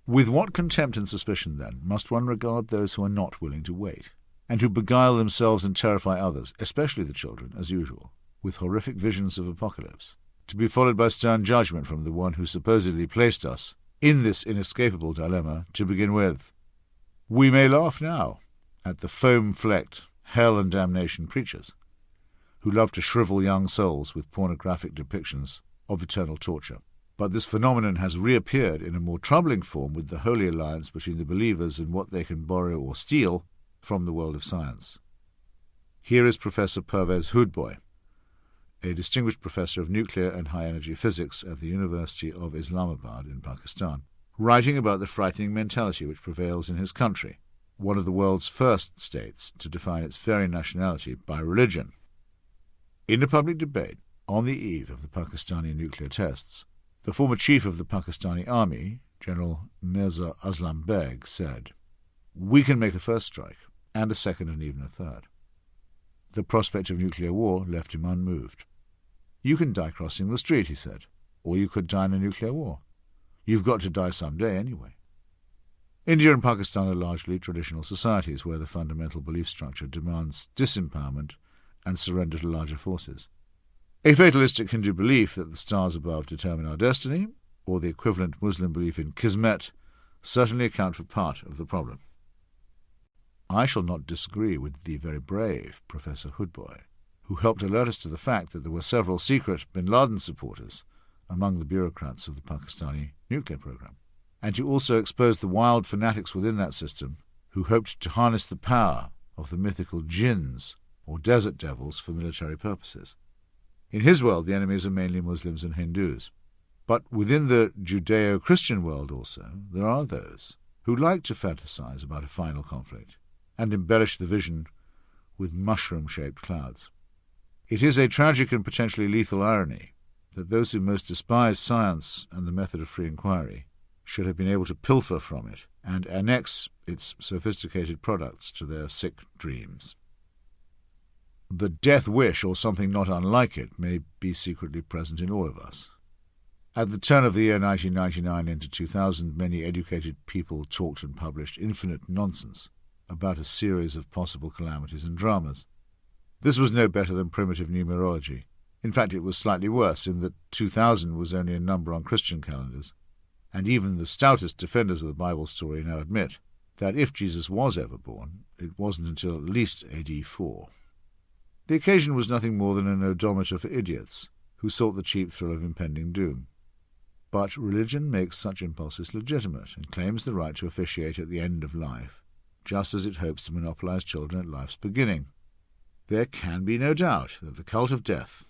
With what contempt and suspicion, then, must one regard those who are not willing to wait, and who beguile themselves and terrify others, especially the children, as usual, with horrific visions of apocalypse, to be followed by stern judgment from the one who supposedly placed us in this inescapable dilemma to begin with. We may laugh now at the foam-flecked hell and damnation preachers who love to shrivel young souls with pornographic depictions of eternal torture. But this phenomenon has reappeared in a more troubling form with the holy alliance between the believers and what they can borrow or steal from the world of science. Here is Professor Pervez Hoodbhoy, a distinguished professor of nuclear and high-energy physics at the University of Islamabad in Pakistan, writing about the frightening mentality which prevails in his country, one of the world's first states to define its very nationality by religion. In a public debate on the eve of the Pakistani nuclear tests, the former chief of the Pakistani army, General Mirza Aslam Beg, said, "We can make a first strike, and a second and even a third." The prospect of nuclear war left him unmoved. "You can die crossing the street," he said, "or you could die in a nuclear war. You've got to die some day anyway." India and Pakistan are largely traditional societies where the fundamental belief structure demands disempowerment and surrender to larger forces. A fatalistic Hindu belief that the stars above determine our destiny, or the equivalent Muslim belief in Kismet, certainly account for part of the problem. I shall not disagree with the very brave Professor Hoodbhoy, who helped alert us to the fact that there were several secret bin Laden supporters among the bureaucrats of the Pakistani nuclear program, and who also exposed the wild fanatics within that system who hoped to harness the power of the mythical jinns, or desert devils, for military purposes. In his world, the enemies are mainly Muslims and Hindus. But within the Judeo-Christian world also, there are those who like to fantasize about a final conflict and embellish the vision with mushroom-shaped clouds. It is a tragic and potentially lethal irony that those who most despise science and the method of free inquiry should have been able to pilfer from it and annex its sophisticated products to their sick dreams. The death wish, or something not unlike it, may be secretly present in all of us. At the turn of the year 1999 into 2000, many educated people talked and published infinite nonsense about a series of possible calamities and dramas. This was no better than primitive numerology. In fact, it was slightly worse, in that 2000 was only a number on Christian calendars, and even the stoutest defenders of the Bible story now admit that if Jesus was ever born, it wasn't until at least AD 4. The occasion was nothing more than an odometer for idiots who sought the cheap thrill of impending doom. But religion makes such impulses legitimate and claims the right to officiate at the end of life, just as it hopes to monopolize children at life's beginning. There can be no doubt that the cult of death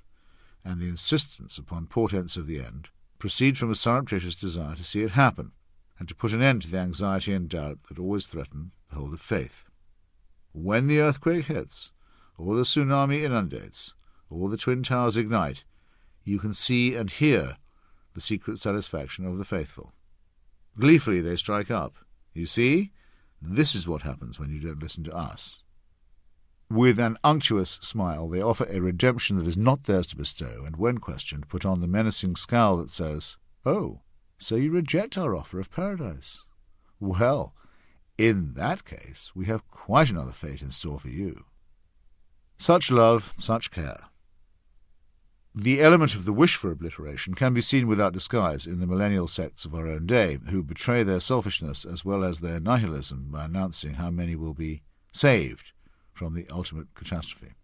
and the insistence upon portents of the end proceed from a surreptitious desire to see it happen and to put an end to the anxiety and doubt that always threaten the hold of faith. When the earthquake hits, or the tsunami inundates, or the Twin Towers ignite, you can see and hear the secret satisfaction of the faithful. Gleefully they strike up. You see, this is what happens when you don't listen to us. With an unctuous smile, they offer a redemption that is not theirs to bestow, and when questioned, put on the menacing scowl that says, "Oh, so you reject our offer of paradise? Well, in that case, we have quite another fate in store for you." Such love, such care. The element of the wish for obliteration can be seen without disguise in the millennial sects of our own day, who betray their selfishness as well as their nihilism by announcing how many will be saved from the ultimate catastrophe.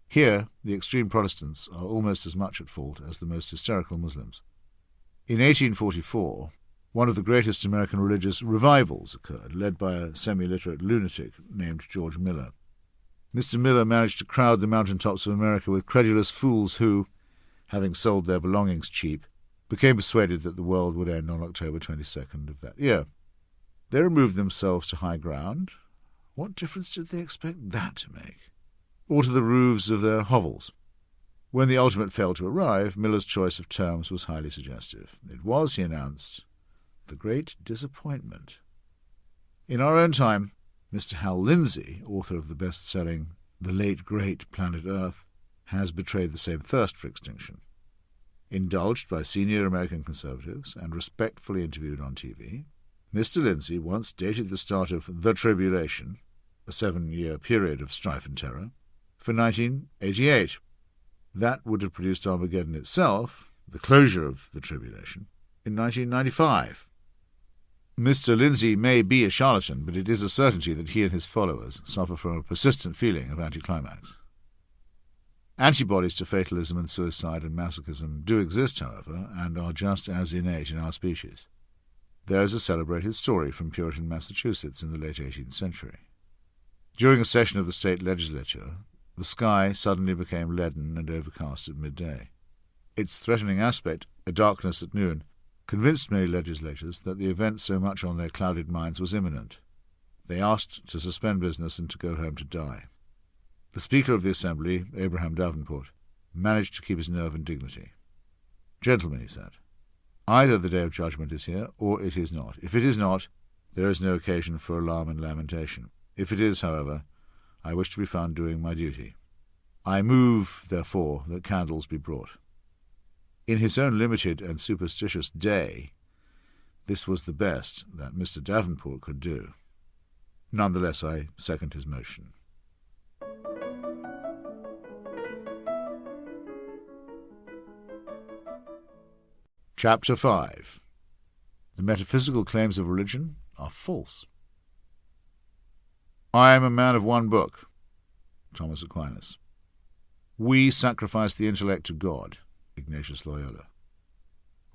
Here, the extreme Protestants are almost as much at fault as the most hysterical Muslims. In 1844, one of the greatest American religious revivals occurred, led by a semi-literate lunatic named George Miller. Mr. Miller managed to crowd the mountaintops of America with credulous fools who, having sold their belongings cheap, became persuaded that the world would end on October 22nd of that year. They removed themselves to high ground. What difference did they expect that to make? Or to the roofs of their hovels? When the ultimate failed to arrive, Miller's choice of terms was highly suggestive. It was, he announced, the great disappointment. In our own time, Mr. Hal Lindsey, author of the best-selling The Late Great Planet Earth, has betrayed the same thirst for extinction. Indulged by senior American conservatives and respectfully interviewed on TV, Mr. Lindsey once dated the start of the Tribulation, a 7-year period of strife and terror, for 1988. That would have produced Armageddon itself, the closure of the Tribulation, in 1995. Mr. Lindsey may be a charlatan, but it is a certainty that he and his followers suffer from a persistent feeling of anticlimax. Antibodies to fatalism and suicide and masochism do exist, however, and are just as innate in our species. There is a celebrated story from Puritan Massachusetts in the late 18th century. During a session of the state legislature, the sky suddenly became leaden and overcast at midday. Its threatening aspect, a darkness at noon, convinced many legislators that the event so much on their clouded minds was imminent. They asked to suspend business and to go home to die. The Speaker of the Assembly, Abraham Davenport, managed to keep his nerve and dignity. "Gentlemen," he said, "either the day of judgment is here, or it is not. If it is not, there is no occasion for alarm and lamentation. If it is, however, I wish to be found doing my duty. I move, therefore, that candles be brought." In his own limited and superstitious day, this was the best that Mr. Davenport could do. Nonetheless, I second his motion. Chapter 5. The metaphysical claims of religion are false. I am a man of one book. Thomas Aquinas. We sacrifice the intellect to God. Ignatius Loyola.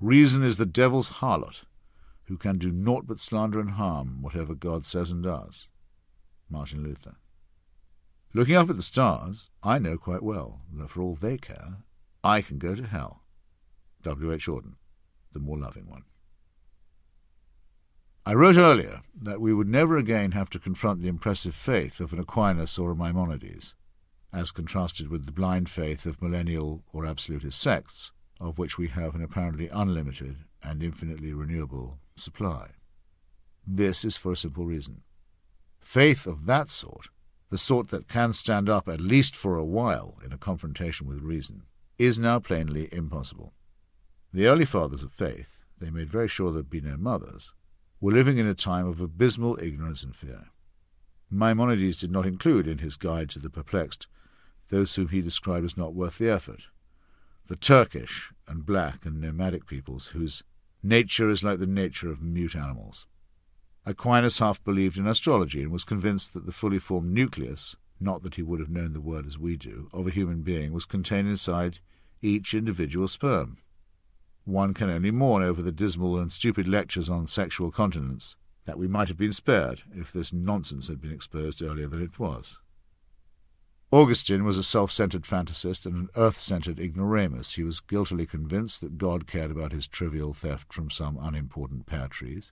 Reason is the devil's harlot, who can do naught but slander and harm whatever God says and does. Martin Luther. Looking up at the stars, I know quite well that for all they care, I can go to hell. W. H. Auden, the more loving one. I wrote earlier that we would never again have to confront the impressive faith of an Aquinas or a Maimonides, as contrasted with the blind faith of millennial or absolutist sects, of which we have an apparently unlimited and infinitely renewable supply. This is for a simple reason. Faith of that sort, the sort that can stand up at least for a while in a confrontation with reason, is now plainly impossible. The early fathers of faith, they made very sure there'd be no mothers, were living in a time of abysmal ignorance and fear. Maimonides did not include in his Guide to the Perplexed those whom he described as not worth the effort, the Turkish and black and nomadic peoples whose nature is like the nature of mute animals. Aquinas half believed in astrology and was convinced that the fully formed nucleus, not that he would have known the word as we do, of a human being was contained inside each individual sperm. One can only mourn over the dismal and stupid lectures on sexual continence that we might have been spared if this nonsense had been exposed earlier than it was. Augustine was a self-centered fantasist and an earth-centered ignoramus. He was guiltily convinced that God cared about his trivial theft from some unimportant pear trees,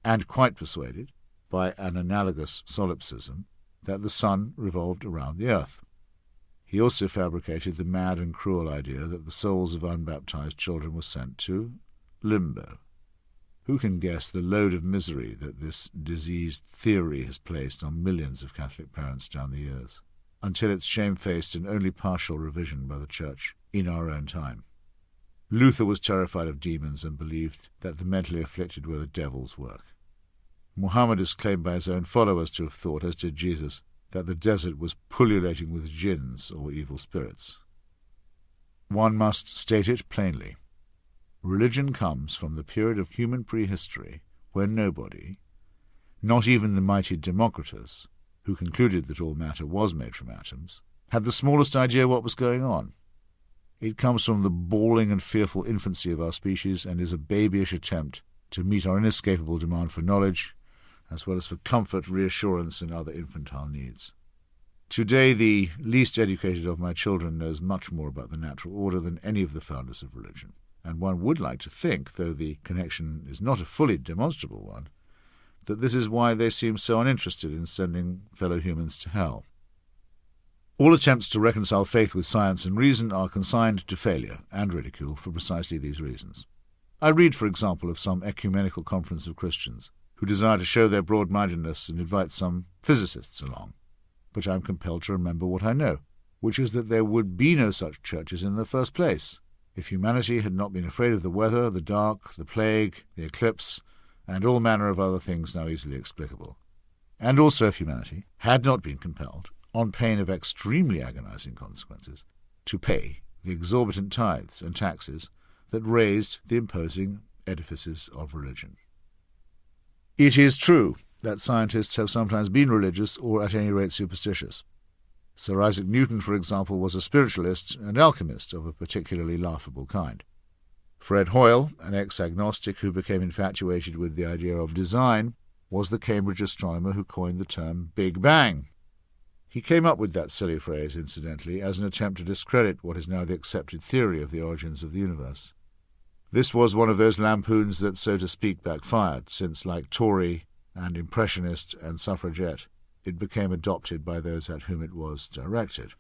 and quite persuaded, by an analogous solipsism, that the sun revolved around the earth. He also fabricated the mad and cruel idea that the souls of unbaptized children were sent to limbo. Who can guess the load of misery that this diseased theory has placed on millions of Catholic parents down the years, until its shamefaced and only partial revision by the Church in our own time? Luther was terrified of demons and believed that the mentally afflicted were the devil's work. Muhammad is claimed by his own followers to have thought, as did Jesus, that the desert was pullulating with jinns or evil spirits. One must state it plainly. Religion comes from the period of human prehistory when nobody, not even the mighty Democritus, who concluded that all matter was made from atoms, had the smallest idea what was going on. It comes from the bawling and fearful infancy of our species and is a babyish attempt to meet our inescapable demand for knowledge, as well as for comfort, reassurance, and other infantile needs. Today, the least educated of my children knows much more about the natural order than any of the founders of religion, and one would like to think, though the connection is not a fully demonstrable one, that this is why they seem so uninterested in sending fellow humans to hell. All attempts to reconcile faith with science and reason are consigned to failure and ridicule for precisely these reasons. I read, for example, of some ecumenical conference of Christians who desire to show their broad-mindedness and invite some physicists along, but I am compelled to remember what I know, which is that there would be no such churches in the first place if humanity had not been afraid of the weather, the dark, the plague, the eclipse, and all manner of other things now easily explicable. And also if humanity had not been compelled, on pain of extremely agonizing consequences, to pay the exorbitant tithes and taxes that raised the imposing edifices of religion. It is true that scientists have sometimes been religious or at any rate superstitious. Sir Isaac Newton, for example, was a spiritualist and alchemist of a particularly laughable kind. Fred Hoyle, an ex-agnostic who became infatuated with the idea of design, was the Cambridge astronomer who coined the term Big Bang. He came up with that silly phrase, incidentally, as an attempt to discredit what is now the accepted theory of the origins of the universe. This was one of those lampoons that, so to speak, backfired, since, like Tory and Impressionist and Suffragette, it became adopted by those at whom it was directed.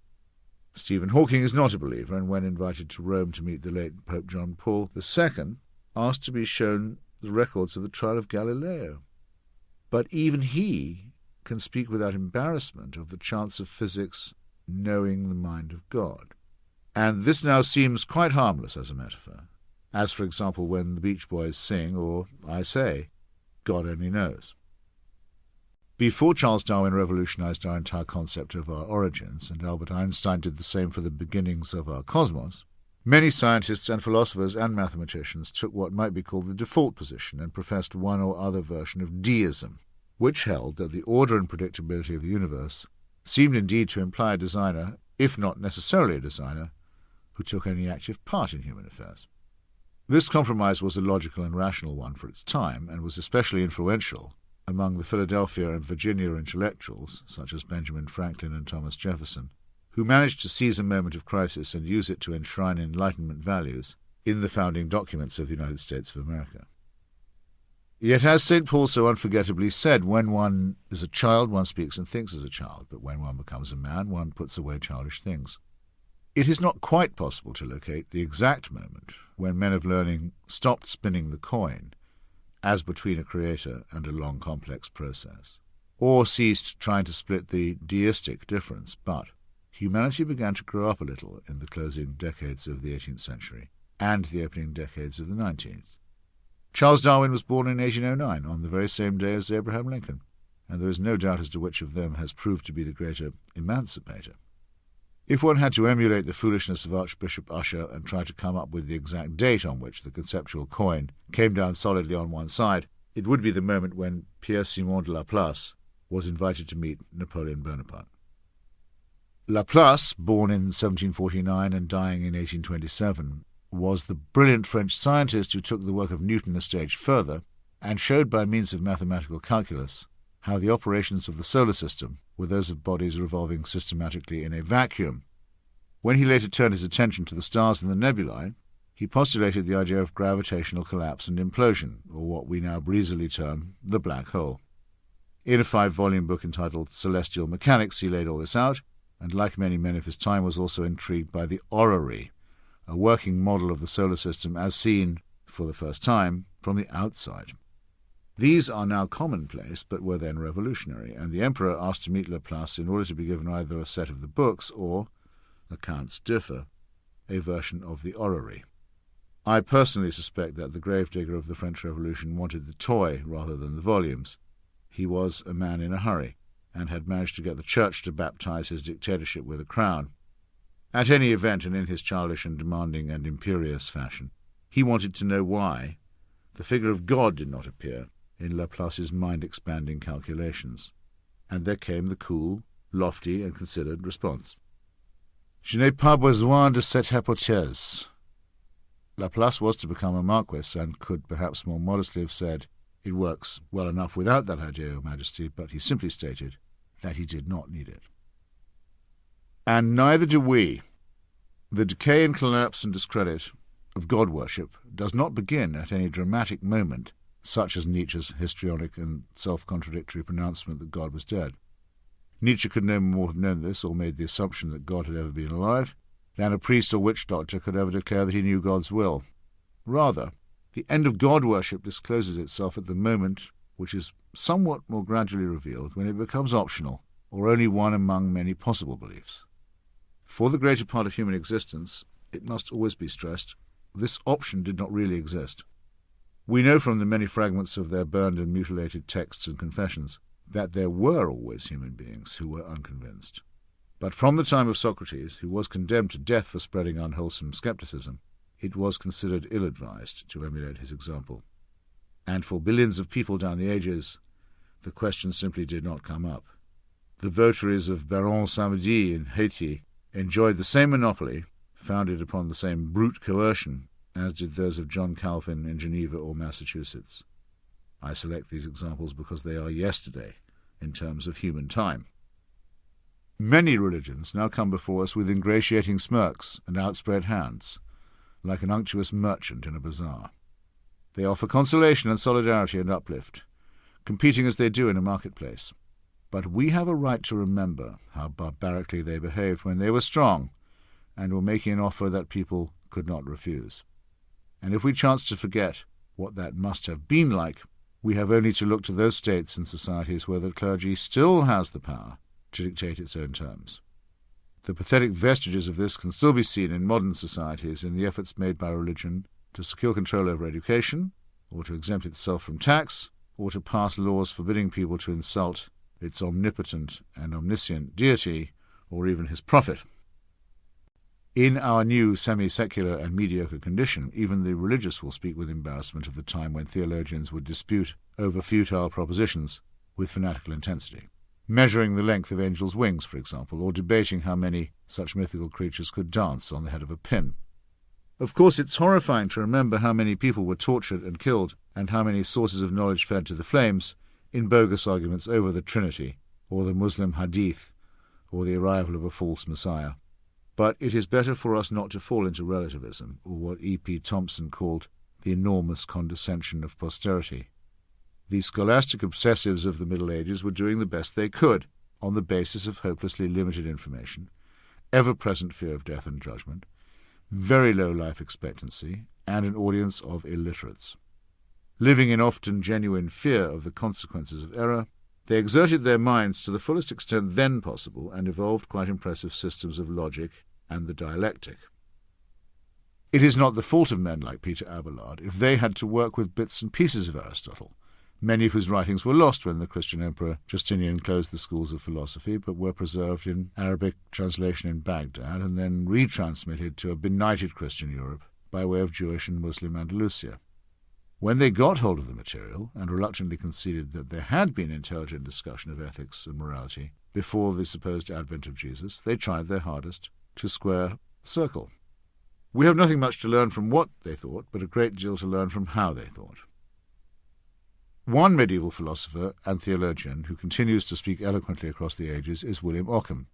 Stephen Hawking is not a believer, and when invited to Rome to meet the late Pope John Paul II, asked to be shown the records of the trial of Galileo. But even he can speak without embarrassment of the chance of physics knowing the mind of God. And this now seems quite harmless as a metaphor, as, for example, when the Beach Boys sing, or I say, God only knows. Before Charles Darwin revolutionized our entire concept of our origins, and Albert Einstein did the same for the beginnings of our cosmos, many scientists and philosophers and mathematicians took what might be called the default position and professed one or other version of deism, which held that the order and predictability of the universe seemed indeed to imply a designer, if not necessarily a designer, who took any active part in human affairs. This compromise was a logical and rational one for its time, and was especially influential among the Philadelphia and Virginia intellectuals, such as Benjamin Franklin and Thomas Jefferson, who managed to seize a moment of crisis and use it to enshrine Enlightenment values in the founding documents of the United States of America. Yet, as St. Paul so unforgettably said, when one is a child, one speaks and thinks as a child, but when one becomes a man, one puts away childish things. It is not quite possible to locate the exact moment when men of learning stopped spinning the coin, as between a creator and a long complex process, or ceased trying to split the deistic difference, but humanity began to grow up a little in the closing decades of the 18th century and the opening decades of the 19th. Charles Darwin was born in 1809, on the very same day as Abraham Lincoln, and there is no doubt as to which of them has proved to be the greater emancipator. If one had to emulate the foolishness of Archbishop Usher and try to come up with the exact date on which the conceptual coin came down solidly on one side, it would be the moment when Pierre-Simon de Laplace was invited to meet Napoleon Bonaparte. Laplace, born in 1749 and dying in 1827, was the brilliant French scientist who took the work of Newton a stage further and showed by means of mathematical calculus how the operations of the solar system were those of bodies revolving systematically in a vacuum. When he later turned his attention to the stars and the nebulae, he postulated the idea of gravitational collapse and implosion, or what we now breezily term the black hole. In a 5-volume book entitled Celestial Mechanics, he laid all this out, and like many men of his time was also intrigued by the orrery, a working model of the solar system as seen, for the first time, from the outside. These are now commonplace, but were then revolutionary, and the emperor asked to meet Laplace in order to be given either a set of the books or, accounts differ, a version of the orrery. I personally suspect that the gravedigger of the French Revolution wanted the toy rather than the volumes. He was a man in a hurry, and had managed to get the church to baptize his dictatorship with a crown. At any event, and in his childish and demanding and imperious fashion, he wanted to know why the figure of God did not appear in Laplace's mind-expanding calculations. And there came the cool, lofty, and considered response. Je n'ai pas besoin de cette hypothèse. Laplace was to become a marquis, and could perhaps more modestly have said, "It works well enough without that idea, Your Majesty," but he simply stated that he did not need it. And neither do we. The decay and collapse and discredit of God-worship does not begin at any dramatic moment, such as Nietzsche's histrionic and self-contradictory pronouncement that God was dead. Nietzsche could no more have known this, or made the assumption that God had ever been alive, than a priest or witch-doctor could ever declare that he knew God's will. Rather, the end of God-worship discloses itself at the moment, which is somewhat more gradually revealed, when it becomes optional, or only one among many possible beliefs. For the greater part of human existence, it must always be stressed, this option did not really exist. We know from the many fragments of their burned and mutilated texts and confessions that there were always human beings who were unconvinced. But from the time of Socrates, who was condemned to death for spreading unwholesome skepticism, it was considered ill-advised to emulate his example. And for billions of people down the ages, the question simply did not come up. The votaries of Baron Samedi in Haiti enjoyed the same monopoly, founded upon the same brute coercion, as did those of John Calvin in Geneva or Massachusetts. I select these examples because they are yesterday in terms of human time. Many religions now come before us with ingratiating smirks and outspread hands, like an unctuous merchant in a bazaar. They offer consolation and solidarity and uplift, competing as they do in a marketplace. But we have a right to remember how barbarically they behaved when they were strong and were making an offer that people could not refuse. And if we chance to forget what that must have been like, we have only to look to those states and societies where the clergy still has the power to dictate its own terms. The pathetic vestiges of this can still be seen in modern societies in the efforts made by religion to secure control over education, or to exempt itself from tax, or to pass laws forbidding people to insult its omnipotent and omniscient deity, or even his prophet. In our new semi-secular and mediocre condition, even the religious will speak with embarrassment of the time when theologians would dispute over futile propositions with fanatical intensity, measuring the length of angels' wings, for example, or debating how many such mythical creatures could dance on the head of a pin. Of course, it's horrifying to remember how many people were tortured and killed, and how many sources of knowledge fed to the flames, in bogus arguments over the Trinity, or the Muslim Hadith, or the arrival of a false Messiah. But it is better for us not to fall into relativism, or what E.P. Thompson called the enormous condescension of posterity. The scholastic obsessives of the Middle Ages were doing the best they could, on the basis of hopelessly limited information, ever-present fear of death and judgment, very low life expectancy, and an audience of illiterates. Living in often genuine fear of the consequences of error, they exerted their minds to the fullest extent then possible and evolved quite impressive systems of logic and the dialectic. It is not the fault of men like Peter Abelard if they had to work with bits and pieces of Aristotle, many of whose writings were lost when the Christian emperor Justinian closed the schools of philosophy, but were preserved in Arabic translation in Baghdad and then retransmitted to a benighted Christian Europe by way of Jewish and Muslim Andalusia. When they got hold of the material and reluctantly conceded that there had been intelligent discussion of ethics and morality before the supposed advent of Jesus, they tried their hardest to square a circle. We have nothing much to learn from what they thought, but a great deal to learn from how they thought. One medieval philosopher and theologian who continues to speak eloquently across the ages is William Ockham,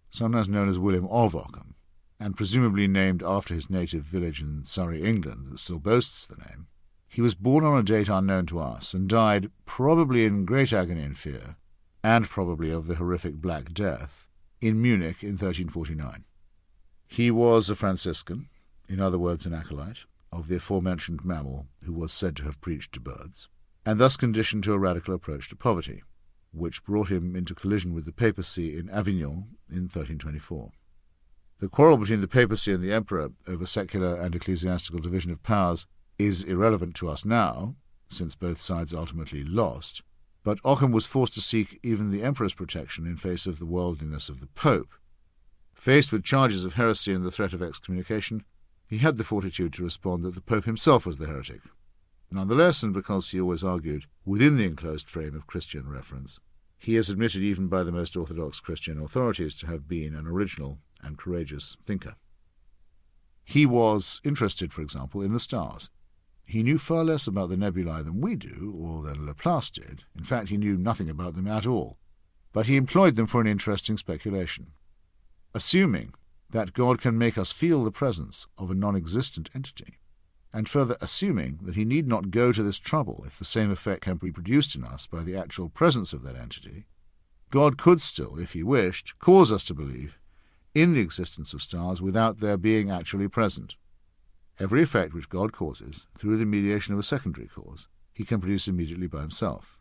sometimes known as William of Ockham, and presumably named after his native village in Surrey, England, that still boasts the name. He was born on a date unknown to us and died probably in great agony and fear, and probably of the horrific Black Death, in Munich in 1349. He was a Franciscan, in other words an acolyte, of the aforementioned mammal who was said to have preached to birds, and thus conditioned to a radical approach to poverty, which brought him into collision with the papacy in Avignon in 1324. The quarrel between the papacy and the emperor over secular and ecclesiastical division of powers is irrelevant to us now, since both sides ultimately lost, but Occam was forced to seek even the emperor's protection in face of the worldliness of the pope. Faced with charges of heresy and the threat of excommunication, he had the fortitude to respond that the pope himself was the heretic. Nonetheless, and because he always argued within the enclosed frame of Christian reference, he is admitted even by the most orthodox Christian authorities to have been an original and courageous thinker. He was interested, for example, in the stars. He knew far less about the nebulae than we do, or than Laplace did. In fact, he knew nothing about them at all. But he employed them for an interesting speculation. Assuming that God can make us feel the presence of a non-existent entity, and further assuming that he need not go to this trouble if the same effect can be produced in us by the actual presence of that entity, God could still, if he wished, cause us to believe in the existence of stars without their being actually present. Every effect which God causes, through the mediation of a secondary cause, he can produce immediately by himself.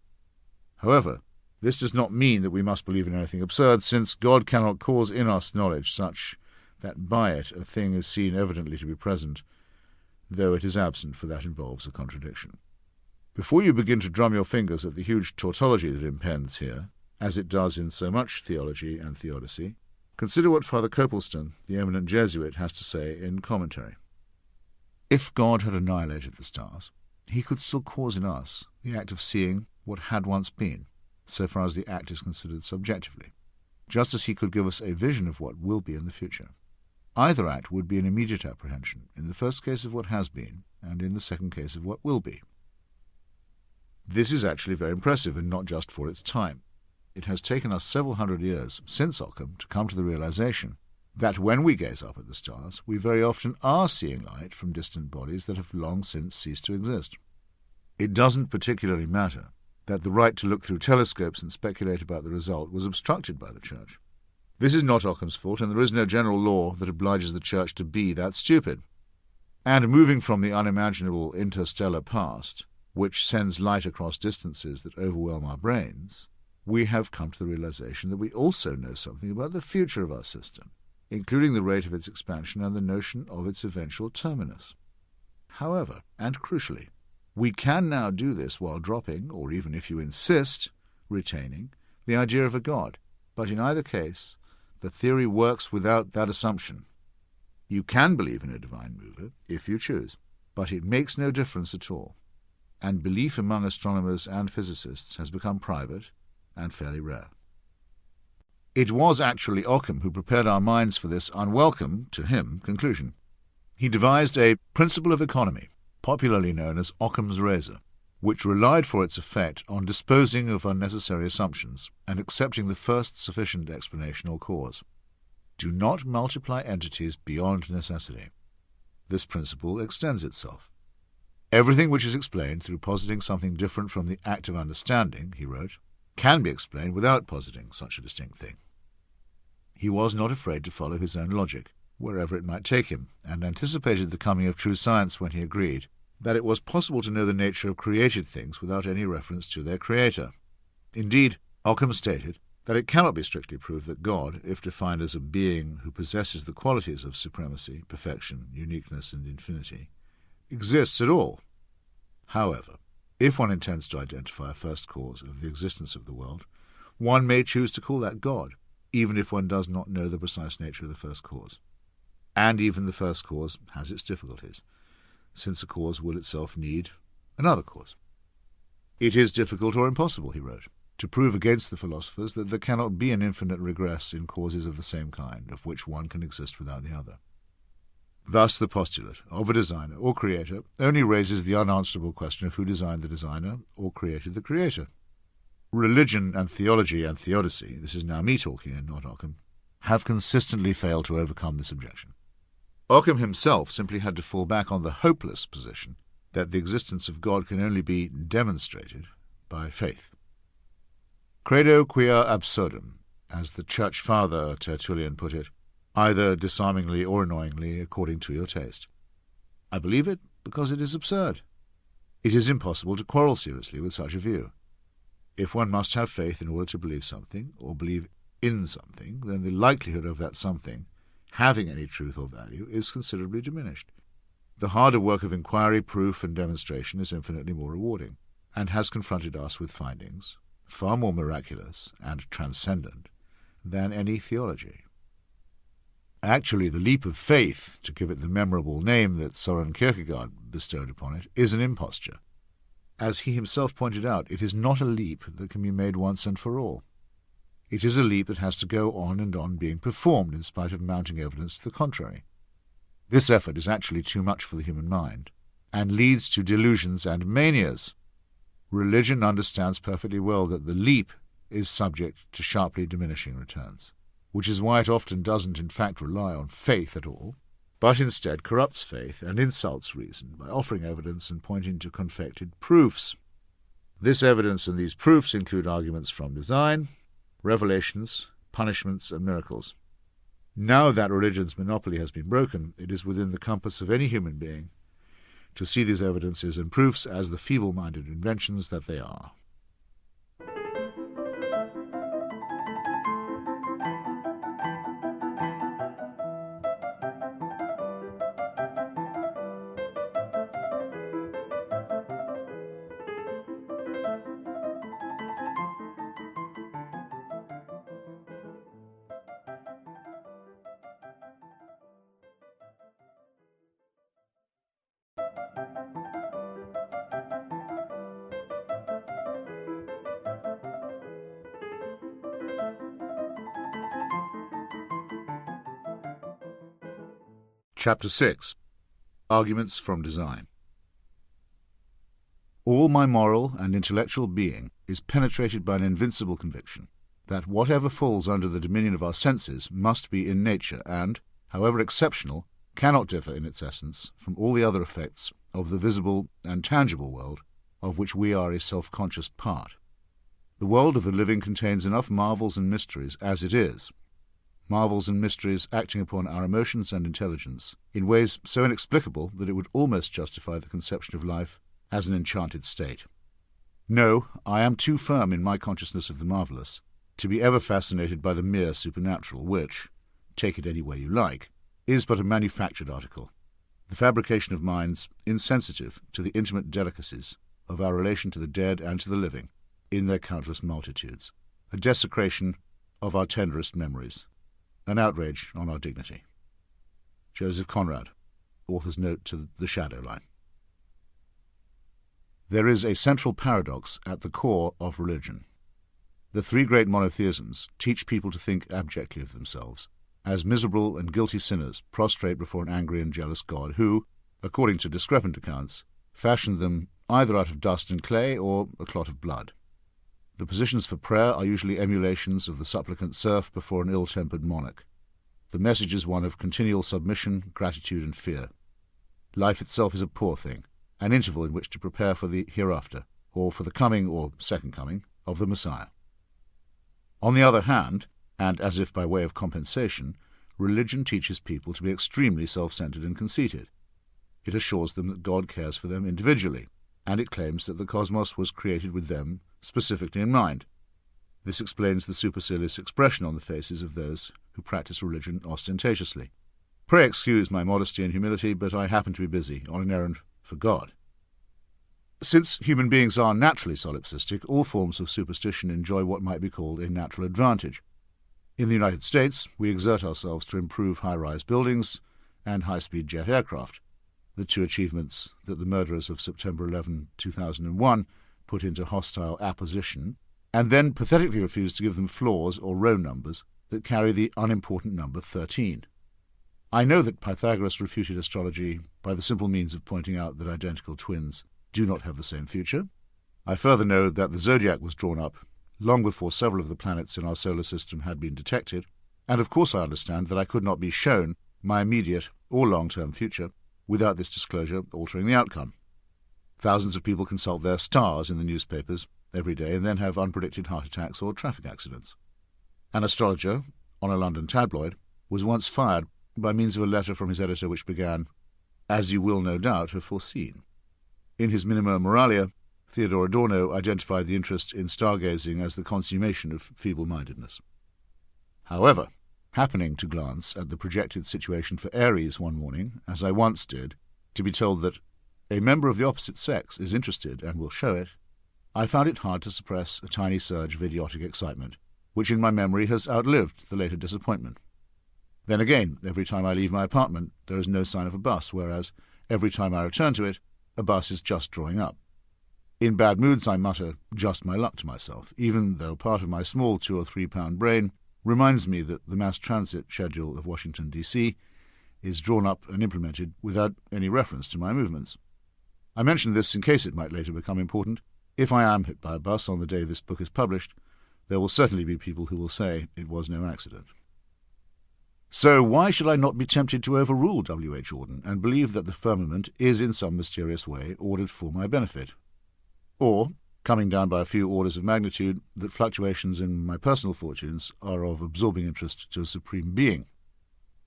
However, this does not mean that we must believe in anything absurd, since God cannot cause in us knowledge such that by it a thing is seen evidently to be present, though it is absent, for that involves a contradiction. Before you begin to drum your fingers at the huge tautology that impends here, as it does in so much theology and theodicy, consider what Father Copleston, the eminent Jesuit, has to say in commentary. If God had annihilated the stars, he could still cause in us the act of seeing what had once been, so far as the act is considered subjectively, just as he could give us a vision of what will be in the future. Either act would be an immediate apprehension, in the first case of what has been, and in the second case of what will be. This is actually very impressive, and not just for its time. It has taken us several hundred years since Occam to come to the realization that when we gaze up at the stars, we very often are seeing light from distant bodies that have long since ceased to exist. It doesn't particularly matter that the right to look through telescopes and speculate about the result was obstructed by the Church. This is not Occam's fault, and there is no general law that obliges the Church to be that stupid. And moving from the unimaginable interstellar past, which sends light across distances that overwhelm our brains, we have come to the realization that we also know something about the future of our system, including the rate of its expansion and the notion of its eventual terminus. However, and crucially, we can now do this while dropping, or even if you insist, retaining, the idea of a God, but in either case, the theory works without that assumption. You can believe in a divine mover, if you choose, but it makes no difference at all, and belief among astronomers and physicists has become private and fairly rare. It was actually Occam who prepared our minds for this unwelcome, to him, conclusion. He devised a principle of economy, popularly known as Occam's razor, which relied for its effect on disposing of unnecessary assumptions and accepting the first sufficient explanation or cause. Do not multiply entities beyond necessity. This principle extends itself. Everything which is explained through positing something different from the act of understanding, he wrote, can be explained without positing such a distinct thing. He was not afraid to follow his own logic, wherever it might take him, and anticipated the coming of true science when he agreed that it was possible to know the nature of created things without any reference to their creator. Indeed, Occam stated that it cannot be strictly proved that God, if defined as a being who possesses the qualities of supremacy, perfection, uniqueness, and infinity, exists at all. However, if one intends to identify a first cause of the existence of the world, one may choose to call that God, even if one does not know the precise nature of the first cause. And even the first cause has its difficulties, since a cause will itself need another cause. It is difficult or impossible, he wrote, to prove against the philosophers that there cannot be an infinite regress in causes of the same kind, of which one can exist without the other. Thus the postulate of a designer or creator only raises the unanswerable question of who designed the designer or created the creator. Religion and theology and theodicy, this is now me talking and not Occam, have consistently failed to overcome this objection. Occam himself simply had to fall back on the hopeless position that the existence of God can only be demonstrated by faith. Credo quia absurdum, as the church father Tertullian put it, either disarmingly or annoyingly according to your taste. I believe it because it is absurd. It is impossible to quarrel seriously with such a view. If one must have faith in order to believe something, or believe in something, then the likelihood of that something having any truth or value is considerably diminished. The harder work of inquiry, proof, and demonstration is infinitely more rewarding, and has confronted us with findings far more miraculous and transcendent than any theology. Actually, the leap of faith, to give it the memorable name that Søren Kierkegaard bestowed upon it, is an imposture. As he himself pointed out, it is not a leap that can be made once and for all. It is a leap that has to go on and on being performed in spite of mounting evidence to the contrary. This effort is actually too much for the human mind, and leads to delusions and manias. Religion understands perfectly well that the leap is subject to sharply diminishing returns, which is why it often doesn't in fact rely on faith at all, but instead corrupts faith and insults reason by offering evidence and pointing to confected proofs. This evidence and these proofs include arguments from design, revelations, punishments, and miracles. Now that religion's monopoly has been broken, it is within the compass of any human being to see these evidences and proofs as the feeble-minded inventions that they are. Chapter 6. Arguments from Design. All my moral and intellectual being is penetrated by an invincible conviction that whatever falls under the dominion of our senses must be in nature and, however exceptional, cannot differ in its essence from all the other effects of the visible and tangible world of which we are a self-conscious part. The world of the living contains enough marvels and mysteries as it is, marvels and mysteries acting upon our emotions and intelligence in ways so inexplicable that it would almost justify the conception of life as an enchanted state. No, I am too firm in my consciousness of the marvellous to be ever fascinated by the mere supernatural, which, take it any way you like, is but a manufactured article, the fabrication of minds insensitive to the intimate delicacies of our relation to the dead and to the living in their countless multitudes, a desecration of our tenderest memories, an outrage on our dignity. Joseph Conrad, author's note to The Shadow Line. There is a central paradox at the core of religion. The three great monotheisms teach people to think abjectly of themselves, as miserable and guilty sinners prostrate before an angry and jealous God who, according to discrepant accounts, fashioned them either out of dust and clay or a clot of blood. The positions for prayer are usually emulations of the supplicant serf before an ill-tempered monarch. The message is one of continual submission, gratitude, and fear. Life itself is a poor thing, an interval in which to prepare for the hereafter, or for the coming or second coming of the Messiah. On the other hand, and as if by way of compensation, religion teaches people to be extremely self-centered and conceited. It assures them that God cares for them individually, and it claims that the cosmos was created with them specifically in mind. This explains the supercilious expression on the faces of those who practice religion ostentatiously. Pray excuse my modesty and humility, but I happen to be busy on an errand for God. Since human beings are naturally solipsistic, all forms of superstition enjoy what might be called a natural advantage. In the United States, we exert ourselves to improve high-rise buildings and high-speed jet aircraft, the two achievements that the murderers of September 11, 2001 put into hostile apposition, and then pathetically refuse to give them floors or row numbers that carry the unimportant number 13. I know that Pythagoras refuted astrology by the simple means of pointing out that identical twins do not have the same future. I further know that the zodiac was drawn up long before several of the planets in our solar system had been detected, and of course I understand that I could not be shown my immediate or long-term future without this disclosure altering the outcome. Thousands of people consult their stars in the newspapers every day and then have unpredicted heart attacks or traffic accidents. An astrologer, on a London tabloid, was once fired by means of a letter from his editor which began, "As you will no doubt have foreseen." In his Minima Moralia, Theodore Adorno identified the interest in stargazing as the consummation of feeble-mindedness. However, happening to glance at the projected situation for Aries one morning, as I once did, to be told that a member of the opposite sex is interested and will show it, I found it hard to suppress a tiny surge of idiotic excitement, which in my memory has outlived the later disappointment. Then again, every time I leave my apartment, there is no sign of a bus, whereas every time I return to it, a bus is just drawing up. In bad moods I mutter, "just my luck" to myself, even though part of my small 2 or 3 pound brain reminds me that the mass transit schedule of Washington, D.C. is drawn up and implemented without any reference to my movements. I mention this in case it might later become important. If I am hit by a bus on the day this book is published, there will certainly be people who will say it was no accident. So why should I not be tempted to overrule W.H. Auden and believe that the firmament is in some mysterious way ordered for my benefit? Or, coming down by a few orders of magnitude, that fluctuations in my personal fortunes are of absorbing interest to a supreme being?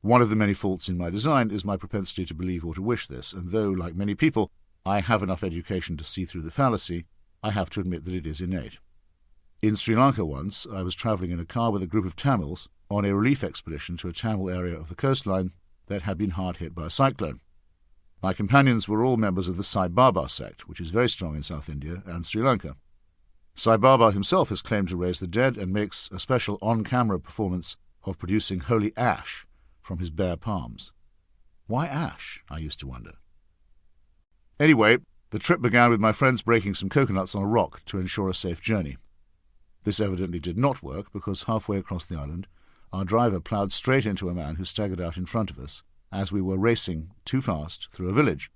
One of the many faults in my design is my propensity to believe or to wish this, and though, like many people, I have enough education to see through the fallacy, I have to admit that it is innate. In Sri Lanka once, I was travelling in a car with a group of Tamils on a relief expedition to a Tamil area of the coastline that had been hard hit by a cyclone. My companions were all members of the Sai Baba sect, which is very strong in South India and Sri Lanka. Sai Baba himself has claimed to raise the dead and makes a special on-camera performance of producing holy ash from his bare palms. Why ash, I used to wonder. Anyway, the trip began with my friends breaking some coconuts on a rock to ensure a safe journey. This evidently did not work because halfway across the island, our driver ploughed straight into a man who staggered out in front of us as we were racing too fast through a village.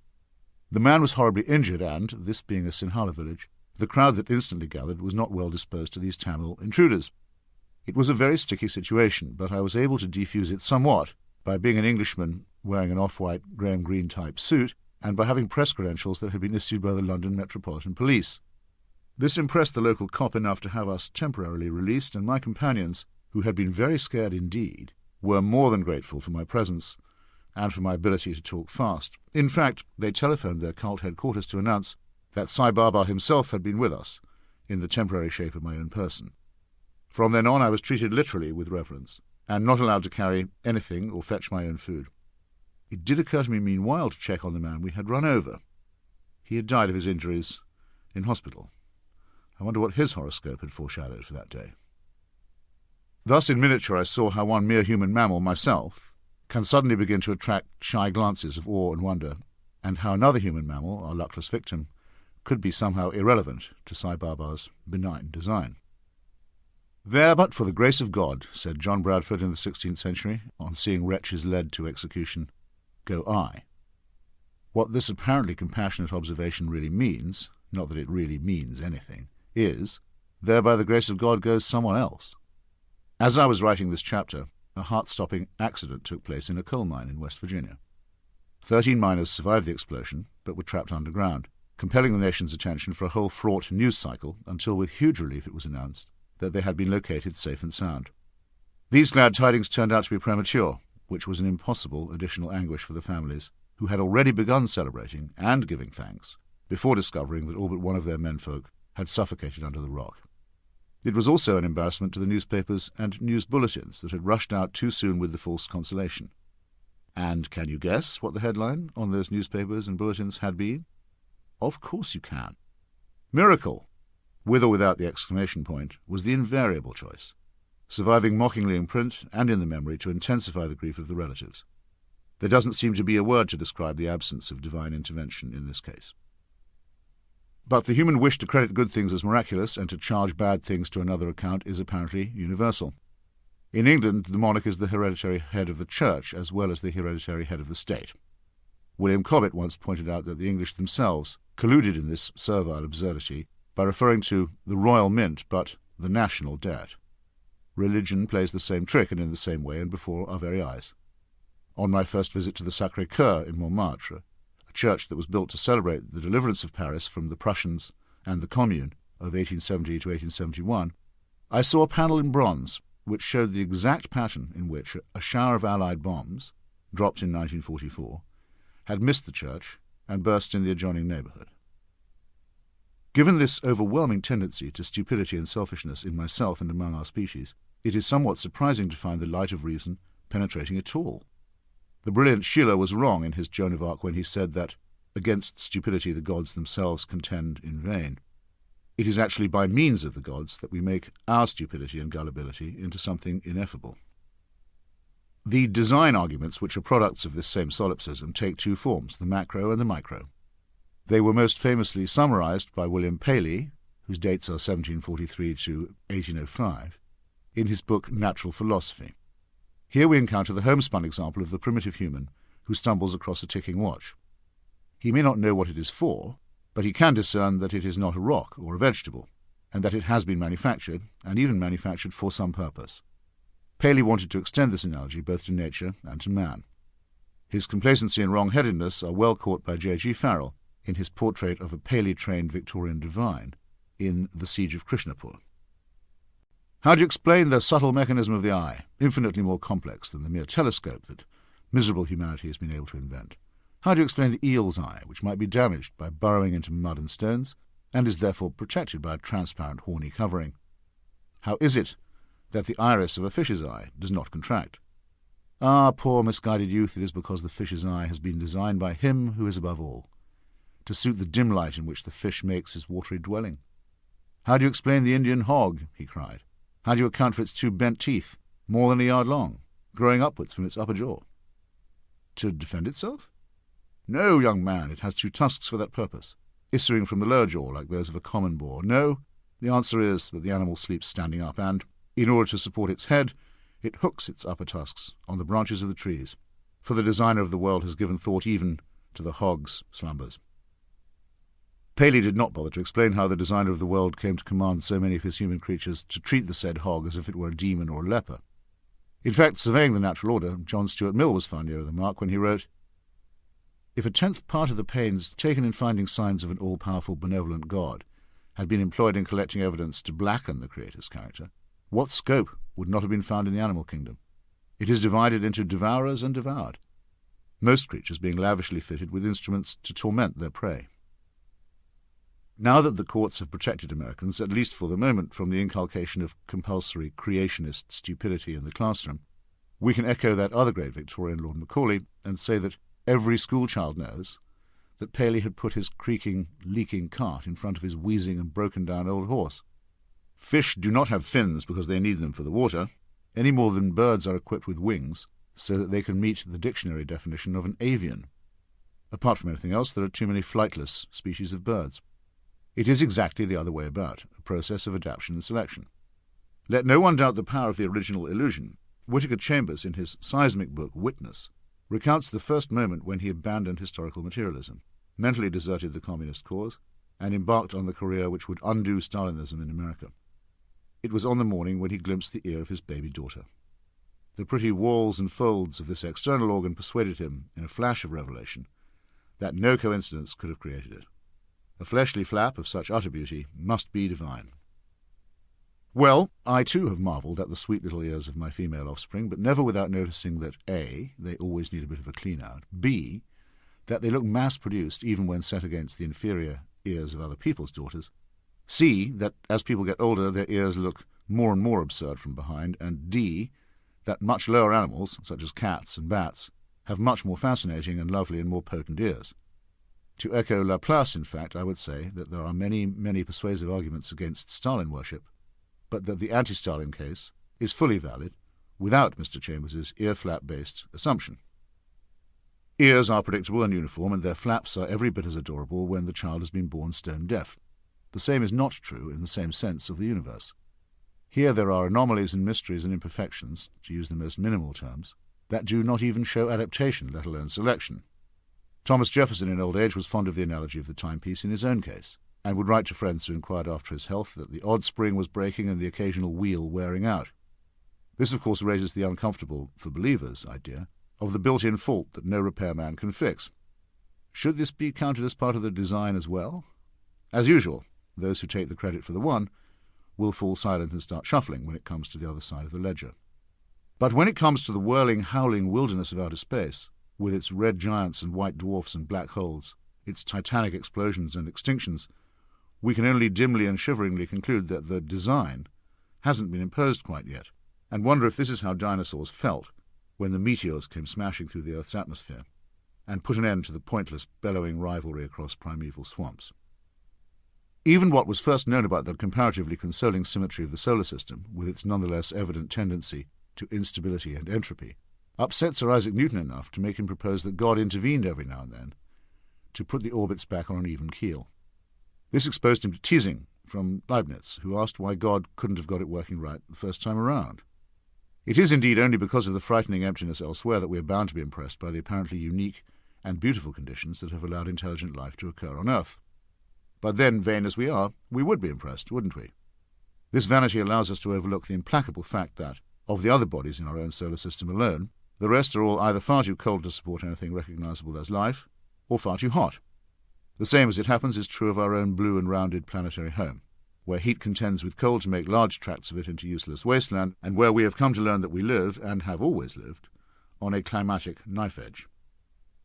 The man was horribly injured and, this being a Sinhala village, the crowd that instantly gathered was not well disposed to these Tamil intruders. It was a very sticky situation, but I was able to defuse it somewhat by being an Englishman wearing an off-white Graham-Greene type suit and by having press credentials that had been issued by the London Metropolitan Police. This impressed the local cop enough to have us temporarily released, and my companions, who had been very scared indeed, were more than grateful for my presence and for my ability to talk fast. In fact, they telephoned their cult headquarters to announce that Sai Baba himself had been with us, in the temporary shape of my own person. From then on I was treated literally with reverence, and not allowed to carry anything or fetch my own food. It did occur to me meanwhile to check on the man we had run over. He had died of his injuries in hospital. I wonder what his horoscope had foreshadowed for that day. Thus in miniature I saw how one mere human mammal, myself, can suddenly begin to attract shy glances of awe and wonder, and how another human mammal, our luckless victim, could be somehow irrelevant to Sai Baba's benign design. "There, but for the grace of God," said John Bradford in the 16th century, on seeing wretches led to execution, "go I." What this apparently compassionate observation really means, not that it really means anything, is, there by the grace of God goes someone else. As I was writing this chapter, a heart-stopping accident took place in a coal mine in West Virginia. 13 miners survived the explosion, but were trapped underground, compelling the nation's attention for a whole fraught news cycle until with huge relief it was announced that they had been located safe and sound. These glad tidings turned out to be premature, which was an impossible additional anguish for the families, who had already begun celebrating and giving thanks before discovering that all but one of their menfolk had suffocated under the rock. It was also an embarrassment to the newspapers and news bulletins that had rushed out too soon with the false consolation. And can you guess what the headline on those newspapers and bulletins had been? Of course you can. Miracle, with or without the exclamation point, was the invariable choice, surviving mockingly in print and in the memory to intensify the grief of the relatives. There doesn't seem to be a word to describe the absence of divine intervention in this case. But the human wish to credit good things as miraculous and to charge bad things to another account is apparently universal. In England, the monarch is the hereditary head of the church as well as the hereditary head of the state. William Cobbett once pointed out that the English themselves colluded in this servile absurdity by referring to the royal mint but the national debt. Religion plays the same trick and in the same way and before our very eyes. On my first visit to the Sacré-Cœur in Montmartre, church that was built to celebrate the deliverance of Paris from the Prussians and the Commune of 1870 to 1871, I saw a panel in bronze which showed the exact pattern in which a shower of Allied bombs, dropped in 1944, had missed the church and burst in the adjoining neighbourhood. Given this overwhelming tendency to stupidity and selfishness in myself and among our species, it is somewhat surprising to find the light of reason penetrating at all. The brilliant Schiller was wrong in his Joan of Arc when he said that, against stupidity the gods themselves contend in vain. It is actually by means of the gods that we make our stupidity and gullibility into something ineffable. The design arguments which are products of this same solipsism take two forms, the macro and the micro. They were most famously summarized by William Paley, whose dates are 1743 to 1805, in his book Natural Philosophy. Here we encounter the homespun example of the primitive human who stumbles across a ticking watch. He may not know what it is for, but he can discern that it is not a rock or a vegetable, and that it has been manufactured, and even manufactured for some purpose. Paley wanted to extend this analogy both to nature and to man. His complacency and wrong-headedness are well caught by J.G. Farrell in his portrait of a Paley-trained Victorian divine in The Siege of Krishnapur. How do you explain the subtle mechanism of the eye, infinitely more complex than the mere telescope that miserable humanity has been able to invent? How do you explain the eel's eye, which might be damaged by burrowing into mud and stones, and is therefore protected by a transparent horny covering? How is it that the iris of a fish's eye does not contract? Ah, poor misguided youth, it is because the fish's eye has been designed by him who is above all, to suit the dim light in which the fish makes his watery dwelling. How do you explain the Indian hog? He cried. How do you account for its two bent teeth, more than a yard long, growing upwards from its upper jaw? To defend itself? No, young man, it has two tusks for that purpose, issuing from the lower jaw like those of a common boar. No, the answer is that the animal sleeps standing up, and, in order to support its head, it hooks its upper tusks on the branches of the trees, for the designer of the world has given thought even to the hog's slumbers. Paley did not bother to explain how the designer of the world came to command so many of his human creatures to treat the said hog as if it were a demon or a leper. In fact, surveying the natural order, John Stuart Mill was far nearer the mark when he wrote, "If a tenth part of the pains taken in finding signs of an all-powerful benevolent God had been employed in collecting evidence to blacken the Creator's character, what scope would not have been found in the animal kingdom? It is divided into devourers and devoured, most creatures being lavishly fitted with instruments to torment their prey." Now that the courts have protected Americans, at least for the moment, from the inculcation of compulsory creationist stupidity in the classroom, we can echo that other great Victorian Lord Macaulay and say that every schoolchild knows that Paley had put his creaking, leaking cart in front of his wheezing and broken-down old horse. Fish do not have fins because they need them for the water, any more than birds are equipped with wings so that they can meet the dictionary definition of an avian. Apart from anything else, there are too many flightless species of birds. It is exactly the other way about, a process of adaptation and selection. Let no one doubt the power of the original illusion. Whittaker Chambers, in his seismic book Witness, recounts the first moment when he abandoned historical materialism, mentally deserted the communist cause, and embarked on the career which would undo Stalinism in America. It was on the morning when he glimpsed the ear of his baby daughter. The pretty walls and folds of this external organ persuaded him, in a flash of revelation, that no coincidence could have created it. A fleshly flap of such utter beauty must be divine. Well, I too have marvelled at the sweet little ears of my female offspring, but never without noticing that A, they always need a bit of a clean-out, B, that they look mass-produced even when set against the inferior ears of other people's daughters, C, that as people get older their ears look more and more absurd from behind, and D, that much lower animals, such as cats and bats, have much more fascinating and lovely and more potent ears. To echo Laplace, in fact, I would say that there are many, many persuasive arguments against Stalin worship, but that the anti-Stalin case is fully valid without Mr. Chambers's ear-flap-based assumption. Ears are predictable and uniform, and their flaps are every bit as adorable when the child has been born stone-deaf. The same is not true in the same sense of the universe. Here there are anomalies and mysteries and imperfections, to use the most minimal terms, that do not even show adaptation, let alone selection. Thomas Jefferson in old age was fond of the analogy of the timepiece in his own case, and would write to friends who inquired after his health that the odd spring was breaking and the occasional wheel wearing out. This, of course, raises the uncomfortable, for believers, idea of the built-in fault that no repairman can fix. Should this be counted as part of the design as well? As usual, those who take the credit for the one will fall silent and start shuffling when it comes to the other side of the ledger. But when it comes to the whirling, howling wilderness of outer space, with its red giants and white dwarfs and black holes, its titanic explosions and extinctions, we can only dimly and shiveringly conclude that the design hasn't been imposed quite yet, and wonder if this is how dinosaurs felt when the meteors came smashing through the Earth's atmosphere and put an end to the pointless, bellowing rivalry across primeval swamps. Even what was first known about the comparatively consoling symmetry of the solar system, with its nonetheless evident tendency to instability and entropy, upset Sir Isaac Newton enough to make him propose that God intervened every now and then to put the orbits back on an even keel. This exposed him to teasing from Leibniz, who asked why God couldn't have got it working right the first time around. It is indeed only because of the frightening emptiness elsewhere that we are bound to be impressed by the apparently unique and beautiful conditions that have allowed intelligent life to occur on Earth. But then, vain as we are, we would be impressed, wouldn't we? This vanity allows us to overlook the implacable fact that, of the other bodies in our own solar system alone, the rest are all either far too cold to support anything recognizable as life, or far too hot. The same, as it happens, is true of our own blue and rounded planetary home, where heat contends with cold to make large tracts of it into useless wasteland, and where we have come to learn that we live, and have always lived, on a climatic knife edge.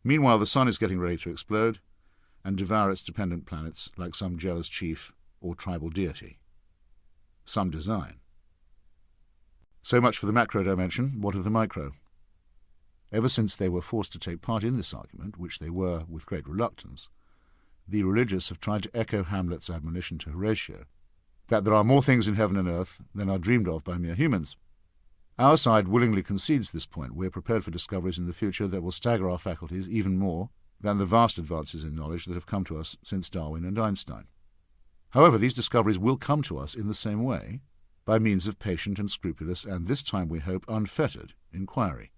Meanwhile, the sun is getting ready to explode and devour its dependent planets like some jealous chief or tribal deity. Some design. So much for the macro dimension. What of the micro? Ever since they were forced to take part in this argument, which they were with great reluctance, the religious have tried to echo Hamlet's admonition to Horatio, that there are more things in heaven and earth than are dreamed of by mere humans. Our side willingly concedes this point. We are prepared for discoveries in the future that will stagger our faculties even more than the vast advances in knowledge that have come to us since Darwin and Einstein. However, these discoveries will come to us in the same way, by means of patient and scrupulous, and this time we hope unfettered, inquiry.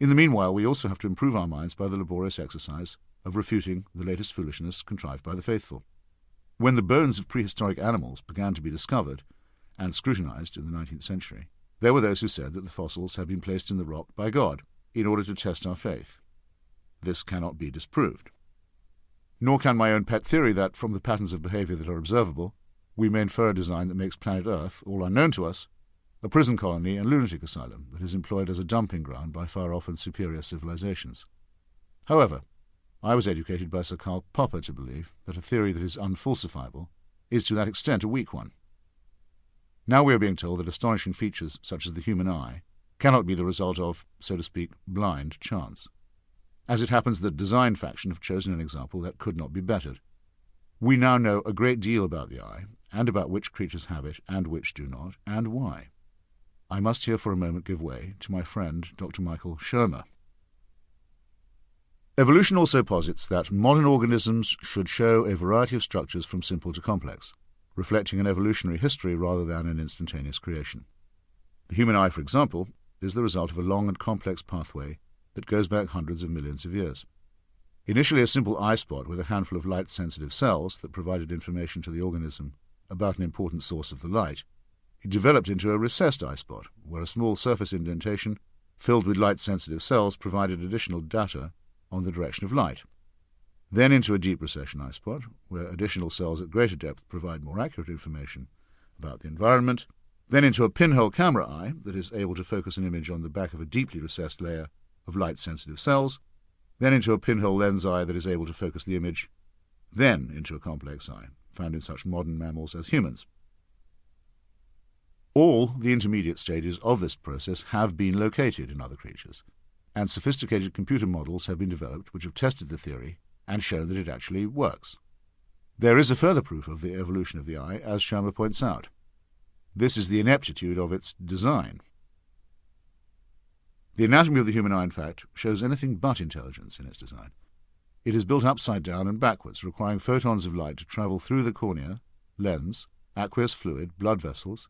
In the meanwhile, we also have to improve our minds by the laborious exercise of refuting the latest foolishness contrived by the faithful. When the bones of prehistoric animals began to be discovered and scrutinized in the 19th century, there were those who said that the fossils had been placed in the rock by God in order to test our faith. This cannot be disproved. Nor can my own pet theory that, from the patterns of behavior that are observable, we may infer a design that makes planet Earth, all unknown to us, a prison colony and lunatic asylum that is employed as a dumping ground by far-off and superior civilizations. However, I was educated by Sir Karl Popper to believe that a theory that is unfalsifiable is to that extent a weak one. Now we are being told that astonishing features such as the human eye cannot be the result of, so to speak, blind chance. As it happens, the design faction have chosen an example that could not be bettered. We now know a great deal about the eye, and about which creatures have it and which do not, and why. I must here for a moment give way to my friend Dr. Michael Shermer. Evolution also posits that modern organisms should show a variety of structures from simple to complex, reflecting an evolutionary history rather than an instantaneous creation. The human eye, for example, is the result of a long and complex pathway that goes back hundreds of millions of years. Initially a simple eye spot with a handful of light-sensitive cells that provided information to the organism about an important source of the light, it developed into a recessed eye spot, where a small surface indentation filled with light-sensitive cells provided additional data on the direction of light. Then into a deep recession eye spot, where additional cells at greater depth provide more accurate information about the environment. Then into a pinhole camera eye that is able to focus an image on the back of a deeply recessed layer of light-sensitive cells. Then into a pinhole lens eye that is able to focus the image. Then into a complex eye, found in such modern mammals as humans. All the intermediate stages of this process have been located in other creatures, and sophisticated computer models have been developed which have tested the theory and shown that it actually works. There is a further proof of the evolution of the eye, as Shermer points out. This is the ineptitude of its design. The anatomy of the human eye, in fact, shows anything but intelligence in its design. It is built upside down and backwards, requiring photons of light to travel through the cornea, lens, aqueous fluid, blood vessels,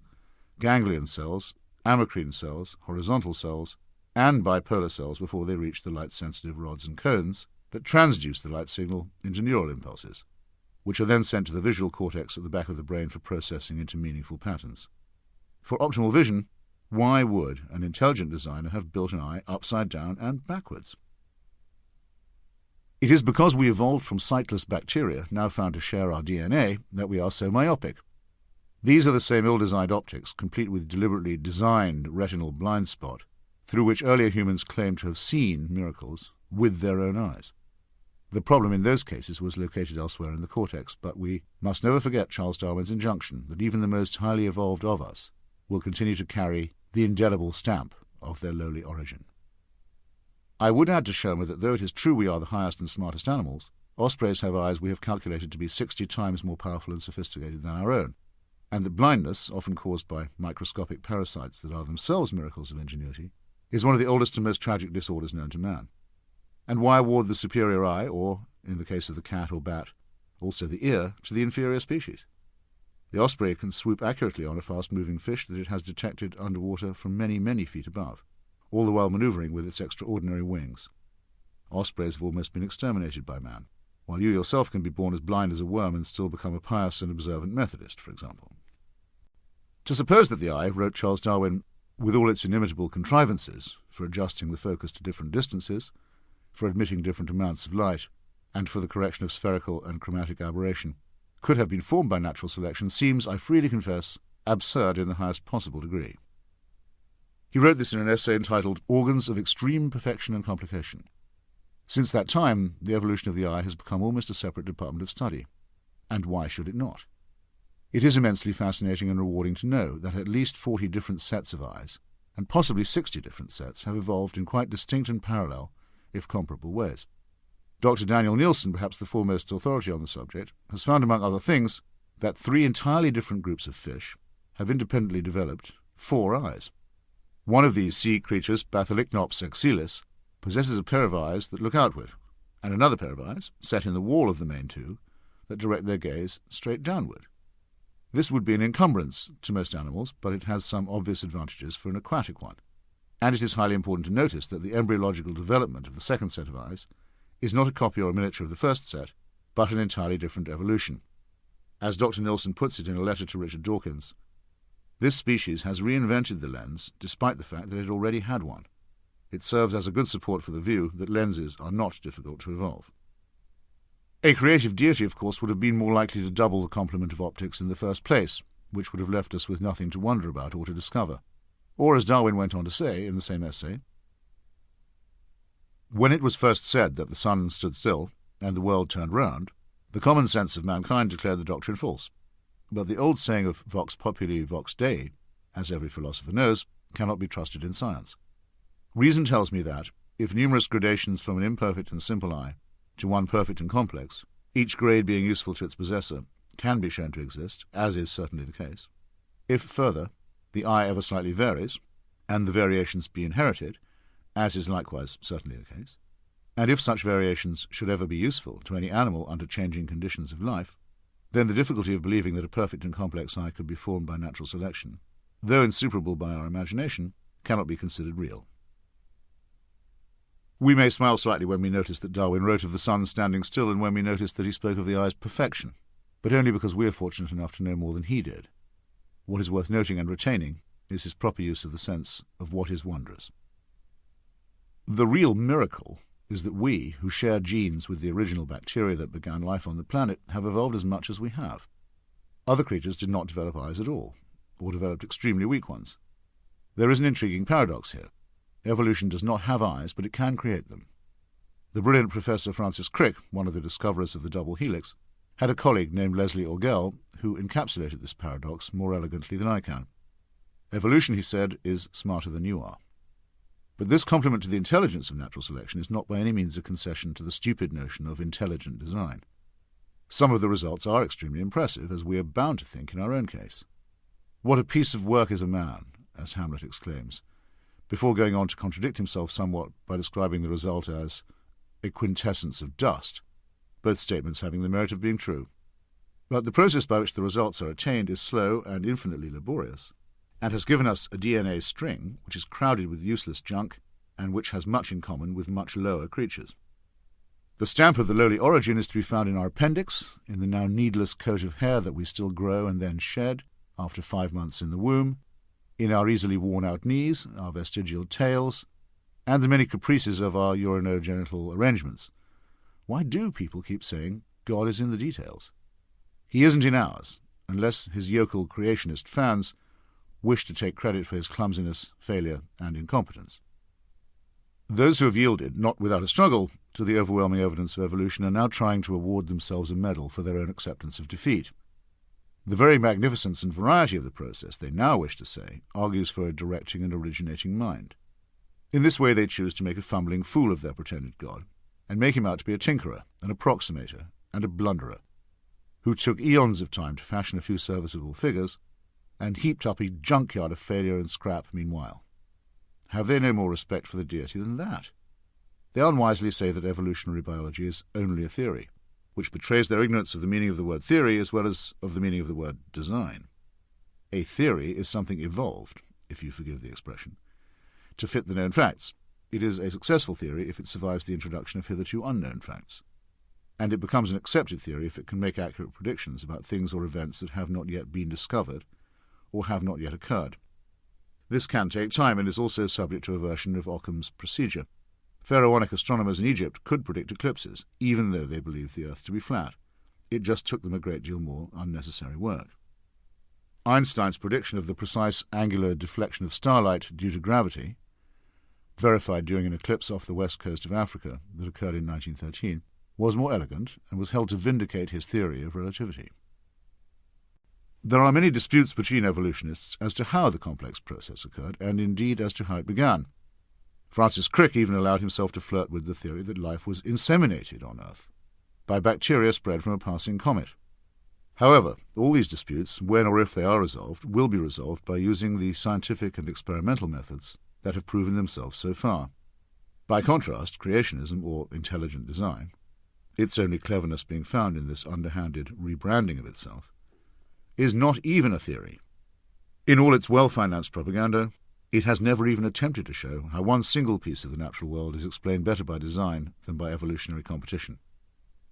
ganglion cells, amacrine cells, horizontal cells, and bipolar cells before they reach the light-sensitive rods and cones that transduce the light signal into neural impulses, which are then sent to the visual cortex at the back of the brain for processing into meaningful patterns. For optimal vision, why would an intelligent designer have built an eye upside down and backwards? It is because we evolved from sightless bacteria, now found to share our DNA, that we are so myopic. These are the same ill-designed optics, complete with deliberately designed retinal blind spot, through which earlier humans claimed to have seen miracles with their own eyes. The problem in those cases was located elsewhere in the cortex, but we must never forget Charles Darwin's injunction that even the most highly evolved of us will continue to carry the indelible stamp of their lowly origin. I would add to Shermer that though it is true we are the highest and smartest animals, ospreys have eyes we have calculated to be 60 times more powerful and sophisticated than our own, and that blindness, often caused by microscopic parasites that are themselves miracles of ingenuity, is one of the oldest and most tragic disorders known to man. And why award the superior eye, or, in the case of the cat or bat, also the ear, to the inferior species? The osprey can swoop accurately on a fast-moving fish that it has detected underwater from many, many feet above, all the while manoeuvring with its extraordinary wings. Ospreys have almost been exterminated by man, while you yourself can be born as blind as a worm and still become a pious and observant Methodist, for example. To suppose that the eye, wrote Charles Darwin, with all its inimitable contrivances for adjusting the focus to different distances, for admitting different amounts of light, and for the correction of spherical and chromatic aberration, could have been formed by natural selection seems, I freely confess, absurd in the highest possible degree. He wrote this in an essay entitled Organs of Extreme Perfection and Complication. Since that time, the evolution of the eye has become almost a separate department of study. And why should it not? It is immensely fascinating and rewarding to know that at least 40 different sets of eyes, and possibly 60 different sets, have evolved in quite distinct and parallel, if comparable, ways. Dr. Daniel Nielsen, perhaps the foremost authority on the subject, has found, among other things, that 3 entirely different groups of fish have independently developed 4 eyes. One of these sea creatures, Bathylicnops exilis, possesses a pair of eyes that look outward, and another pair of eyes, set in the wall of the main 2, that direct their gaze straight downward. This would be an encumbrance to most animals, but it has some obvious advantages for an aquatic one. And it is highly important to notice that the embryological development of the second set of eyes is not a copy or a miniature of the first set, but an entirely different evolution. As Dr. Nielsen puts it in a letter to Richard Dawkins, this species has reinvented the lens despite the fact that it already had one. It serves as a good support for the view that lenses are not difficult to evolve. A creative deity, of course, would have been more likely to double the complement of optics in the first place, which would have left us with nothing to wonder about or to discover. Or, as Darwin went on to say in the same essay, when it was first said that the sun stood still and the world turned round, the common sense of mankind declared the doctrine false. But the old saying of vox populi vox Dei, as every philosopher knows, cannot be trusted in science. Reason tells me that, if numerous gradations from an imperfect and simple eye to one perfect and complex, each grade being useful to its possessor, can be shown to exist, as is certainly the case, if, further, the eye ever slightly varies, and the variations be inherited, as is likewise certainly the case, and if such variations should ever be useful to any animal under changing conditions of life, then the difficulty of believing that a perfect and complex eye could be formed by natural selection, though insuperable by our imagination, cannot be considered real. We may smile slightly when we notice that Darwin wrote of the sun standing still and when we notice that he spoke of the eye's perfection, but only because we are fortunate enough to know more than he did. What is worth noting and retaining is his proper use of the sense of what is wondrous. The real miracle is that we, who share genes with the original bacteria that began life on the planet, have evolved as much as we have. Other creatures did not develop eyes at all, or developed extremely weak ones. There is an intriguing paradox here. Evolution does not have eyes, but it can create them. The brilliant Professor Francis Crick, one of the discoverers of the double helix, had a colleague named Leslie Orgel who encapsulated this paradox more elegantly than I can. Evolution, he said, is smarter than you are. But this compliment to the intelligence of natural selection is not by any means a concession to the stupid notion of intelligent design. Some of the results are extremely impressive, as we are bound to think in our own case. What a piece of work is a man, as Hamlet exclaims, before going on to contradict himself somewhat by describing the result as a quintessence of dust, both statements having the merit of being true. But the process by which the results are attained is slow and infinitely laborious, and has given us a DNA string which is crowded with useless junk and which has much in common with much lower creatures. The stamp of the lowly origin is to be found in our appendix, in the now needless coat of hair that we still grow and then shed after 5 months in the womb, in our easily worn-out knees, our vestigial tails, and the many caprices of our urinogenital arrangements. Why do people keep saying God is in the details? He isn't in ours, unless his yokel creationist fans wish to take credit for his clumsiness, failure, and incompetence. Those who have yielded, not without a struggle, to the overwhelming evidence of evolution are now trying to award themselves a medal for their own acceptance of defeat. The very magnificence and variety of the process, they now wish to say, argues for a directing and originating mind. In this way they choose to make a fumbling fool of their pretended God, and make him out to be a tinkerer, an approximator, and a blunderer, who took eons of time to fashion a few serviceable figures, and heaped up a junkyard of failure and scrap meanwhile. Have they no more respect for the deity than that? They unwisely say that evolutionary biology is only a theory, which betrays their ignorance of the meaning of the word theory as well as of the meaning of the word design. A theory is something evolved, if you forgive the expression, to fit the known facts. It is a successful theory if it survives the introduction of hitherto unknown facts, and it becomes an accepted theory if it can make accurate predictions about things or events that have not yet been discovered or have not yet occurred. This can take time and is also subject to a version of Occam's procedure. Pharaonic astronomers in Egypt could predict eclipses, even though they believed the Earth to be flat. It just took them a great deal more unnecessary work. Einstein's prediction of the precise angular deflection of starlight due to gravity, verified during an eclipse off the west coast of Africa that occurred in 1913, was more elegant and was held to vindicate his theory of relativity. There are many disputes between evolutionists as to how the complex process occurred, and indeed as to how it began. Francis Crick even allowed himself to flirt with the theory that life was inseminated on Earth by bacteria spread from a passing comet. However, all these disputes, when or if they are resolved, will be resolved by using the scientific and experimental methods that have proven themselves so far. By contrast, creationism, or intelligent design, its only cleverness being found in this underhanded rebranding of itself, is not even a theory. In all its well-financed propaganda, it has never even attempted to show how one single piece of the natural world is explained better by design than by evolutionary competition.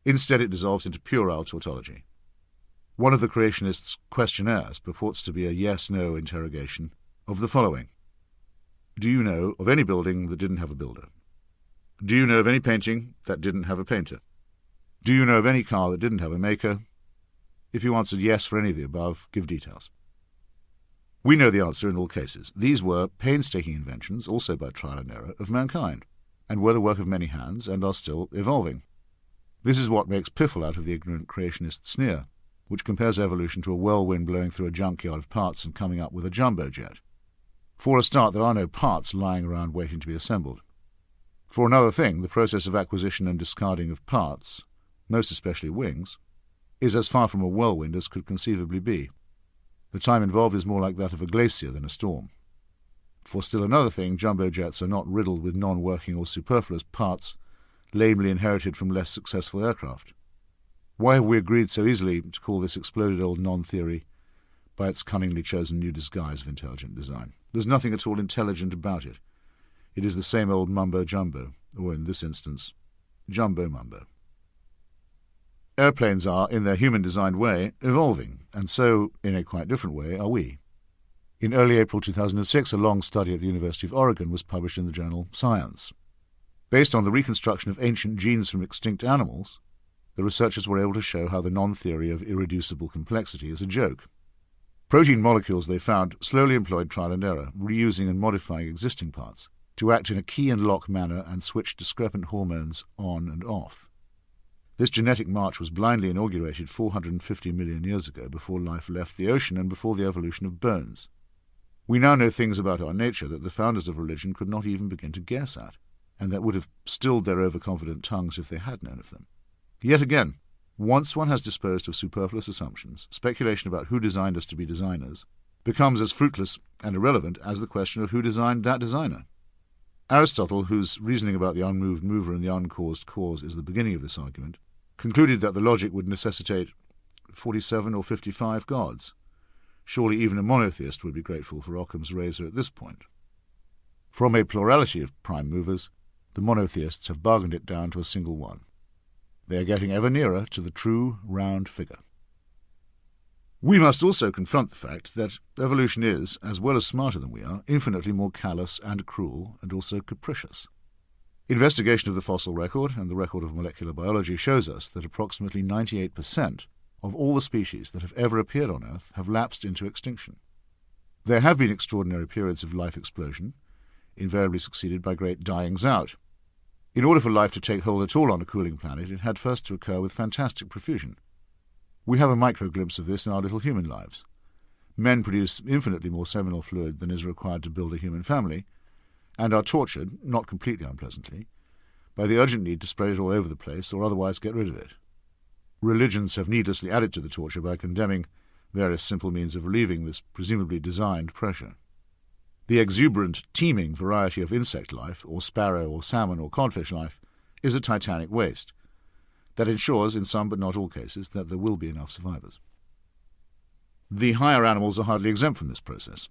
Instead, it dissolves into puerile tautology. One of the creationists' questionnaires purports to be a yes-no interrogation of the following. Do you know of any building that didn't have a builder? Do you know of any painting that didn't have a painter? Do you know of any car that didn't have a maker? If you answered yes for any of the above, give details. We know the answer in all cases. These were painstaking inventions, also by trial and error, of mankind, and were the work of many hands and are still evolving. This is what makes piffle out of the ignorant creationist sneer, which compares evolution to a whirlwind blowing through a junkyard of parts and coming up with a jumbo jet. For a start, there are no parts lying around waiting to be assembled. For another thing, the process of acquisition and discarding of parts, most especially wings, is as far from a whirlwind as could conceivably be. The time involved is more like that of a glacier than a storm. For still another thing, jumbo jets are not riddled with non-working or superfluous parts lamely inherited from less successful aircraft. Why have we agreed so easily to call this exploded old non-theory by its cunningly chosen new disguise of intelligent design? There's nothing at all intelligent about it. It is the same old mumbo-jumbo, or in this instance, jumbo-mumbo. Airplanes are, in their human-designed way, evolving, and so, in a quite different way, are we. In early April 2006, a long study at the University of Oregon was published in the journal Science. Based on the reconstruction of ancient genes from extinct animals, the researchers were able to show how the non-theory of irreducible complexity is a joke. Protein molecules, they found, slowly employed trial and error, reusing and modifying existing parts, to act in a key-and-lock manner and switch discrepant hormones on and off. This genetic march was blindly inaugurated 450 million years ago, before life left the ocean and before the evolution of bones. We now know things about our nature that the founders of religion could not even begin to guess at, and that would have stilled their overconfident tongues if they had known of them. Yet again, once one has disposed of superfluous assumptions, speculation about who designed us to be designers becomes as fruitless and irrelevant as the question of who designed that designer. Aristotle, whose reasoning about the unmoved mover and the uncaused cause is the beginning of this argument, concluded that the logic would necessitate 47 or 55 gods. Surely even a monotheist would be grateful for Occam's razor at this point. From a plurality of prime movers, the monotheists have bargained it down to a single one. They are getting ever nearer to the true round figure. We must also confront the fact that evolution is, as well as smarter than we are, infinitely more callous and cruel and also capricious. Investigation of the fossil record and the record of molecular biology shows us that approximately 98% of all the species that have ever appeared on Earth have lapsed into extinction. There have been extraordinary periods of life explosion, invariably succeeded by great dyings out. In order for life to take hold at all on a cooling planet, it had first to occur with fantastic profusion. We have a micro-glimpse of this in our little human lives. Men produce infinitely more seminal fluid than is required to build a human family, and are tortured, not completely unpleasantly, by the urgent need to spread it all over the place or otherwise get rid of it. Religions have needlessly added to the torture by condemning various simple means of relieving this presumably designed pressure. The exuberant, teeming variety of insect life, or sparrow or salmon or codfish life, is a titanic waste that ensures, in some but not all cases, that there will be enough survivors. The higher animals are hardly exempt from this process.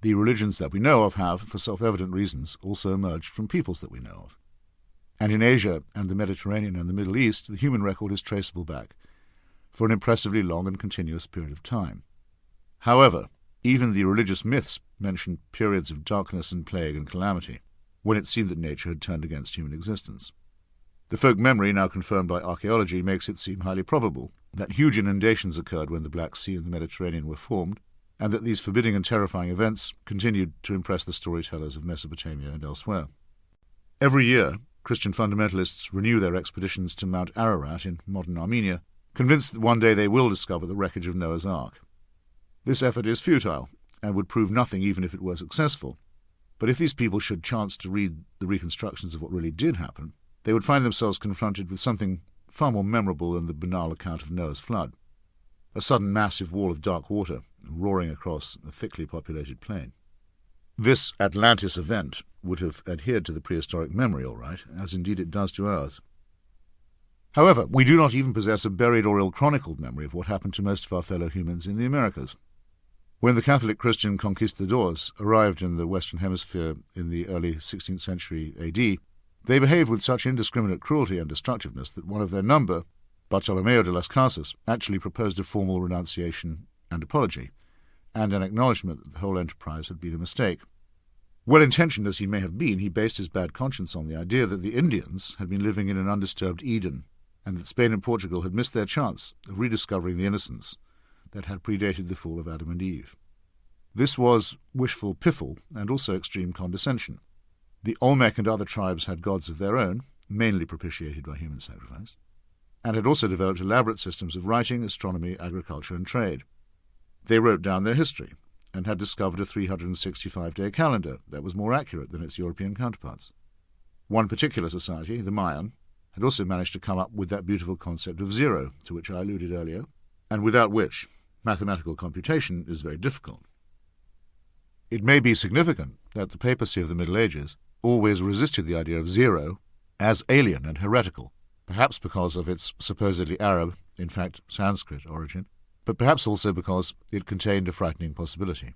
The religions that we know of have, for self-evident reasons, also emerged from peoples that we know of. And in Asia and the Mediterranean and the Middle East, the human record is traceable back for an impressively long and continuous period of time. However, even the religious myths mention periods of darkness and plague and calamity, when it seemed that nature had turned against human existence. The folk memory, now confirmed by archaeology, makes it seem highly probable that huge inundations occurred when the Black Sea and the Mediterranean were formed, and that these forbidding and terrifying events continued to impress the storytellers of Mesopotamia and elsewhere. Every year, Christian fundamentalists renew their expeditions to Mount Ararat in modern Armenia, convinced that one day they will discover the wreckage of Noah's Ark. This effort is futile, and would prove nothing even if it were successful. But if these people should chance to read the reconstructions of what really did happen, they would find themselves confronted with something far more memorable than the banal account of Noah's flood: a sudden massive wall of dark water roaring across a thickly populated plain. This Atlantis event would have adhered to the prehistoric memory all right, as indeed it does to ours. However, we do not even possess a buried or ill-chronicled memory of what happened to most of our fellow humans in the Americas. When the Catholic Christian conquistadors arrived in the Western Hemisphere in the early 16th century AD, they behaved with such indiscriminate cruelty and destructiveness that one of their number, Bartolomeo de las Casas, actually proposed a formal renunciation and apology, and an acknowledgment that the whole enterprise had been a mistake. Well-intentioned as he may have been, he based his bad conscience on the idea that the Indians had been living in an undisturbed Eden, and that Spain and Portugal had missed their chance of rediscovering the innocence that had predated the fall of Adam and Eve. This was wishful piffle and also extreme condescension. The Olmec and other tribes had gods of their own, mainly propitiated by human sacrifice, and had also developed elaborate systems of writing, astronomy, agriculture, and trade. They wrote down their history, and had discovered a 365-day calendar that was more accurate than its European counterparts. One particular society, the Mayan, had also managed to come up with that beautiful concept of zero, to which I alluded earlier, and without which mathematical computation is very difficult. It may be significant that the papacy of the Middle Ages always resisted the idea of zero as alien and heretical, perhaps because of its supposedly Arab, in fact Sanskrit, origin, but perhaps also because it contained a frightening possibility.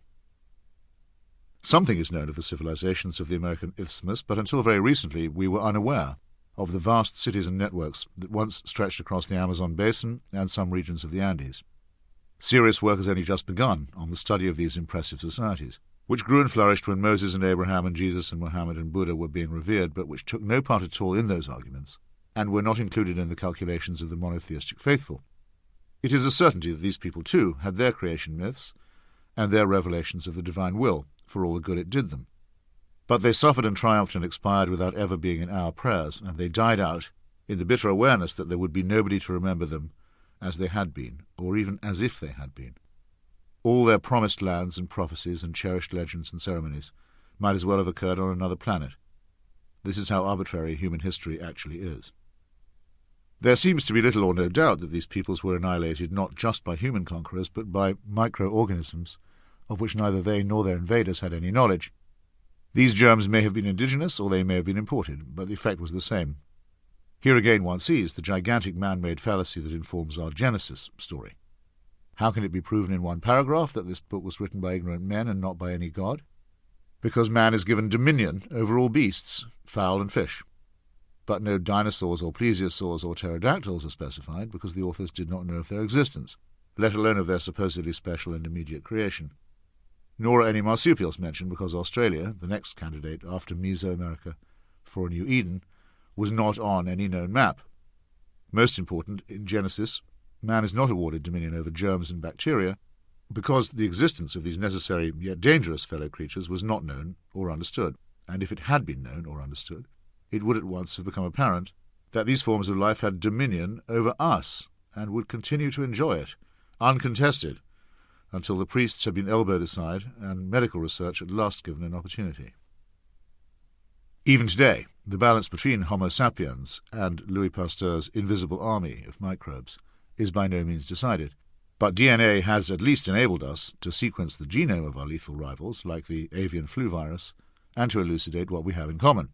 Something is known of the civilizations of the American Isthmus, but until very recently we were unaware of the vast cities and networks that once stretched across the Amazon basin and some regions of the Andes. Serious work has only just begun on the study of these impressive societies, which grew and flourished when Moses and Abraham and Jesus and Muhammad and Buddha were being revered, but which took no part at all in those arguments, and were not included in the calculations of the monotheistic faithful. It is a certainty that these people, too, had their creation myths and their revelations of the divine will, for all the good it did them. But they suffered and triumphed and expired without ever being in our prayers, and they died out in the bitter awareness that there would be nobody to remember them as they had been, or even as if they had been. All their promised lands and prophecies and cherished legends and ceremonies might as well have occurred on another planet. This is how arbitrary human history actually is. There seems to be little or no doubt that these peoples were annihilated not just by human conquerors, but by microorganisms, of which neither they nor their invaders had any knowledge. These germs may have been indigenous, or they may have been imported, but the effect was the same. Here again one sees the gigantic man-made fallacy that informs our Genesis story. How can it be proven in one paragraph that this book was written by ignorant men and not by any god? Because man is given dominion over all beasts, fowl and fish. But no dinosaurs or plesiosaurs or pterodactyls are specified because the authors did not know of their existence, let alone of their supposedly special and immediate creation. Nor are any marsupials mentioned because Australia, the next candidate after Mesoamerica for a new Eden, was not on any known map. Most important, in Genesis, man is not awarded dominion over germs and bacteria because the existence of these necessary yet dangerous fellow creatures was not known or understood, and if it had been known or understood, it would at once have become apparent that these forms of life had dominion over us and would continue to enjoy it, uncontested, until the priests had been elbowed aside and medical research at last given an opportunity. Even today, the balance between Homo sapiens and Louis Pasteur's invisible army of microbes is by no means decided, but DNA has at least enabled us to sequence the genome of our lethal rivals, like the avian flu virus, and to elucidate what we have in common.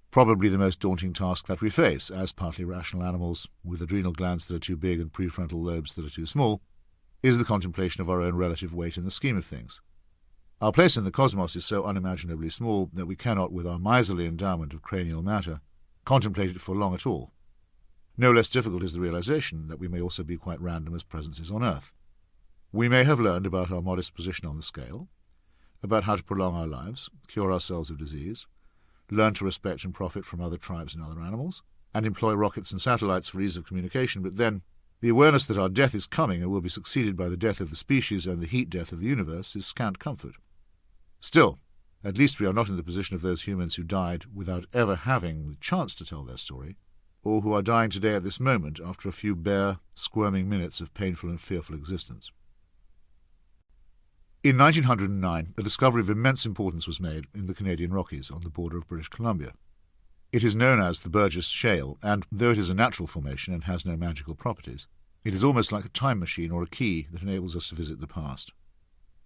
Probably the most daunting task that we face as partly rational animals with adrenal glands that are too big and prefrontal lobes that are too small is the contemplation of our own relative weight in the scheme of things. Our place in the cosmos is so unimaginably small that we cannot, with our miserly endowment of cranial matter, contemplate it for long at all. No less difficult is the realization that we may also be quite random as presences on Earth. We may have learned about our modest position on the scale, about how to prolong our lives, cure ourselves of disease, learn to respect and profit from other tribes and other animals, and employ rockets and satellites for ease of communication, but then the awareness that our death is coming and will be succeeded by the death of the species and the heat death of the universe is scant comfort. Still, at least we are not in the position of those humans who died without ever having the chance to tell their story, or who are dying today at this moment after a few bare, squirming minutes of painful and fearful existence. In 1909, a discovery of immense importance was made in the Canadian Rockies on the border of British Columbia. It is known as the Burgess Shale, and though it is a natural formation and has no magical properties, it is almost like a time machine or a key that enables us to visit the past.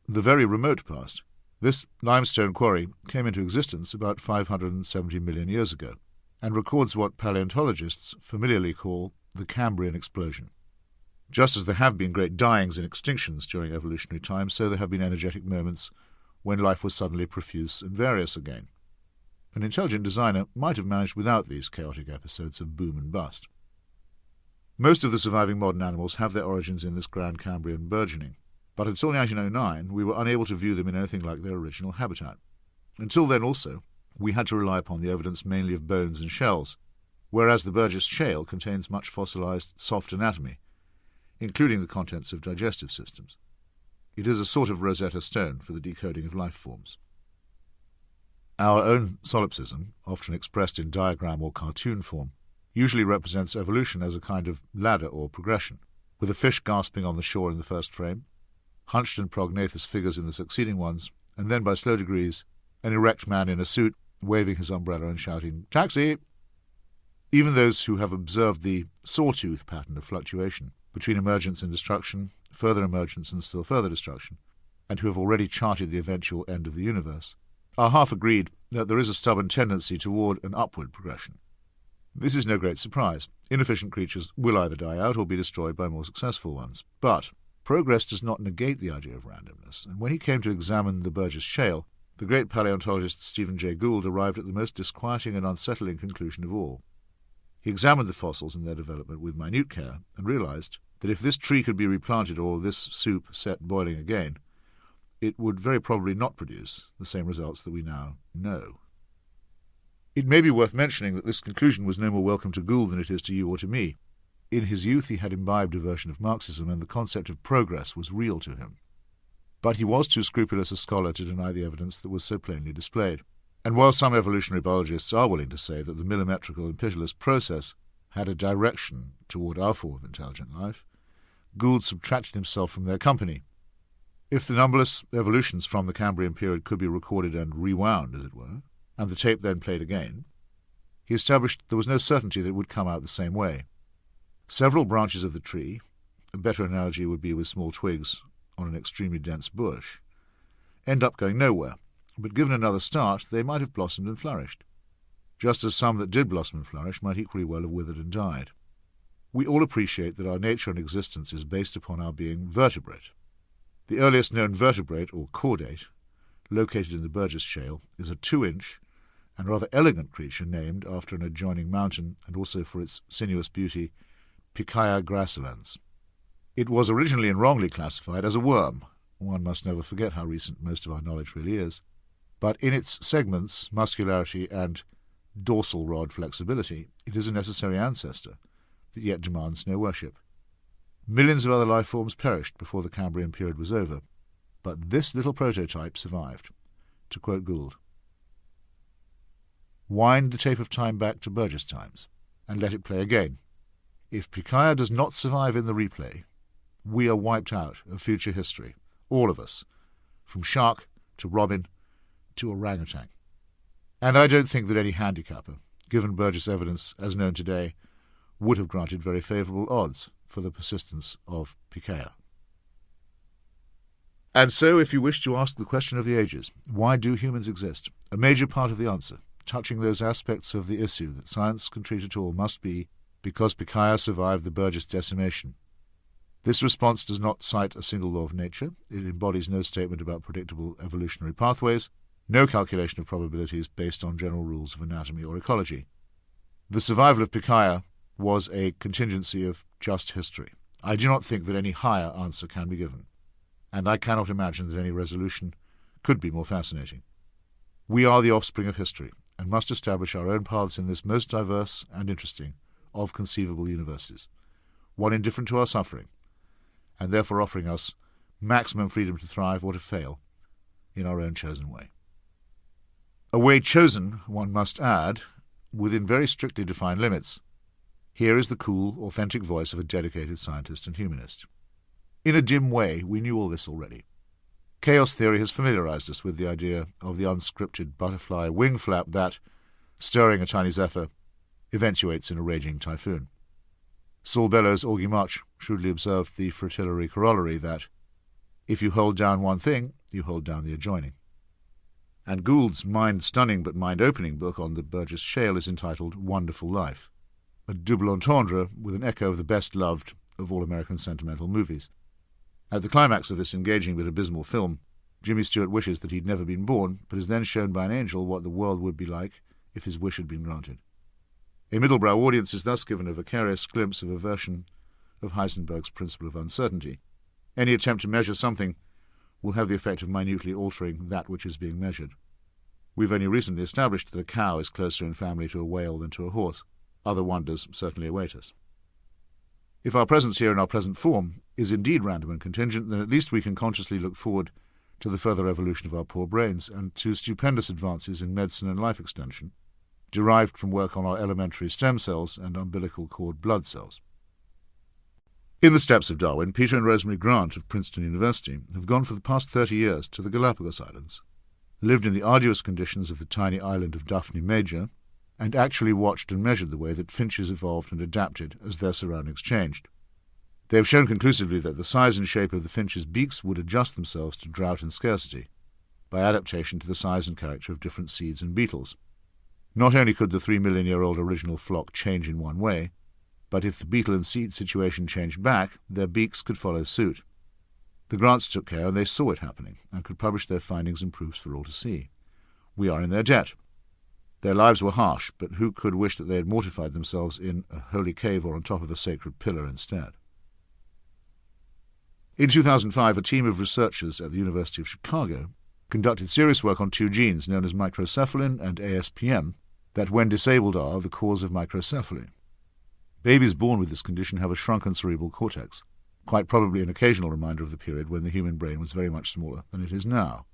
The very remote past. This limestone quarry came into existence about 570 million years ago, and records what paleontologists familiarly call the Cambrian explosion. Just as there have been great dyings and extinctions during evolutionary time, so there have been energetic moments when life was suddenly profuse and various again. An intelligent designer might have managed without these chaotic episodes of boom and bust. Most of the surviving modern animals have their origins in this grand Cambrian burgeoning, but until 1909 we were unable to view them in anything like their original habitat. Until then also, we had to rely upon the evidence mainly of bones and shells, whereas the Burgess Shale contains much fossilized soft anatomy, including the contents of digestive systems. It is a sort of Rosetta Stone for the decoding of life forms. Our own solipsism, often expressed in diagram or cartoon form, usually represents evolution as a kind of ladder or progression, with a fish gasping on the shore in the first frame, hunched and prognathous figures in the succeeding ones, and then by slow degrees an erect man in a suit waving his umbrella and shouting, "Taxi!" Even those who have observed the sawtooth pattern of fluctuation between emergence and destruction, further emergence and still further destruction, and who have already charted the eventual end of the universe, are half agreed that there is a stubborn tendency toward an upward progression. This is no great surprise. Inefficient creatures will either die out or be destroyed by more successful ones. But progress does not negate the idea of randomness, and when he came to examine the Burgess Shale, the great paleontologist Stephen Jay Gould arrived at the most disquieting and unsettling conclusion of all. He examined the fossils and their development with minute care and realized that if this tree could be replanted or this soup set boiling again, it would very probably not produce the same results that we now know. It may be worth mentioning that this conclusion was no more welcome to Gould than it is to you or to me. In his youth he had imbibed a version of Marxism, and the concept of progress was real to him. But he was too scrupulous a scholar to deny the evidence that was so plainly displayed. And while some evolutionary biologists are willing to say that the millimetrical and pitiless process had a direction toward our form of intelligent life, Gould subtracted himself from their company. If the numberless evolutions from the Cambrian period could be recorded and rewound, as it were, and the tape then played again, he established there was no certainty that it would come out the same way. Several branches of the tree, a better analogy would be with small twigs on an extremely dense bush, end up going nowhere, but given another start they might have blossomed and flourished, just as some that did blossom and flourish might equally well have withered and died. We all appreciate that our nature and existence is based upon our being vertebrate. The earliest known vertebrate, or chordate, located in the Burgess Shale, is a 2-inch and rather elegant creature named after an adjoining mountain and also for its sinuous beauty, Pikaia gracilens. It was originally and wrongly classified as a worm. One must never forget how recent most of our knowledge really is. But in its segments, muscularity, and dorsal rod flexibility, it is a necessary ancestor that yet demands no worship. Millions of other life forms perished before the Cambrian period was over, but this little prototype survived. To quote Gould, "Wind the tape of time back to Burgess times, and let it play again. If Pikaia does not survive in the replay, we are wiped out of future history, all of us, from shark to robin to orangutan." And I don't think that any handicapper, given Burgess evidence as known today, would have granted very favourable odds for the persistence of Pikaia. And so, if you wish to ask the question of the ages, why do humans exist, a major part of the answer, touching those aspects of the issue that science can treat at all, must be because Pikaia survived the Burgess decimation. This response does not cite a single law of nature. It embodies no statement about predictable evolutionary pathways, no calculation of probabilities based on general rules of anatomy or ecology. The survival of Pikaia was a contingency of just history. I do not think that any higher answer can be given, and I cannot imagine that any resolution could be more fascinating. We are the offspring of history, and must establish our own paths in this most diverse and interesting of conceivable universes, one indifferent to our suffering, and therefore offering us maximum freedom to thrive or to fail in our own chosen way. A way chosen, one must add, within very strictly defined limits. Here is the cool, authentic voice of a dedicated scientist and humanist. In a dim way, we knew all this already. Chaos theory has familiarized us with the idea of the unscripted butterfly wing flap that, stirring a tiny zephyr, eventuates in a raging typhoon. Saul Bellows' Augie March shrewdly observed the fritillary corollary that, if you hold down one thing, you hold down the adjoining. And Gould's mind-stunning but mind-opening book on the Burgess Shale is entitled Wonderful Life, a double entendre with an echo of the best-loved of all American sentimental movies. At the climax of this engaging but abysmal film, Jimmy Stewart wishes that he'd never been born, but is then shown by an angel what the world would be like if his wish had been granted. A middlebrow audience is thus given a vicarious glimpse of a version of Heisenberg's principle of uncertainty. Any attempt to measure something will have the effect of minutely altering that which is being measured. We've only recently established that a cow is closer in family to a whale than to a horse. Other wonders certainly await us. If our presence here in our present form is indeed random and contingent, then at least we can consciously look forward to the further evolution of our poor brains and to stupendous advances in medicine and life extension, derived from work on our elementary stem cells and umbilical cord blood cells. In the steps of Darwin, Peter and Rosemary Grant of Princeton University have gone for the past 30 years to the Galapagos Islands, lived in the arduous conditions of the tiny island of Daphne Major, and actually watched and measured the way that finches evolved and adapted as their surroundings changed. They have shown conclusively that the size and shape of the finches' beaks would adjust themselves to drought and scarcity, by adaptation to the size and character of different seeds and beetles. Not only could the 3-million-year-old original flock change in one way, but if the beetle and seed situation changed back, their beaks could follow suit. The Grants took care, and they saw it happening, and could publish their findings and proofs for all to see. We are in their debt. Their lives were harsh, but who could wish that they had mortified themselves in a holy cave or on top of a sacred pillar instead? In 2005, a team of researchers at the University of Chicago conducted serious work on two genes known as microcephalin and ASPM that, when disabled, are the cause of microcephaly. Babies born with this condition have a shrunken cerebral cortex, quite probably an occasional reminder of the period when the human brain was very much smaller than it is now.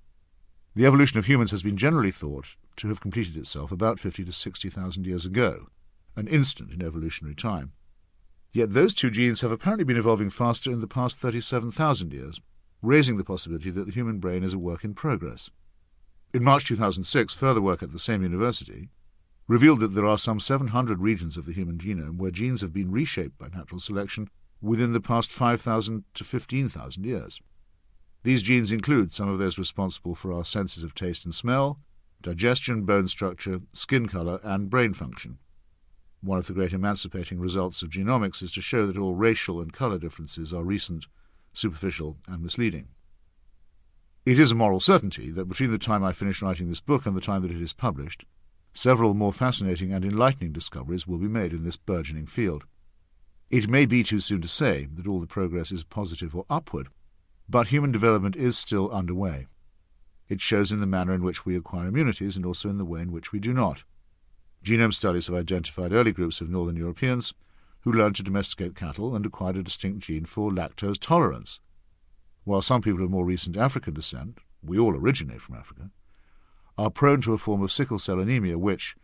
The evolution of humans has been generally thought to have completed itself about 50 to 60,000 years ago, an instant in evolutionary time. Yet those two genes have apparently been evolving faster in the past 37,000 years, raising the possibility that the human brain is a work in progress. In March 2006, further work at the same university revealed that there are some 700 regions of the human genome where genes have been reshaped by natural selection within the past 5,000 to 15,000 years. These genes include some of those responsible for our senses of taste and smell, digestion, bone structure, skin color, and brain function. One of the great emancipating results of genomics is to show that all racial and color differences are recent, superficial, and misleading. It is a moral certainty that between the time I finish writing this book and the time that it is published, several more fascinating and enlightening discoveries will be made in this burgeoning field. It may be too soon to say that all the progress is positive or upward, but human development is still underway. It shows in the manner in which we acquire immunities and also in the way in which we do not. Genome studies have identified early groups of Northern Europeans who learned to domesticate cattle and acquired a distinct gene for lactose tolerance, while some people of more recent African descent, we all originate from Africa, are prone to a form of sickle cell anemia which,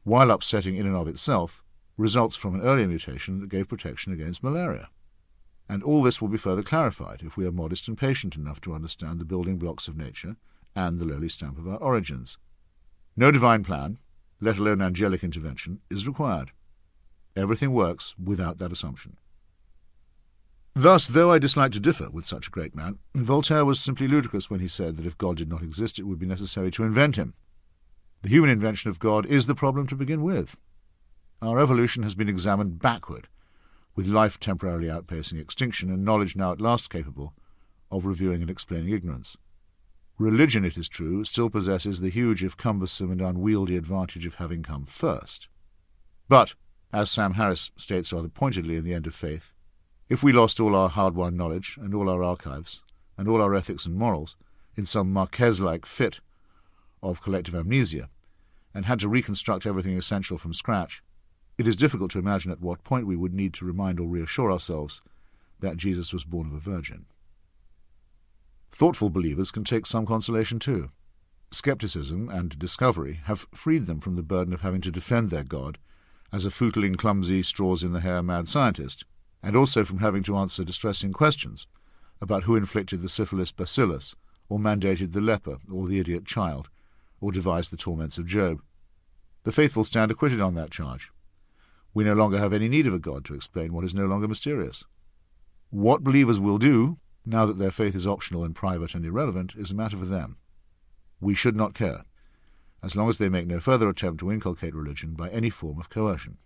while upsetting in and of itself, results from an earlier mutation that gave protection against malaria. And all this will be further clarified if we are modest and patient enough to understand the building blocks of nature and the lowly stamp of our origins. No divine plan, let alone angelic intervention, is required. Everything works without that assumption. Thus, though I dislike to differ with such a great man, Voltaire was simply ludicrous when he said that if God did not exist, it would be necessary to invent him. The human invention of God is the problem to begin with. Our evolution has been examined backward, with life temporarily outpacing extinction and knowledge now at last capable of reviewing and explaining ignorance. Religion, it is true, still possesses the huge, if cumbersome and unwieldy advantage of having come first. But, as Sam Harris states rather pointedly in The End of Faith, if we lost all our hard-won knowledge and all our archives and all our ethics and morals in some Marquez-like fit of collective amnesia and had to reconstruct everything essential from scratch, it is difficult to imagine at what point we would need to remind or reassure ourselves that Jesus was born of a virgin. Thoughtful believers can take some consolation too. Skepticism and discovery have freed them from the burden of having to defend their God as a footling, clumsy, straws-in-the-hair mad scientist, and also from having to answer distressing questions about who inflicted the syphilis bacillus, or mandated the leper, or the idiot child, or devised the torments of Job. The faithful stand acquitted on that charge. We no longer have any need of a God to explain what is no longer mysterious. What believers will do, now that their faith is optional and private and irrelevant, is a matter for them. We should not care, as long as they make no further attempt to inculcate religion by any form of coercion.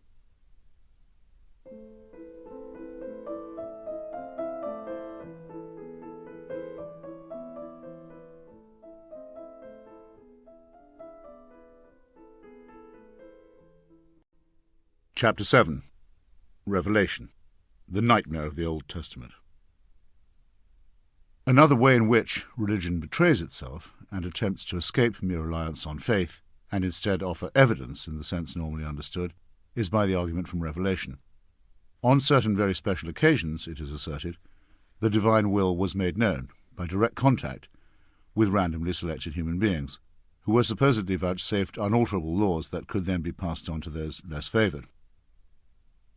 Chapter 7. Revelation, the nightmare of the Old Testament. Another way in which religion betrays itself and attempts to escape mere reliance on faith and instead offer evidence in the sense normally understood is by the argument from Revelation. On certain very special occasions, it is asserted, the divine will was made known by direct contact with randomly selected human beings, who were supposedly vouchsafed unalterable laws that could then be passed on to those less favoured.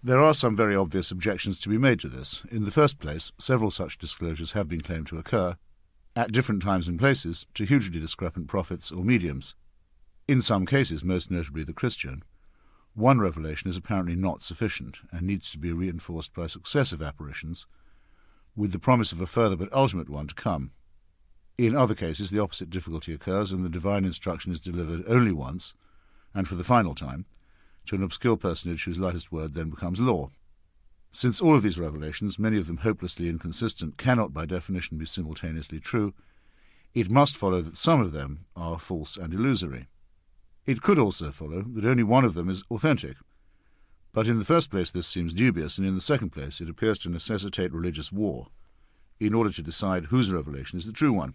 There are some very obvious objections to be made to this. In the first place, several such disclosures have been claimed to occur, at different times and places, to hugely discrepant prophets or mediums. In some cases, most notably the Christian, one revelation is apparently not sufficient and needs to be reinforced by successive apparitions, with the promise of a further but ultimate one to come. In other cases, the opposite difficulty occurs, and the divine instruction is delivered only once, and for the final time, to an obscure personage whose lightest word then becomes law. Since all of these revelations, many of them hopelessly inconsistent, cannot by definition be simultaneously true, it must follow that some of them are false and illusory. It could also follow that only one of them is authentic, but in the first place this seems dubious, and in the second place it appears to necessitate religious war, in order to decide whose revelation is the true one.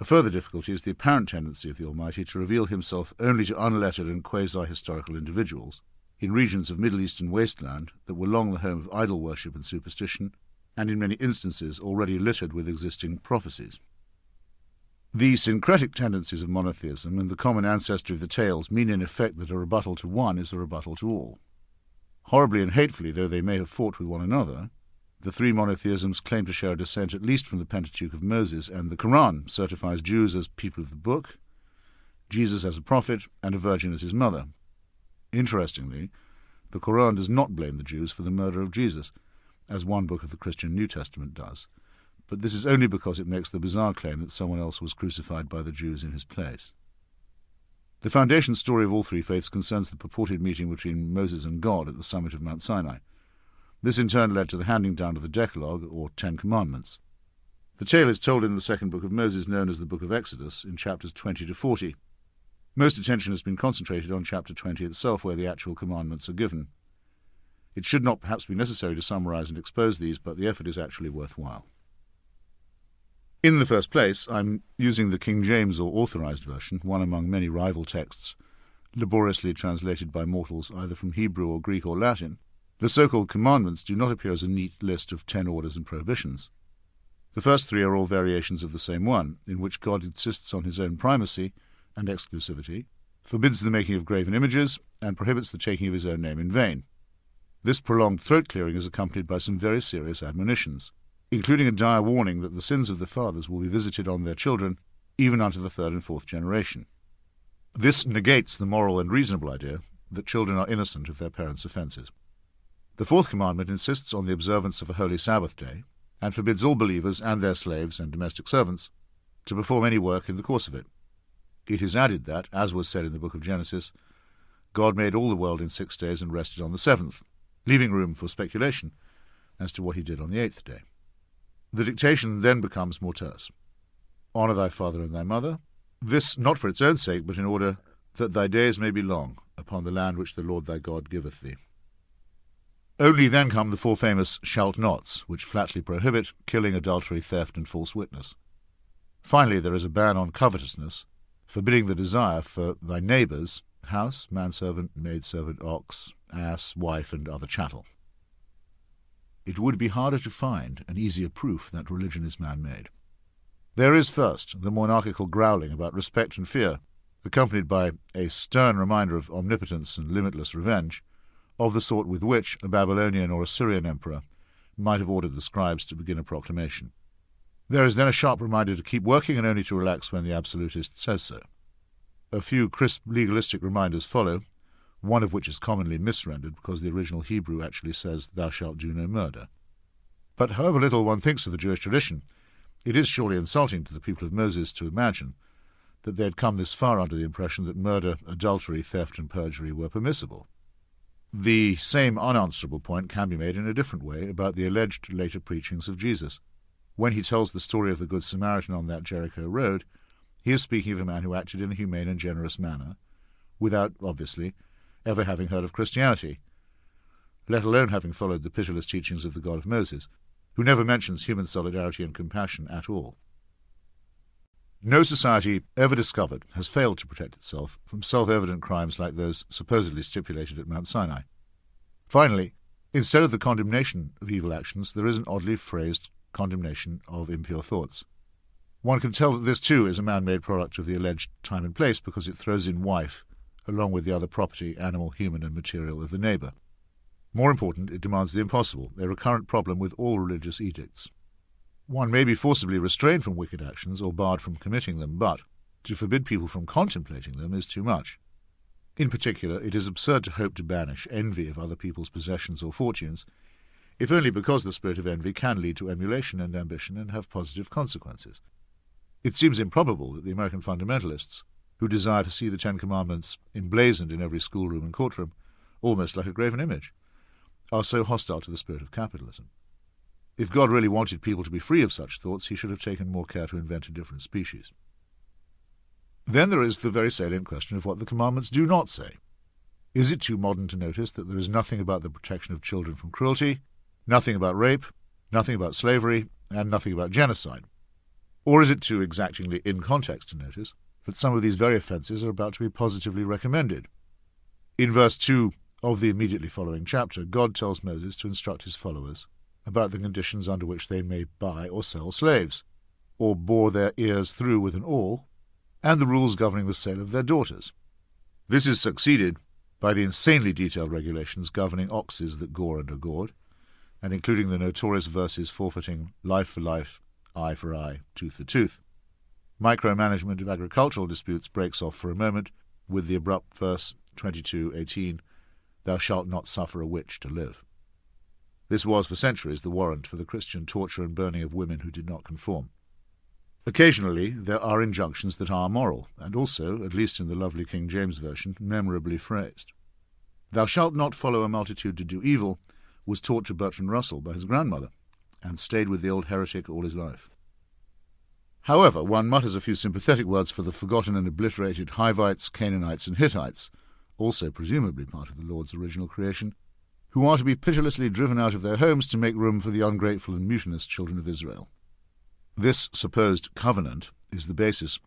A further difficulty is the apparent tendency of the Almighty to reveal himself only to unlettered and quasi-historical individuals, in regions of Middle Eastern wasteland that were long the home of idol worship and superstition, and in many instances already littered with existing prophecies. The syncretic tendencies of monotheism and the common ancestry of the tales mean in effect that a rebuttal to one is a rebuttal to all. Horribly and hatefully though they may have fought with one another, the three monotheisms claim to share a descent at least from the Pentateuch of Moses, and the Quran certifies Jews as people of the book, Jesus as a prophet, and a virgin as his mother. Interestingly, the Quran does not blame the Jews for the murder of Jesus, as one book of the Christian New Testament does, but this is only because it makes the bizarre claim that someone else was crucified by the Jews in his place. The foundation story of all three faiths concerns the purported meeting between Moses and God at the summit of Mount Sinai. This in turn led to the handing down of the Decalogue, or 10 Commandments. The tale is told in the second book of Moses, known as the Book of Exodus, in chapters 20 to 40. Most attention has been concentrated on chapter 20 itself, where the actual commandments are given. It should not perhaps be necessary to summarize and expose these, but the effort is actually worthwhile. In the first place, I'm using the King James or Authorized Version, one among many rival texts, laboriously translated by mortals either from Hebrew or Greek or Latin, The so-called commandments do not appear as a neat list of 10 orders and prohibitions. The first 3 are all variations of the same one, in which God insists on his own primacy and exclusivity, forbids the making of graven images, and prohibits the taking of his own name in vain. This prolonged throat-clearing is accompanied by some very serious admonitions, including a dire warning that the sins of the fathers will be visited on their children, even unto the 3rd and 4th generation. This negates the moral and reasonable idea that children are innocent of their parents' offences. The 4th commandment insists on the observance of a holy Sabbath day, and forbids all believers and their slaves and domestic servants to perform any work in the course of it. It is added that, as was said in the book of Genesis, God made all the world in 6 days and rested on the 7th, leaving room for speculation as to what he did on the 8th day. The dictation then becomes more terse. Honour thy father and thy mother, this not for its own sake, but in order that thy days may be long upon the land which the Lord thy God giveth thee. Only then come the 4 famous shalt nots, which flatly prohibit killing, adultery, theft, and false witness. Finally, there is a ban on covetousness, forbidding the desire for thy neighbour's house, manservant, maidservant, ox, ass, wife, and other chattel. It would be harder to find an easier proof that religion is man-made. There is first the monarchical growling about respect and fear, accompanied by a stern reminder of omnipotence and limitless revenge, of the sort with which a Babylonian or Assyrian emperor might have ordered the scribes to begin a proclamation. There is then a sharp reminder to keep working and only to relax when the absolutist says so. A few crisp legalistic reminders follow, one of which is commonly misrendered because the original Hebrew actually says, "Thou shalt do no murder." But however little one thinks of the Jewish tradition, it is surely insulting to the people of Moses to imagine that they had come this far under the impression that murder, adultery, theft, and perjury were permissible. The same unanswerable point can be made in a different way about the alleged later preachings of Jesus. When he tells the story of the Good Samaritan on that Jericho road, he is speaking of a man who acted in a humane and generous manner, without, obviously, ever having heard of Christianity, let alone having followed the pitiless teachings of the God of Moses, who never mentions human solidarity and compassion at all. No society ever discovered has failed to protect itself from self-evident crimes like those supposedly stipulated at Mount Sinai. Finally, instead of the condemnation of evil actions, there is an oddly phrased condemnation of impure thoughts. One can tell that this too is a man-made product of the alleged time and place because it throws in wife, along with the other property, animal, human, and material of the neighbour. More important, it demands the impossible, a recurrent problem with all religious edicts. One may be forcibly restrained from wicked actions or barred from committing them, but to forbid people from contemplating them is too much. In particular, it is absurd to hope to banish envy of other people's possessions or fortunes, if only because the spirit of envy can lead to emulation and ambition and have positive consequences. It seems improbable that the American fundamentalists, who desire to see the 10 Commandments emblazoned in every schoolroom and courtroom, almost like a graven image, are so hostile to the spirit of capitalism. If God really wanted people to be free of such thoughts, he should have taken more care to invent a different species. Then there is the very salient question of what the commandments do not say. Is it too modern to notice that there is nothing about the protection of children from cruelty, nothing about rape, nothing about slavery, and nothing about genocide? Or is it too exactingly in context to notice that some of these very offences are about to be positively recommended? In verse 2 of the immediately following chapter, God tells Moses to instruct his followers about the conditions under which they may buy or sell slaves, or bore their ears through with an awl, and the rules governing the sale of their daughters. This is succeeded by the insanely detailed regulations governing oxes that gore and are gored, and including the notorious verses forfeiting life for life, eye for eye, tooth for tooth. Micromanagement of agricultural disputes breaks off for a moment with the abrupt verse 22:18, "Thou shalt not suffer a witch to live." This was for centuries the warrant for the Christian torture and burning of women who did not conform. Occasionally there are injunctions that are moral, and also, at least in the lovely King James Version, memorably phrased. "Thou shalt not follow a multitude to do evil" was taught to Bertrand Russell by his grandmother, and stayed with the old heretic all his life. However, one mutters a few sympathetic words for the forgotten and obliterated Hivites, Canaanites, and Hittites, also presumably part of the Lord's original creation, who are to be pitilessly driven out of their homes to make room for the ungrateful and mutinous children of Israel. This supposed covenant is the basis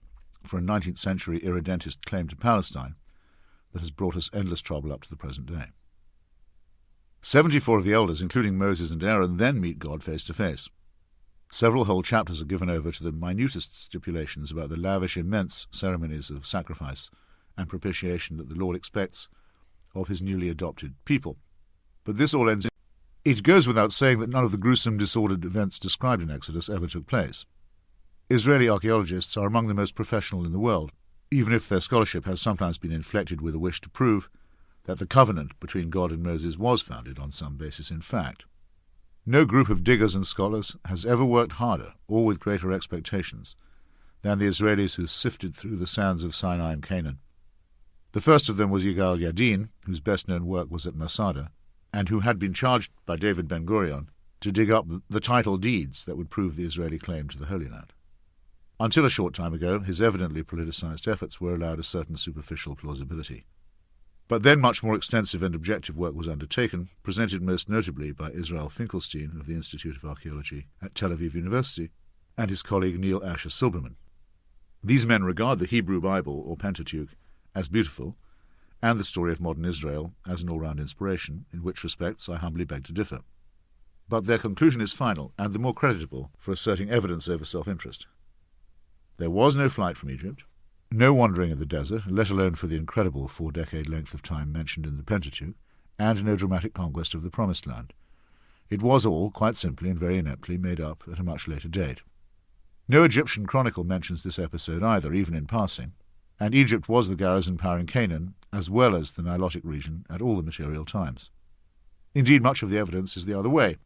for a 19th century irredentist claim to Palestine that has brought us endless trouble up to the present day. 74 of the elders, including Moses and Aaron, then meet God face to face. Several whole chapters are given over to the minutest stipulations about the lavish, immense ceremonies of sacrifice and propitiation that the Lord expects of his newly adopted people. But this all ends in... It goes without saying that none of the gruesome, disordered events described in Exodus ever took place. Israeli archaeologists are among the most professional in the world, even if their scholarship has sometimes been inflected with a wish to prove that the covenant between God and Moses was founded on some basis in fact. No group of diggers and scholars has ever worked harder or with greater expectations than the Israelis who sifted through the sands of Sinai and Canaan. The first of them was Yigal Yadin, whose best-known work was at Masada, and who had been charged by David Ben-Gurion to dig up the title deeds that would prove the Israeli claim to the Holy Land. Until a short time ago, his evidently politicized efforts were allowed a certain superficial plausibility. But then much more extensive and objective work was undertaken, presented most notably by Israel Finkelstein of the Institute of Archaeology at Tel Aviv University and his colleague Neil Asher Silberman. These men regard the Hebrew Bible, or Pentateuch, as beautiful, and the story of modern Israel as an all-round inspiration, in which respects I humbly beg to differ. But their conclusion is final, and the more creditable for asserting evidence over self-interest. There was no flight from Egypt, no wandering in the desert, let alone for the incredible 4-decade length of time mentioned in the Pentateuch, and no dramatic conquest of the Promised Land. It was all, quite simply and very ineptly, made up at a much later date. No Egyptian chronicle mentions this episode either, even in passing, and Egypt was the garrison power in Canaan, as well as the Nilotic region, at all the material times. Indeed, much of the evidence is the other way.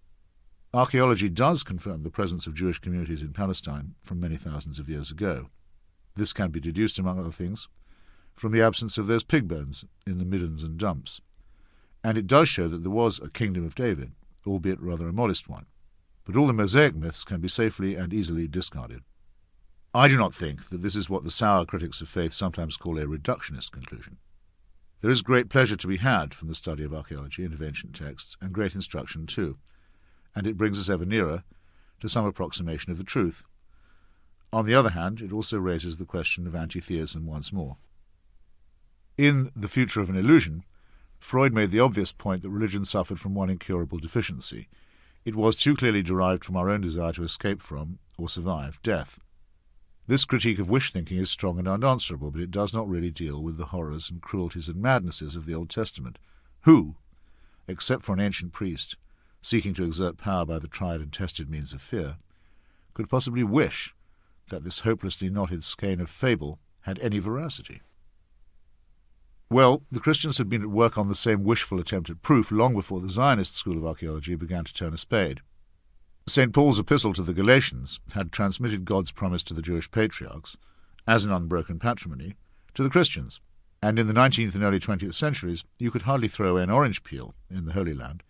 Archaeology does confirm the presence of Jewish communities in Palestine from many thousands of years ago. This can be deduced, among other things, from the absence of those pig bones in the middens and dumps. And it does show that there was a kingdom of David, albeit rather a modest one. But all the Mosaic myths can be safely and easily discarded. I do not think that this is what the sour critics of faith sometimes call a reductionist conclusion. There is great pleasure to be had from the study of archaeology and of ancient texts, and great instruction too, and it brings us ever nearer to some approximation of the truth. On the other hand, it also raises the question of anti-theism once more. In The Future of an Illusion, Freud made the obvious point that religion suffered from one incurable deficiency. It was too clearly derived from our own desire to escape from, or survive, death. This critique of wish-thinking is strong and unanswerable, but it does not really deal with the horrors and cruelties and madnesses of the Old Testament. Who, except for an ancient priest, seeking to exert power by the tried and tested means of fear, could possibly wish that this hopelessly knotted skein of fable had any veracity? Well, the Christians had been at work on the same wishful attempt at proof long before the Zionist school of archaeology began to turn a spade. St. Paul's epistle to the Galatians had transmitted God's promise to the Jewish patriarchs, as an unbroken patrimony, to the Christians, and in the 19th and early 20th centuries you could hardly throw an orange peel in the Holy Land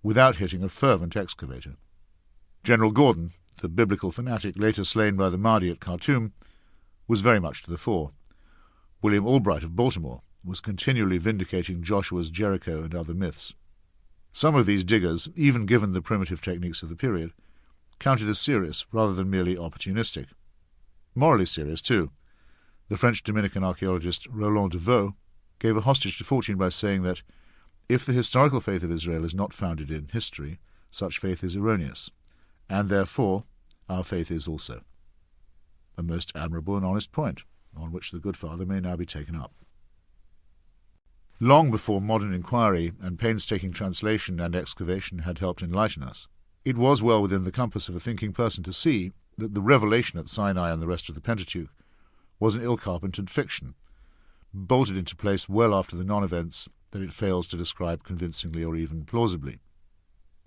without hitting a fervent excavator. General Gordon, the biblical fanatic later slain by the Mahdi at Khartoum, was very much to the fore. William Albright of Baltimore was continually vindicating Joshua's Jericho and other myths. Some of these diggers, even given the primitive techniques of the period, counted as serious rather than merely opportunistic. Morally serious, too. The French Dominican archaeologist Roland de Vaux gave a hostage to fortune by saying that if the historical faith of Israel is not founded in history, such faith is erroneous, and therefore our faith is also. A most admirable and honest point, on which the good father may now be taken up. Long before modern inquiry and painstaking translation and excavation had helped enlighten us, it was well within the compass of a thinking person to see that the revelation at Sinai and the rest of the Pentateuch was an ill-carpentered fiction, bolted into place well after the non-events that it fails to describe convincingly or even plausibly.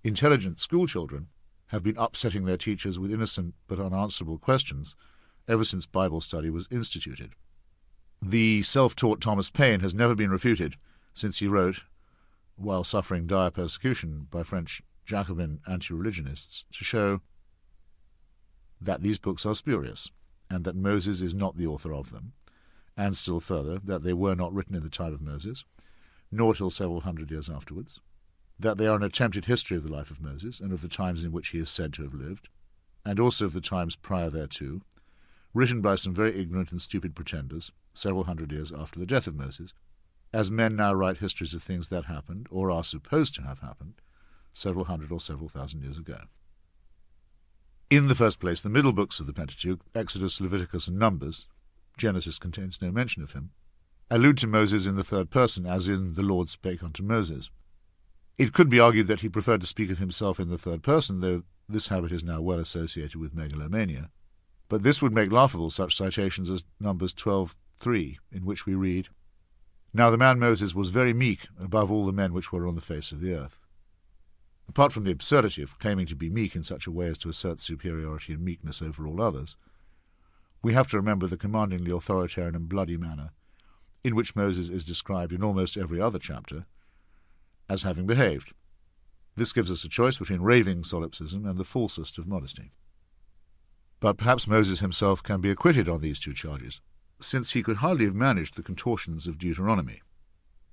Intelligent schoolchildren have been upsetting their teachers with innocent but unanswerable questions ever since Bible study was instituted. The self-taught Thomas Paine has never been refuted since he wrote, while suffering dire persecution by French Jacobin anti-religionists, to show that these books are spurious, and that Moses is not the author of them, and still further, that they were not written in the time of Moses, nor till several hundred years afterwards, that they are an attempted history of the life of Moses and of the times in which he is said to have lived, and also of the times prior thereto, written by some very ignorant and stupid pretenders several hundred years after the death of Moses, as men now write histories of things that happened, or are supposed to have happened, several hundred or several thousand years ago. In the first place, the middle books of the Pentateuch, Exodus, Leviticus, and Numbers, Genesis contains no mention of him, allude to Moses in the third person, as in "the Lord spake unto Moses." It could be argued that he preferred to speak of himself in the third person, though this habit is now well associated with megalomania. But this would make laughable such citations as Numbers 12:3, in which we read, "Now the man Moses was very meek above all the men which were on the face of the earth." Apart from the absurdity of claiming to be meek in such a way as to assert superiority and meekness over all others, we have to remember the commandingly authoritarian and bloody manner in which Moses is described in almost every other chapter as having behaved. This gives us a choice between raving solipsism and the falsest of modesty. But perhaps Moses himself can be acquitted on these two charges, since he could hardly have managed the contortions of Deuteronomy.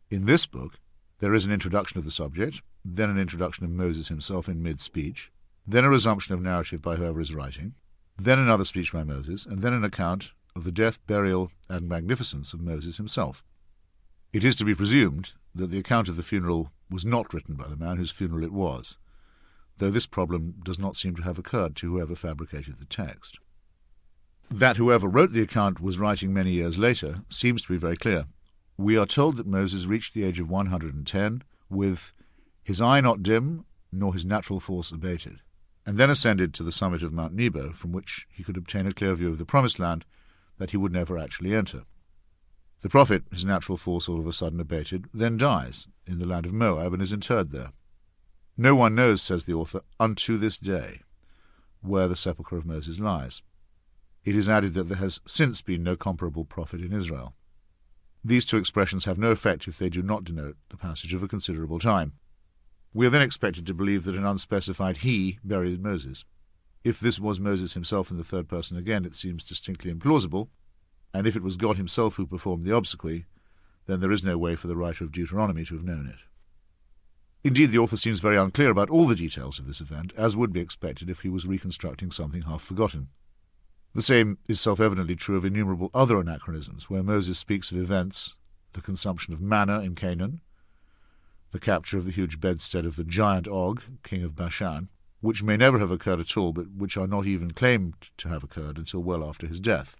In this book, there is an introduction of the subject, then an introduction of Moses himself in mid-speech, then a resumption of narrative by whoever is writing, then another speech by Moses, and then an account of the death, burial, and magnificence of Moses himself. It is to be presumed that the account of the funeral was not written by the man whose funeral it was, though this problem does not seem to have occurred to whoever fabricated the text. That whoever wrote the account was writing many years later seems to be very clear. We are told that Moses reached the age of 110 with his eye not dim, nor his natural force abated, and then ascended to the summit of Mount Nebo, from which he could obtain a clear view of the Promised Land that he would never actually enter. The prophet, his natural force all of a sudden abated, then dies in the land of Moab and is interred there. No one knows, says the author, unto this day, where the sepulchre of Moses lies. It is added that there has since been no comparable prophet in Israel. These two expressions have no effect if they do not denote the passage of a considerable time. We are then expected to believe that an unspecified he buried Moses. If this was Moses himself in the third person again, it seems distinctly implausible, and if it was God himself who performed the obsequy, then there is no way for the writer of Deuteronomy to have known it. Indeed, the author seems very unclear about all the details of this event, as would be expected if he was reconstructing something half forgotten. The same is self-evidently true of innumerable other anachronisms, where Moses speaks of events, the consumption of manna in Canaan, the capture of the huge bedstead of the giant Og, king of Bashan, which may never have occurred at all, but which are not even claimed to have occurred until well after his death.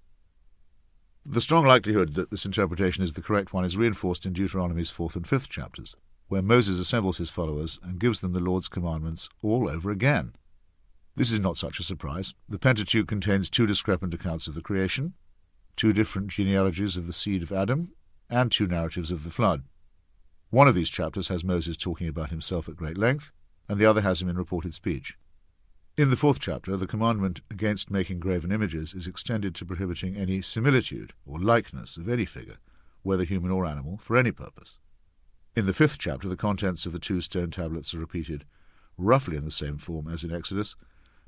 The strong likelihood that this interpretation is the correct one is reinforced in Deuteronomy's 4th and 5th chapters, where Moses assembles his followers and gives them the Lord's commandments all over again. This is not such a surprise. The Pentateuch contains two discrepant accounts of the creation, two different genealogies of the seed of Adam, and two narratives of the flood. One of these chapters has Moses talking about himself at great length, and the other has him in reported speech. In the 4th chapter, the commandment against making graven images is extended to prohibiting any similitude or likeness of any figure, whether human or animal, for any purpose. In the 5th chapter, the contents of the two stone tablets are repeated, roughly in the same form as in Exodus,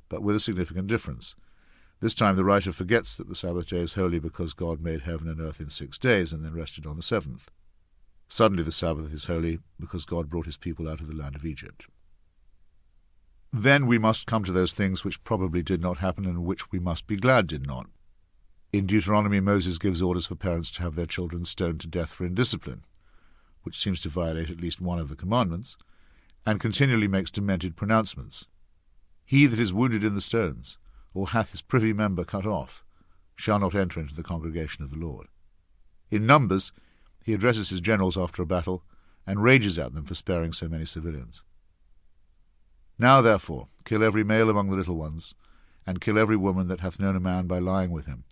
but with a significant difference. This time the writer forgets that the Sabbath day is holy because God made heaven and earth in 6 days and then rested on the 7th. Suddenly the Sabbath is holy because God brought his people out of the land of Egypt. Then we must come to those things which probably did not happen and which we must be glad did not. In Deuteronomy, Moses gives orders for parents to have their children stoned to death for indiscipline, which seems to violate at least one of the commandments, and continually makes demented pronouncements. He that is wounded in the stones, or hath his privy member cut off, shall not enter into the congregation of the Lord. In Numbers, he addresses his generals after a battle, and rages at them for sparing so many civilians. Now therefore kill every male among the little ones, and kill every woman that hath known a man by lying with him.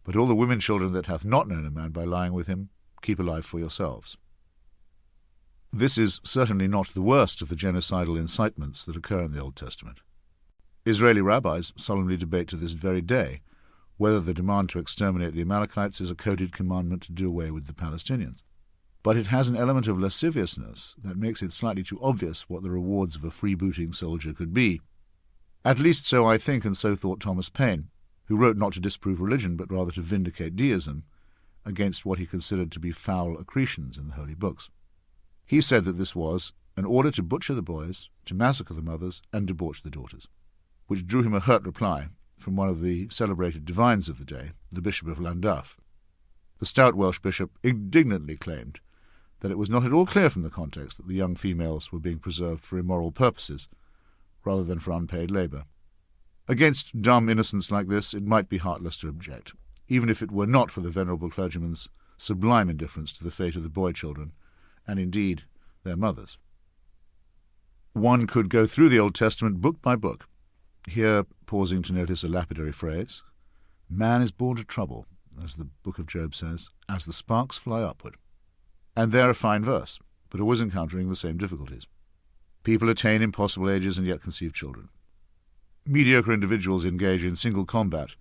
But all the women children that hath not known a man by lying with him, keep alive for yourselves. This is certainly not the worst of the genocidal incitements that occur in the Old Testament. Israeli rabbis solemnly debate to this very day whether the demand to exterminate the Amalekites is a coded commandment to do away with the Palestinians. But it has an element of lasciviousness that makes it slightly too obvious what the rewards of a freebooting soldier could be. At least so I think, and so thought Thomas Paine, who wrote not to disprove religion but rather to vindicate deism against what he considered to be foul accretions in the holy books. He said that this was an order to butcher the boys, to massacre the mothers, and debauch the daughters, which drew him a hurt reply from one of the celebrated divines of the day, the Bishop of Llandaff. The stout Welsh bishop indignantly claimed that it was not at all clear from the context that the young females were being preserved for immoral purposes, rather than for unpaid labour. Against dumb innocence like this, it might be heartless to object, even if it were not for the venerable clergyman's sublime indifference to the fate of the boy children, and indeed their mothers. One could go through the Old Testament book by book, here pausing to notice a lapidary phrase, "Man is born to trouble," as the book of Job says, "as the sparks fly upward." And there a fine verse, but always encountering the same difficulties. People attain impossible ages and yet conceive children. Mediocre individuals engage in single combat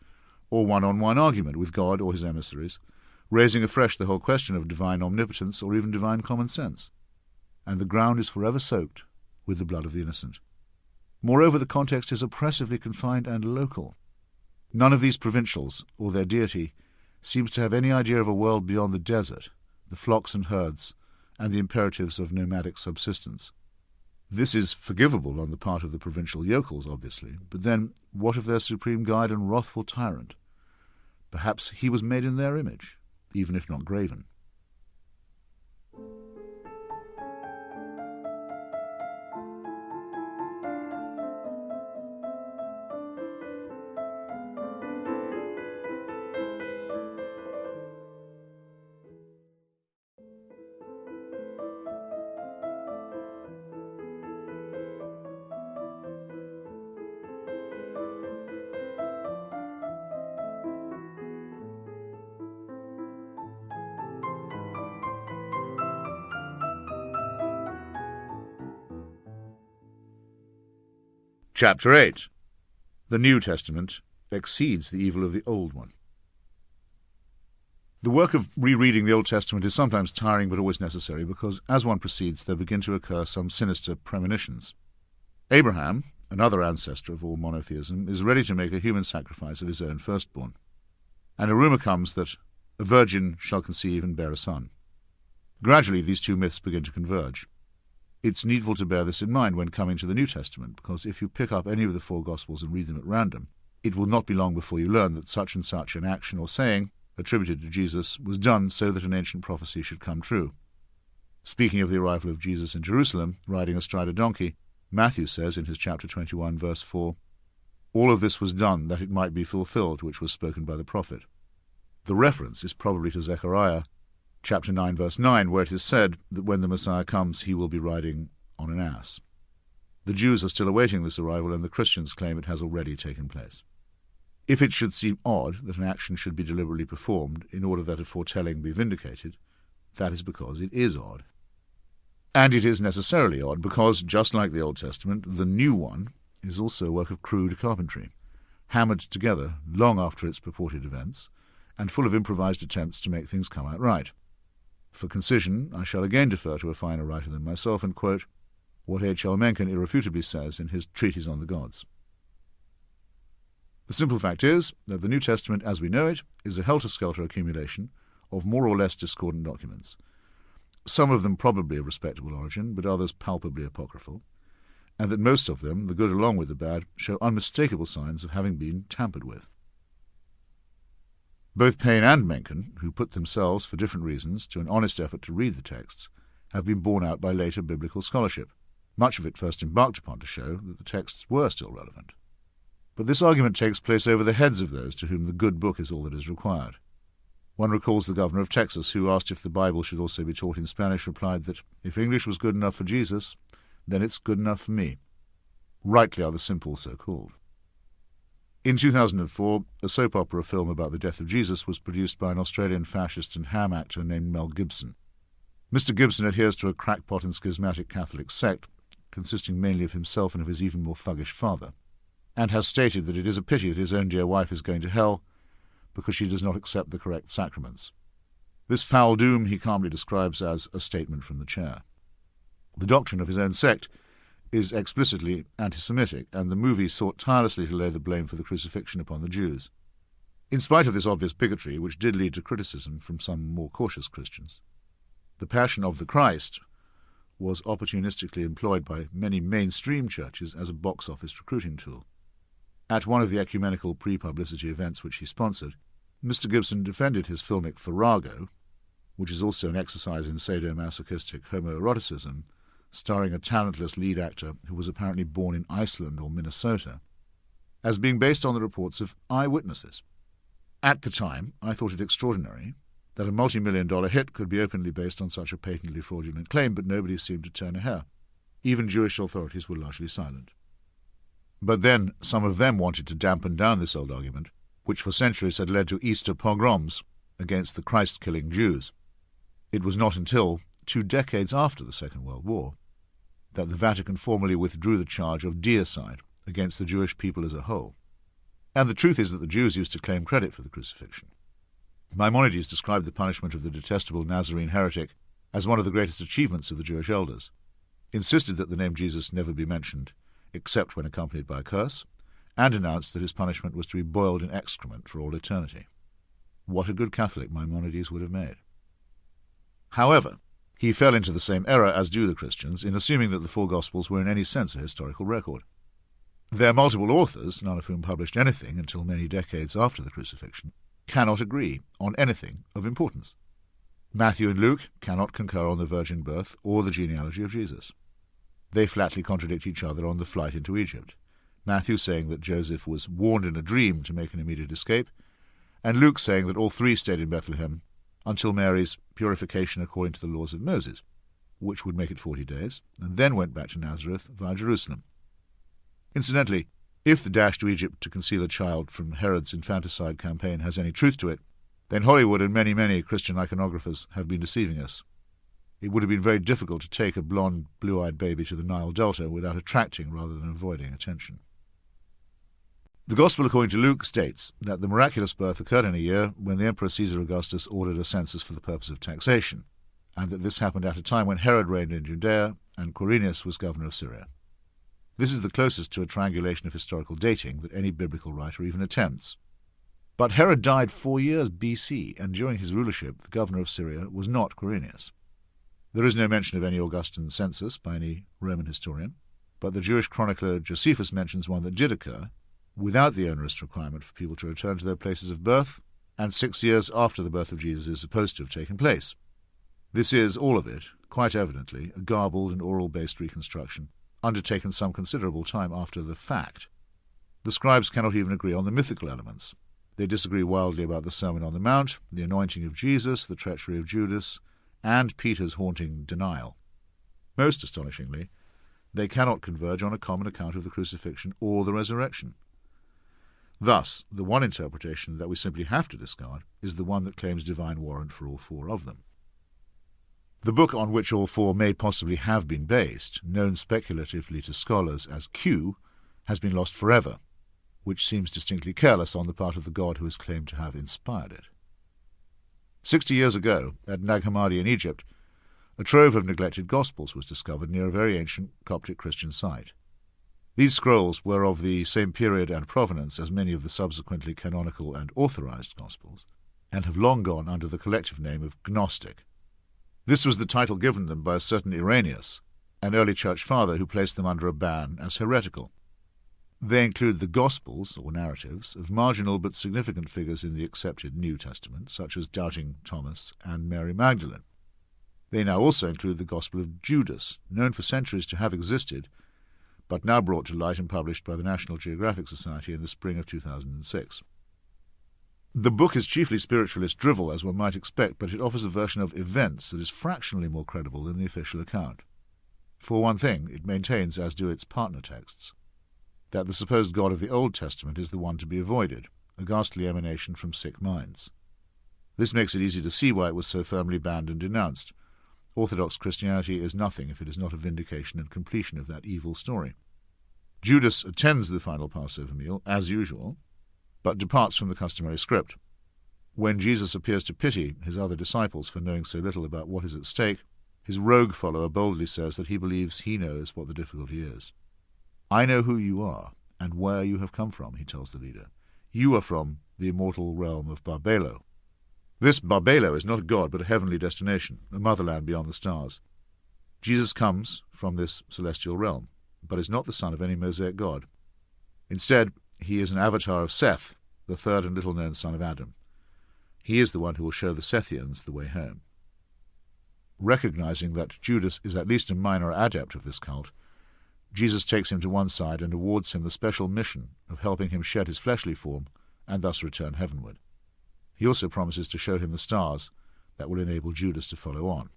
or one-on-one argument with God or his emissaries, raising afresh the whole question of divine omnipotence or even divine common sense. And the ground is forever soaked with the blood of the innocent. Moreover, the context is oppressively confined and local. None of these provincials, or their deity, seems to have any idea of a world beyond the desert, the flocks and herds, and the imperatives of nomadic subsistence. This is forgivable on the part of the provincial yokels, obviously, but then what of their supreme guide and wrathful tyrant? Perhaps he was made in their image, even if not graven. Chapter 8. The New Testament exceeds the evil of the Old one. The work of rereading the Old Testament is sometimes tiring but always necessary, because as one proceeds there begin to occur some sinister premonitions. Abraham, another ancestor of all monotheism, is ready to make a human sacrifice of his own firstborn, and a rumour comes that a virgin shall conceive and bear a son. Gradually these two myths begin to converge. It's needful to bear this in mind when coming to the New Testament, because if you pick up any of the four Gospels and read them at random, it will not be long before you learn that such and such an action or saying attributed to Jesus was done so that an ancient prophecy should come true. Speaking of the arrival of Jesus in Jerusalem, riding astride a donkey, Matthew says in his chapter 21, verse 4, "All of this was done that it might be fulfilled which was spoken by the prophet." The reference is probably to Zechariah, chapter 9, verse 9, where it is said that when the Messiah comes, he will be riding on an ass. The Jews are still awaiting this arrival, and the Christians claim it has already taken place. If it should seem odd that an action should be deliberately performed in order that a foretelling be vindicated, that is because it is odd. And it is necessarily odd because, just like the Old Testament, the new one is also a work of crude carpentry, hammered together long after its purported events, and full of improvised attempts to make things come out right. For concision, I shall again defer to a finer writer than myself and quote what H. L. Mencken irrefutably says in his Treatise on the Gods. The simple fact is that the New Testament, as we know it, is a helter-skelter accumulation of more or less discordant documents, some of them probably of respectable origin, but others palpably apocryphal, and that most of them, the good along with the bad, show unmistakable signs of having been tampered with. Both Payne and Mencken, who put themselves, for different reasons, to an honest effort to read the texts, have been borne out by later biblical scholarship, much of it first embarked upon to show that the texts were still relevant. But this argument takes place over the heads of those to whom the good book is all that is required. One recalls the governor of Texas, who, asked if the Bible should also be taught in Spanish, replied that if English was good enough for Jesus, then it's good enough for me. Rightly are the simple so called. In 2004, a soap opera film about the death of Jesus was produced by an Australian fascist and ham actor named Mel Gibson. Mr. Gibson adheres to a crackpot and schismatic Catholic sect, consisting mainly of himself and of his even more thuggish father, and has stated that it is a pity that his own dear wife is going to hell because she does not accept the correct sacraments. This foul doom he calmly describes as a statement from the chair. The doctrine of his own sect is explicitly anti-Semitic, and the movie sought tirelessly to lay the blame for the crucifixion upon the Jews. In spite of this obvious bigotry, which did lead to criticism from some more cautious Christians, the Passion of the Christ was opportunistically employed by many mainstream churches as a box office recruiting tool. At one of the ecumenical pre-publicity events which he sponsored, Mr. Gibson defended his filmic farrago, which is also an exercise in sadomasochistic homoeroticism, starring a talentless lead actor who was apparently born in Iceland or Minnesota, as being based on the reports of eyewitnesses. At the time, I thought it extraordinary that a multi-million-dollar hit could be openly based on such a patently fraudulent claim, but nobody seemed to turn a hair. Even Jewish authorities were largely silent. But then some of them wanted to dampen down this old argument, which for centuries had led to Easter pogroms against the Christ-killing Jews. It was not until 2 decades after the Second World War that the Vatican formally withdrew the charge of deicide against the Jewish people as a whole. And the truth is that the Jews used to claim credit for the crucifixion. Maimonides described the punishment of the detestable Nazarene heretic as one of the greatest achievements of the Jewish elders, insisted that the name Jesus never be mentioned except when accompanied by a curse, and announced that his punishment was to be boiled in excrement for all eternity. What a good Catholic Maimonides would have made. However, he fell into the same error as do the Christians in assuming that the 4 Gospels were in any sense a historical record. Their multiple authors, none of whom published anything until many decades after the crucifixion, cannot agree on anything of importance. Matthew and Luke cannot concur on the virgin birth or the genealogy of Jesus. They flatly contradict each other on the flight into Egypt, Matthew saying that Joseph was warned in a dream to make an immediate escape, and Luke saying that all 3 stayed in Bethlehem until Mary's purification according to the laws of Moses, which would make it 40 days, and then went back to Nazareth via Jerusalem. Incidentally, if the dash to Egypt to conceal a child from Herod's infanticide campaign has any truth to it, then Hollywood and many, many Christian iconographers have been deceiving us. It would have been very difficult to take a blonde, blue-eyed baby to the Nile Delta without attracting rather than avoiding attention. The Gospel according to Luke states that the miraculous birth occurred in a year when the Emperor Caesar Augustus ordered a census for the purpose of taxation, and that this happened at a time when Herod reigned in Judea and Quirinius was governor of Syria. This is the closest to a triangulation of historical dating that any biblical writer even attempts. But Herod died 4 years BC, and during his rulership the governor of Syria was not Quirinius. There is no mention of any Augustan census by any Roman historian, but the Jewish chronicler Josephus mentions one that did occur, without the onerous requirement for people to return to their places of birth, and 6 years after the birth of Jesus is supposed to have taken place. This is, all of it, quite evidently, a garbled and oral-based reconstruction, undertaken some considerable time after the fact. The scribes cannot even agree on the mythical elements. They disagree wildly about the Sermon on the Mount, the anointing of Jesus, the treachery of Judas, and Peter's haunting denial. Most astonishingly, they cannot converge on a common account of the crucifixion or the resurrection. Thus, the one interpretation that we simply have to discard is the one that claims divine warrant for all 4 of them. The book on which all 4 may possibly have been based, known speculatively to scholars as Q, has been lost forever, which seems distinctly careless on the part of the God who is claimed to have inspired it. 60 years ago, at Nag Hammadi in Egypt, a trove of neglected Gospels was discovered near a very ancient Coptic Christian site. These scrolls were of the same period and provenance as many of the subsequently canonical and authorized Gospels, and have long gone under the collective name of Gnostic. This was the title given them by a certain Irenaeus, an early church father who placed them under a ban as heretical. They include the Gospels, or narratives, of marginal but significant figures in the accepted New Testament, such as doubting Thomas and Mary Magdalene. They now also include the Gospel of Judas, known for centuries to have existed, but now brought to light and published by the National Geographic Society in the spring of 2006. The book is chiefly spiritualist drivel, as one might expect, but it offers a version of events that is fractionally more credible than the official account. For one thing, it maintains, as do its partner texts, that the supposed God of the Old Testament is the one to be avoided, a ghastly emanation from sick minds. This makes it easy to see why it was so firmly banned and denounced. Orthodox Christianity is nothing if it is not a vindication and completion of that evil story. Judas attends the final Passover meal, as usual, but departs from the customary script. When Jesus appears to pity his other disciples for knowing so little about what is at stake, his rogue follower boldly says that he believes he knows what the difficulty is. "I know who you are and where you have come from," he tells the leader. "You are from the immortal realm of Barbelo." This Barbelo is not a god but a heavenly destination, a motherland beyond the stars. Jesus comes from this celestial realm, but is not the son of any Mosaic god. Instead, he is an avatar of Seth, the third and little-known son of Adam. He is the one who will show the Sethians the way home. recognizing that Judas is at least a minor adept of this cult, Jesus takes him to one side and awards him the special mission of helping him shed his fleshly form and thus return heavenward. He also promises to show him the stars that will enable Judas to follow on.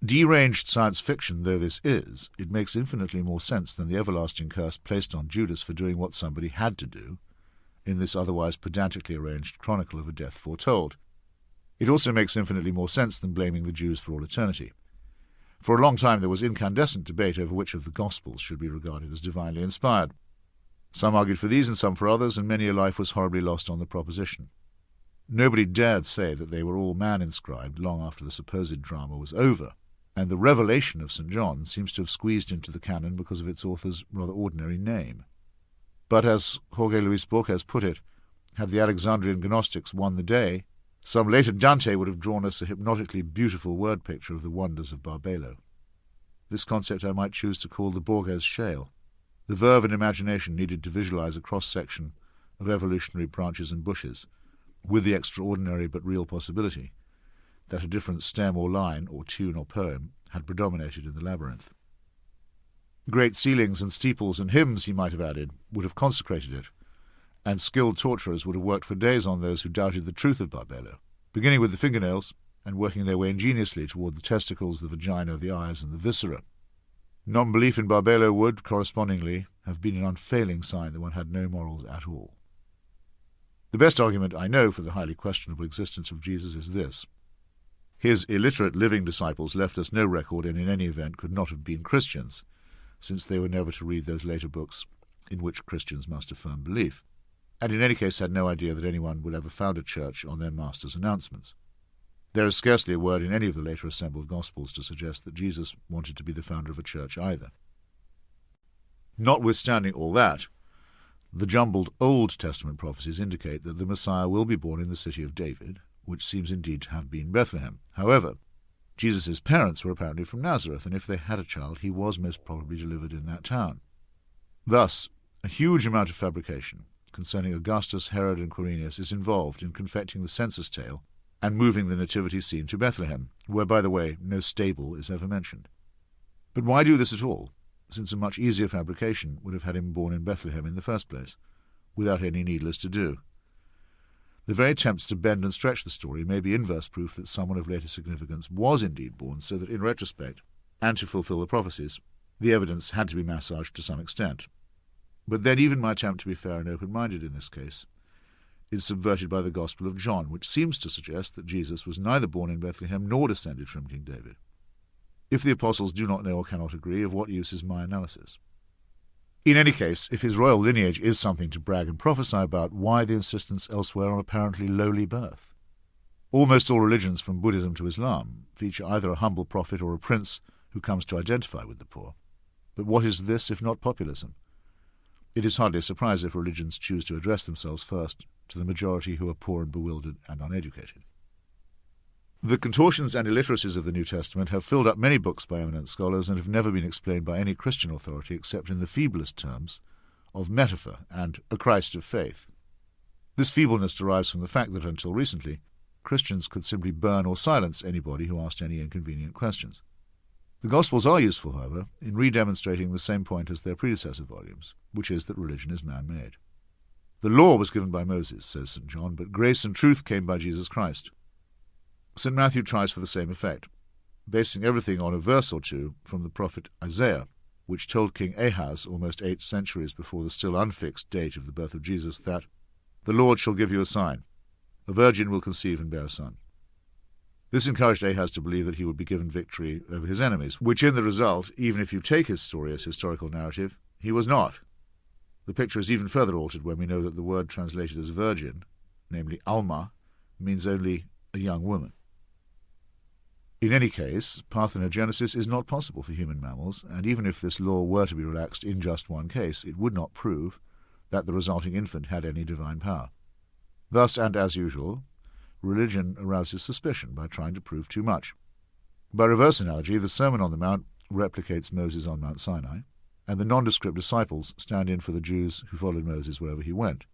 Deranged science fiction though this is, it makes infinitely more sense than the everlasting curse placed on Judas for doing what somebody had to do in this otherwise pedantically arranged chronicle of a death foretold. It also makes infinitely more sense than blaming the Jews for all eternity. For a long time there was incandescent debate over which of the Gospels should be regarded as divinely inspired. Some argued for these and some for others, and many a life was horribly lost on the proposition. Nobody dared say that they were all man-inscribed long after the supposed drama was over, and the Revelation of St. John seems to have squeezed into the canon because of its author's rather ordinary name. But as Jorge Luis Borges put it, had the Alexandrian Gnostics won the day, some later Dante would have drawn us a hypnotically beautiful word picture of the wonders of Barbelo. This concept I might choose to call the Borges shale, the verve and imagination needed to visualize a cross-section of evolutionary branches and bushes, with the extraordinary but real possibility that a different stem or line or tune or poem had predominated in the labyrinth. Great ceilings and steeples and hymns, he might have added, would have consecrated it, and skilled torturers would have worked for days on those who doubted the truth of Barbelo, beginning with the fingernails and working their way ingeniously toward the testicles, the vagina, the eyes, and the viscera. Non-belief in Barbelo would, correspondingly, have been an unfailing sign that one had no morals at all. The best argument I know for the highly questionable existence of Jesus is this. His illiterate living disciples left us no record and in any event could not have been Christians, since they were never to read those later books in which Christians must affirm belief, and in any case had no idea that anyone would ever found a church on their master's announcements. There is scarcely a word in any of the later assembled Gospels to suggest that Jesus wanted to be the founder of a church either. Notwithstanding all that, the jumbled Old Testament prophecies indicate that the Messiah will be born in the city of David, which seems indeed to have been Bethlehem. However, Jesus' parents were apparently from Nazareth, and if they had a child, he was most probably delivered in that town. Thus, a huge amount of fabrication concerning Augustus, Herod, and Quirinius is involved in confecting the census tale and moving the nativity scene to Bethlehem, where, by the way, no stable is ever mentioned. But why do this at all, since a much easier fabrication would have had him born in Bethlehem in the first place, without any needless to-do? The very attempts to bend and stretch the story may be inverse proof that someone of later significance was indeed born, so that in retrospect, and to fulfill the prophecies, the evidence had to be massaged to some extent. But then even my attempt to be fair and open-minded in this case is subverted by the Gospel of John, which seems to suggest that Jesus was neither born in Bethlehem nor descended from King David. If the apostles do not know or cannot agree, of what use is my analysis? In any case, if his royal lineage is something to brag and prophesy about, why the insistence elsewhere on apparently lowly birth? Almost all religions, from Buddhism to Islam, feature either a humble prophet or a prince who comes to identify with the poor. But what is this if not populism? It is hardly a surprise if religions choose to address themselves first to the majority who are poor and bewildered and uneducated. The contortions and illiteracies of the New Testament have filled up many books by eminent scholars and have never been explained by any Christian authority except in the feeblest terms of metaphor and a Christ of faith. This feebleness derives from the fact that until recently, Christians could simply burn or silence anybody who asked any inconvenient questions. The Gospels are useful, however, in re-demonstrating the same point as their predecessor volumes, which is that religion is man-made. The law was given by Moses, says St. John, but grace and truth came by Jesus Christ. St. Matthew tries for the same effect, basing everything on a verse or two from the prophet Isaiah, which told King Ahaz, almost 8 centuries before the still unfixed date of the birth of Jesus, that the Lord shall give you a sign. A virgin will conceive and bear a son. This encouraged Ahaz to believe that he would be given victory over his enemies, which in the result, even if you take his story as historical narrative, he was not. The picture is even further altered when we know that the word translated as virgin, namely Alma, means only a young woman. In any case, parthenogenesis is not possible for human mammals, and even if this law were to be relaxed in just one case, it would not prove that the resulting infant had any divine power. Thus, and as usual, religion arouses suspicion by trying to prove too much. By reverse analogy, the Sermon on the Mount replicates Moses on Mount Sinai, and the nondescript disciples stand in for the Jews who followed Moses wherever he went.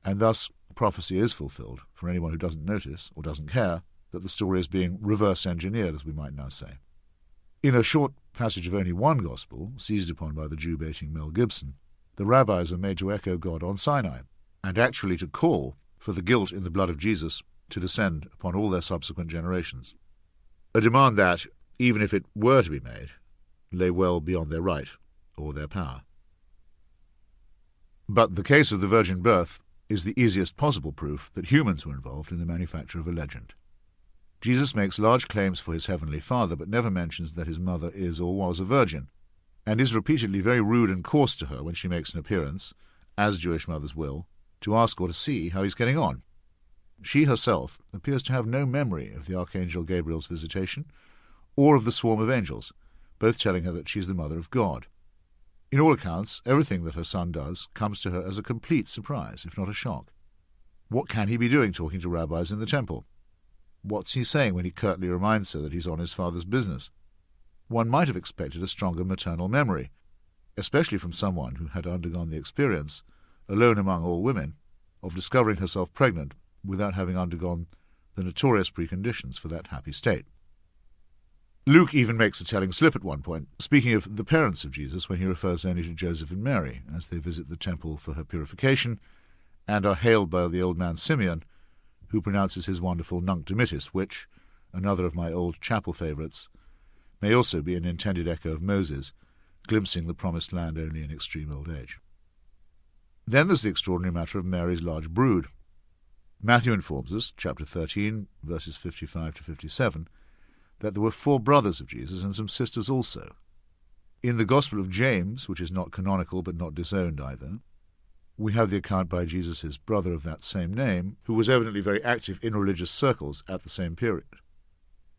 And thus prophecy is fulfilled, for anyone who doesn't notice or doesn't care, that the story is being reverse-engineered, as we might now say. In a short passage of only one Gospel, seized upon by the Jew-baiting Mel Gibson, the rabbis are made to echo God on Sinai, and actually to call for the guilt in the blood of Jesus to descend upon all their subsequent generations. A demand that, even if it were to be made, lay well beyond their right or their power. But the case of the virgin birth is the easiest possible proof that humans were involved in the manufacture of a legend. Jesus makes large claims for his heavenly Father, but never mentions that his mother is or was a virgin, and is repeatedly very rude and coarse to her when she makes an appearance, as Jewish mothers will, to ask or to see how he's getting on. She herself appears to have no memory of the Archangel Gabriel's visitation, or of the swarm of angels, both telling her that she is the mother of God. In all accounts, everything that her son does comes to her as a complete surprise, if not a shock. What can he be doing talking to rabbis in the temple? What's he saying when he curtly reminds her that he's on his father's business? One might have expected a stronger maternal memory, especially from someone who had undergone the experience, alone among all women, of discovering herself pregnant without having undergone the notorious preconditions for that happy state. Luke even makes a telling slip at one point, speaking of the parents of Jesus when he refers only to Joseph and Mary, as they visit the temple for her purification, and are hailed by the old man Simeon, who pronounces his wonderful Nunc Dimittis, which, another of my old chapel favourites, may also be an intended echo of Moses, glimpsing the promised land only in extreme old age. Then there's the extraordinary matter of Mary's large brood. Matthew informs us, chapter 13, verses 55 to 57, that there were 4 brothers of Jesus and some sisters also. In the Gospel of James, which is not canonical but not disowned either, we have the account by Jesus' brother of that same name, who was evidently very active in religious circles at the same period.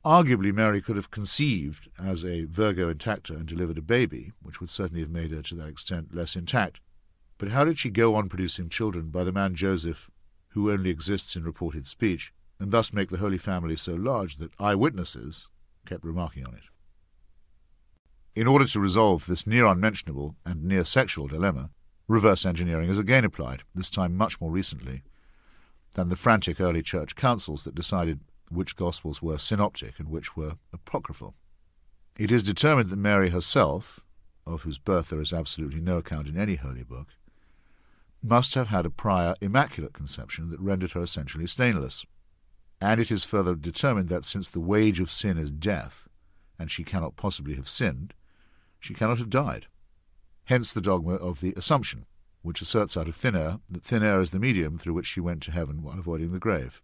Arguably, Mary could have conceived as a Virgo intacta and delivered a baby, which would certainly have made her to that extent less intact. But how did she go on producing children by the man Joseph, who only exists in reported speech, and thus make the Holy Family so large that eyewitnesses kept remarking on it? In order to resolve this near unmentionable and near sexual dilemma, reverse engineering is again applied, this time much more recently, than the frantic early church councils that decided which Gospels were synoptic and which were apocryphal. It is determined that Mary herself, of whose birth there is absolutely no account in any holy book, must have had a prior immaculate conception that rendered her essentially stainless. And it is further determined that since the wage of sin is death, and she cannot possibly have sinned, she cannot have died. Hence the dogma of the Assumption, which asserts out of thin air that thin air is the medium through which she went to heaven while avoiding the grave.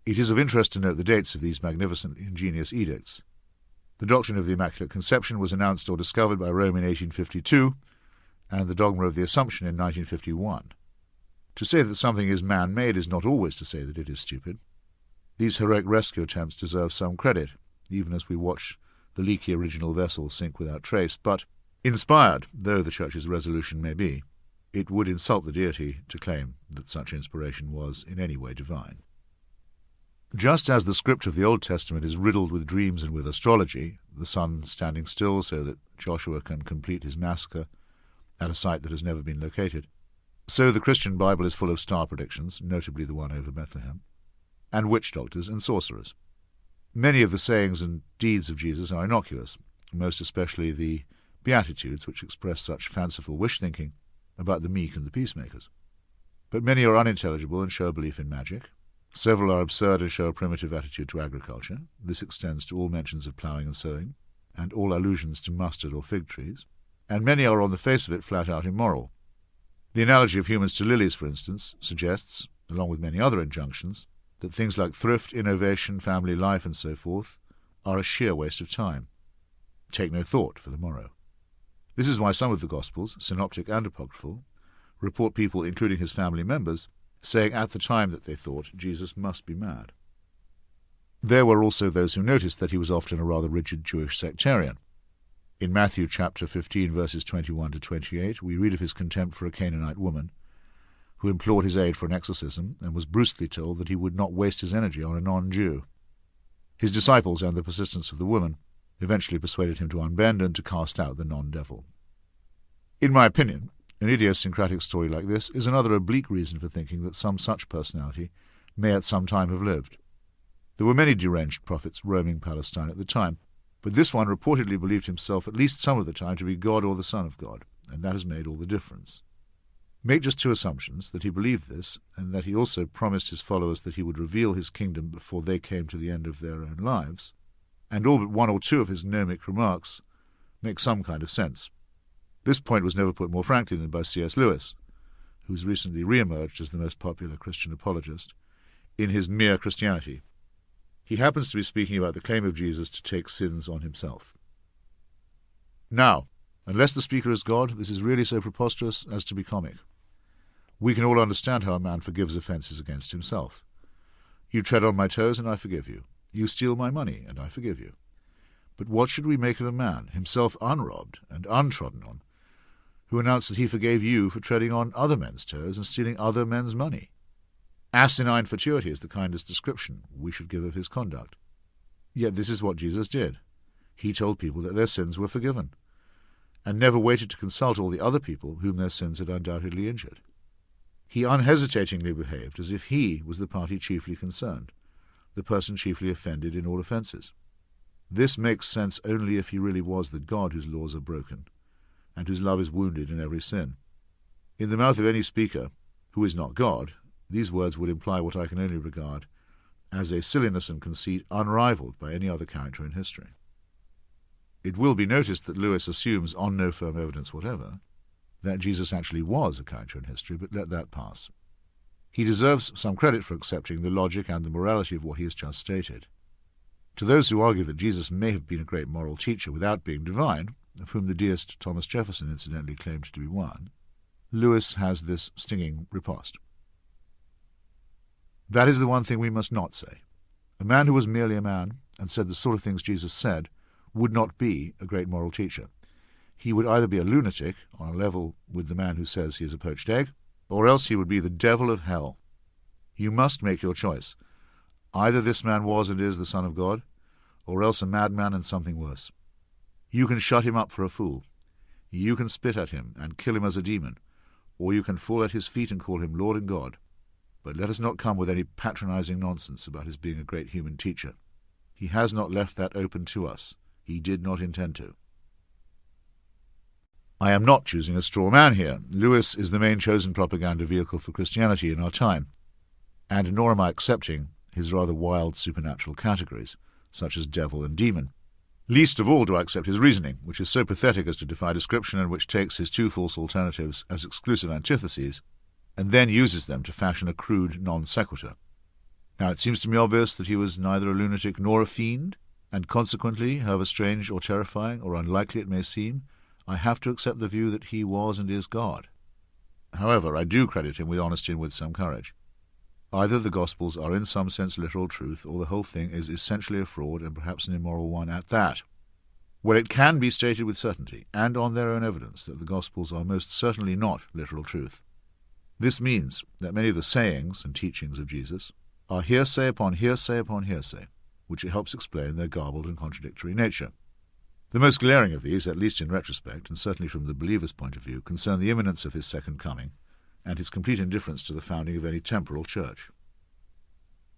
It is of interest to note the dates of these magnificently ingenious edicts. The doctrine of the Immaculate Conception was announced or discovered by Rome in 1852, and the dogma of the Assumption in 1951. To say that something is man-made is not always to say that it is stupid. These heroic rescue attempts deserve some credit, even as we watch the leaky original vessel sink without trace, but, inspired though the Church's resolution may be, it would insult the deity to claim that such inspiration was in any way divine. Just as the script of the Old Testament is riddled with dreams and with astrology, the sun standing still so that Joshua can complete his massacre at a site that has never been located, so the Christian Bible is full of star predictions, notably the one over Bethlehem, and witch doctors and sorcerers. Many of the sayings and deeds of Jesus are innocuous, most especially the Beatitudes, which express such fanciful wish-thinking about the meek and the peacemakers. But many are unintelligible and show a belief in magic. Several are absurd and show a primitive attitude to agriculture. This extends to all mentions of ploughing and sowing, and all allusions to mustard or fig trees. And many are on the face of it flat-out immoral. The analogy of humans to lilies, for instance, suggests, along with many other injunctions, that things like thrift, innovation, family life, and so forth are a sheer waste of time. Take no thought for the morrow. This is why some of the Gospels, synoptic and apocryphal, report people, including his family members, saying at the time that they thought Jesus must be mad. There were also those who noticed that he was often a rather rigid Jewish sectarian. In Matthew chapter 15, verses 21 to 28, we read of his contempt for a Canaanite woman, who implored his aid for an exorcism and was brusquely told that he would not waste his energy on a non-Jew. His disciples and the persistence of the woman eventually persuaded him to unbend and to cast out the non-devil. In my opinion, an idiosyncratic story like this is another oblique reason for thinking that some such personality may at some time have lived. There were many deranged prophets roaming Palestine at the time, but this one reportedly believed himself at least some of the time to be God or the Son of God, and that has made all the difference. Make just two assumptions, that he believed this, and that he also promised his followers that he would reveal his kingdom before they came to the end of their own lives, and all but one or two of his gnomic remarks make some kind of sense. This point was never put more frankly than by C.S. Lewis, who's recently re-emerged as the most popular Christian apologist, in his Mere Christianity. He happens to be speaking about the claim of Jesus to take sins on himself. Now, unless the speaker is God, this is really so preposterous as to be comic. We can all understand how a man forgives offences against himself. You tread on my toes, and I forgive you. You steal my money, and I forgive you. But what should we make of a man, himself unrobbed and untrodden on, who announced that he forgave you for treading on other men's toes and stealing other men's money? Asinine fatuity is the kindest description we should give of his conduct. Yet this is what Jesus did. He told people that their sins were forgiven, and never waited to consult all the other people whom their sins had undoubtedly injured. He unhesitatingly behaved as if he was the party chiefly concerned, the person chiefly offended in all offences. This makes sense only if he really was the God whose laws are broken, and whose love is wounded in every sin. In the mouth of any speaker who is not God, these words would imply what I can only regard as a silliness and conceit unrivalled by any other character in history. It will be noticed that Lewis assumes, on no firm evidence whatever, that Jesus actually was a character in history, but let that pass. He deserves some credit for accepting the logic and the morality of what he has just stated. To those who argue that Jesus may have been a great moral teacher without being divine, of whom the deist Thomas Jefferson incidentally claimed to be one, Lewis has this stinging riposte. That is the one thing we must not say. A man who was merely a man, and said the sort of things Jesus said, would not be a great moral teacher. He would either be a lunatic, on a level with the man who says he is a poached egg, or else he would be the devil of hell. You must make your choice. Either this man was and is the Son of God, or else a madman and something worse. You can shut him up for a fool. You can spit at him and kill him as a demon, or you can fall at his feet and call him Lord and God. But let us not come with any patronizing nonsense about his being a great human teacher. He has not left that open to us. He did not intend to. I am not choosing a straw man here. Lewis is the main chosen propaganda vehicle for Christianity in our time, and nor am I accepting his rather wild supernatural categories, such as devil and demon. Least of all do I accept his reasoning, which is so pathetic as to defy description and which takes his two false alternatives as exclusive antitheses, and then uses them to fashion a crude non sequitur. Now it seems to me obvious that he was neither a lunatic nor a fiend, and consequently, however strange or terrifying or unlikely it may seem, I have to accept the view that he was and is God. However, I do credit him with honesty and with some courage. Either the Gospels are in some sense literal truth, or the whole thing is essentially a fraud, and perhaps an immoral one at that. Where it can be stated with certainty, and on their own evidence, that the Gospels are most certainly not literal truth. This means that many of the sayings and teachings of Jesus are hearsay upon hearsay upon hearsay, which it helps explain their garbled and contradictory nature. The most glaring of these, at least in retrospect, and certainly from the believer's point of view, concern the imminence of his second coming, and his complete indifference to the founding of any temporal church.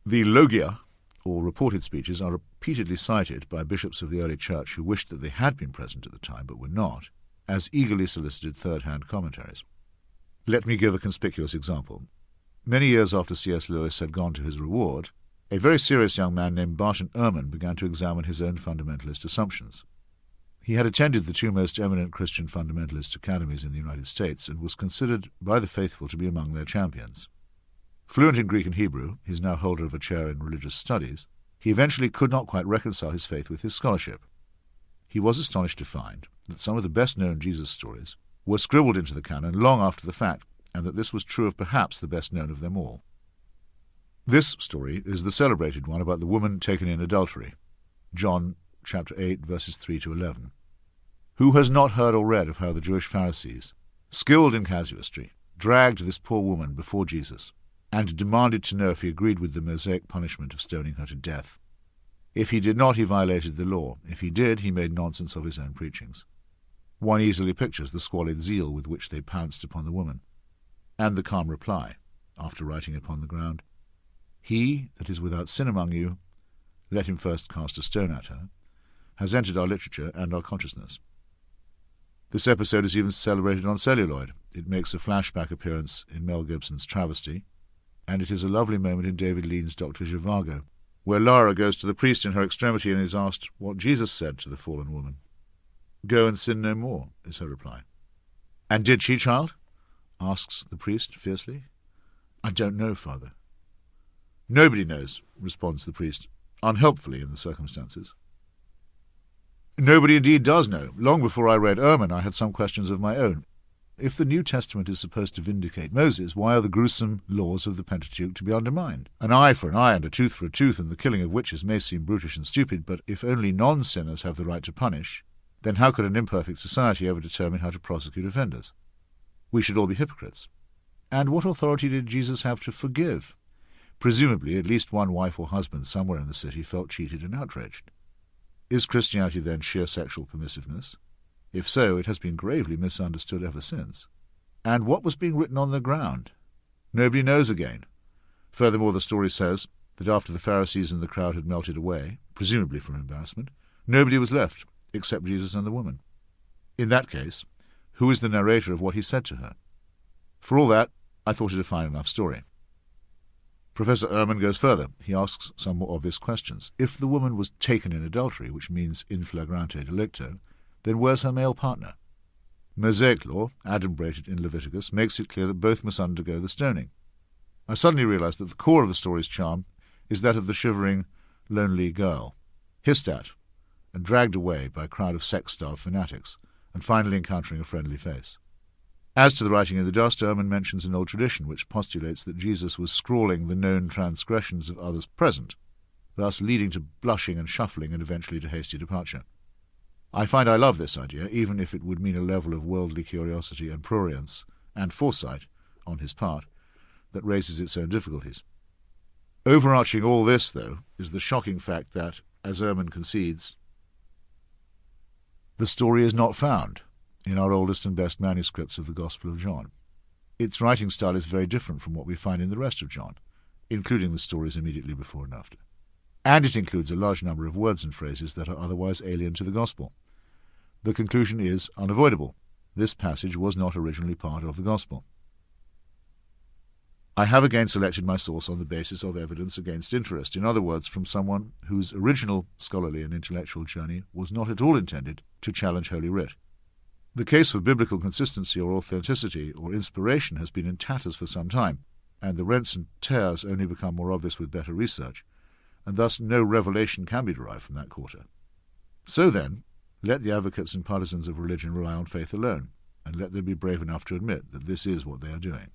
The logia, or reported speeches, are repeatedly cited by bishops of the early church who wished that they had been present at the time but were not, as eagerly solicited third-hand commentaries. Let me give a conspicuous example. Many years after C.S. Lewis had gone to his reward, a very serious young man named Barton Ehrman began to examine his own fundamentalist assumptions. He had attended the two most eminent Christian fundamentalist academies in the United States and was considered by the faithful to be among their champions. Fluent in Greek and Hebrew, he is now holder of a chair in religious studies, he eventually could not quite reconcile his faith with his scholarship. He was astonished to find that some of the best-known Jesus stories were scribbled into the canon long after the fact, and that this was true of perhaps the best-known of them all. This story is the celebrated one about the woman taken in adultery, John chapter 8, verses 3 to 11. Who has not heard or read of how the Jewish Pharisees, skilled in casuistry, dragged this poor woman before Jesus and demanded to know if he agreed with the Mosaic punishment of stoning her to death? If he did not, he violated the law. If he did, he made nonsense of his own preachings. One easily pictures the squalid zeal with which they pounced upon the woman, and the calm reply, after writing upon the ground, "He that is without sin among you, let him first cast a stone at her, has entered our literature and our consciousness. This episode is even celebrated on celluloid. It makes a flashback appearance in Mel Gibson's Travesty, and it is a lovely moment in David Lean's Dr. Zhivago, where Lara goes to the priest in her extremity and is asked what Jesus said to the fallen woman. "Go and sin no more," is her reply. "And did she, child?" asks the priest fiercely. "I don't know, Father." "Nobody knows," responds the priest, unhelpfully in the circumstances. Nobody indeed does know. Long before I read Ehrman, I had some questions of my own. If the New Testament is supposed to vindicate Moses, why are the gruesome laws of the Pentateuch to be undermined? An eye for an eye and a tooth for a tooth and the killing of witches may seem brutish and stupid, but if only non-sinners have the right to punish, then how could an imperfect society ever determine how to prosecute offenders? We should all be hypocrites. And what authority did Jesus have to forgive? Presumably, at least one wife or husband somewhere in the city felt cheated and outraged. Is Christianity then sheer sexual permissiveness? If so, it has been gravely misunderstood ever since. And what was being written on the ground? Nobody knows again. Furthermore, the story says that after the Pharisees and the crowd had melted away, presumably from embarrassment, nobody was left except Jesus and the woman. In that case, who is the narrator of what he said to her? For all that, I thought it a fine enough story. Professor Ehrman goes further. He asks some more obvious questions. If the woman was taken in adultery, which means in flagrante delicto, then where's her male partner? Mosaic law, adumbrated in Leviticus, makes it clear that both must undergo the stoning. I suddenly realized that the core of the story's charm is that of the shivering, lonely girl, hissed at and dragged away by a crowd of sex-starved fanatics, and finally encountering a friendly face. As to the writing in the dust, Ehrman mentions an old tradition which postulates that Jesus was scrawling the known transgressions of others present, thus leading to blushing and shuffling and eventually to hasty departure. I find I love this idea, even if it would mean a level of worldly curiosity and prurience and foresight on his part that raises its own difficulties. Overarching all this, though, is the shocking fact that, as Ehrman concedes, the story is not found in our oldest and best manuscripts of the Gospel of John. Its writing style is very different from what we find in the rest of John, including the stories immediately before and after. And it includes a large number of words and phrases that are otherwise alien to the Gospel. The conclusion is unavoidable. This passage was not originally part of the Gospel. I have again selected my source on the basis of evidence against interest, in other words, from someone whose original scholarly and intellectual journey was not at all intended to challenge Holy Writ. The case for biblical consistency or authenticity or inspiration has been in tatters for some time, and the rents and tears only become more obvious with better research, and thus no revelation can be derived from that quarter. So then, let the advocates and partisans of religion rely on faith alone, and let them be brave enough to admit that this is what they are doing.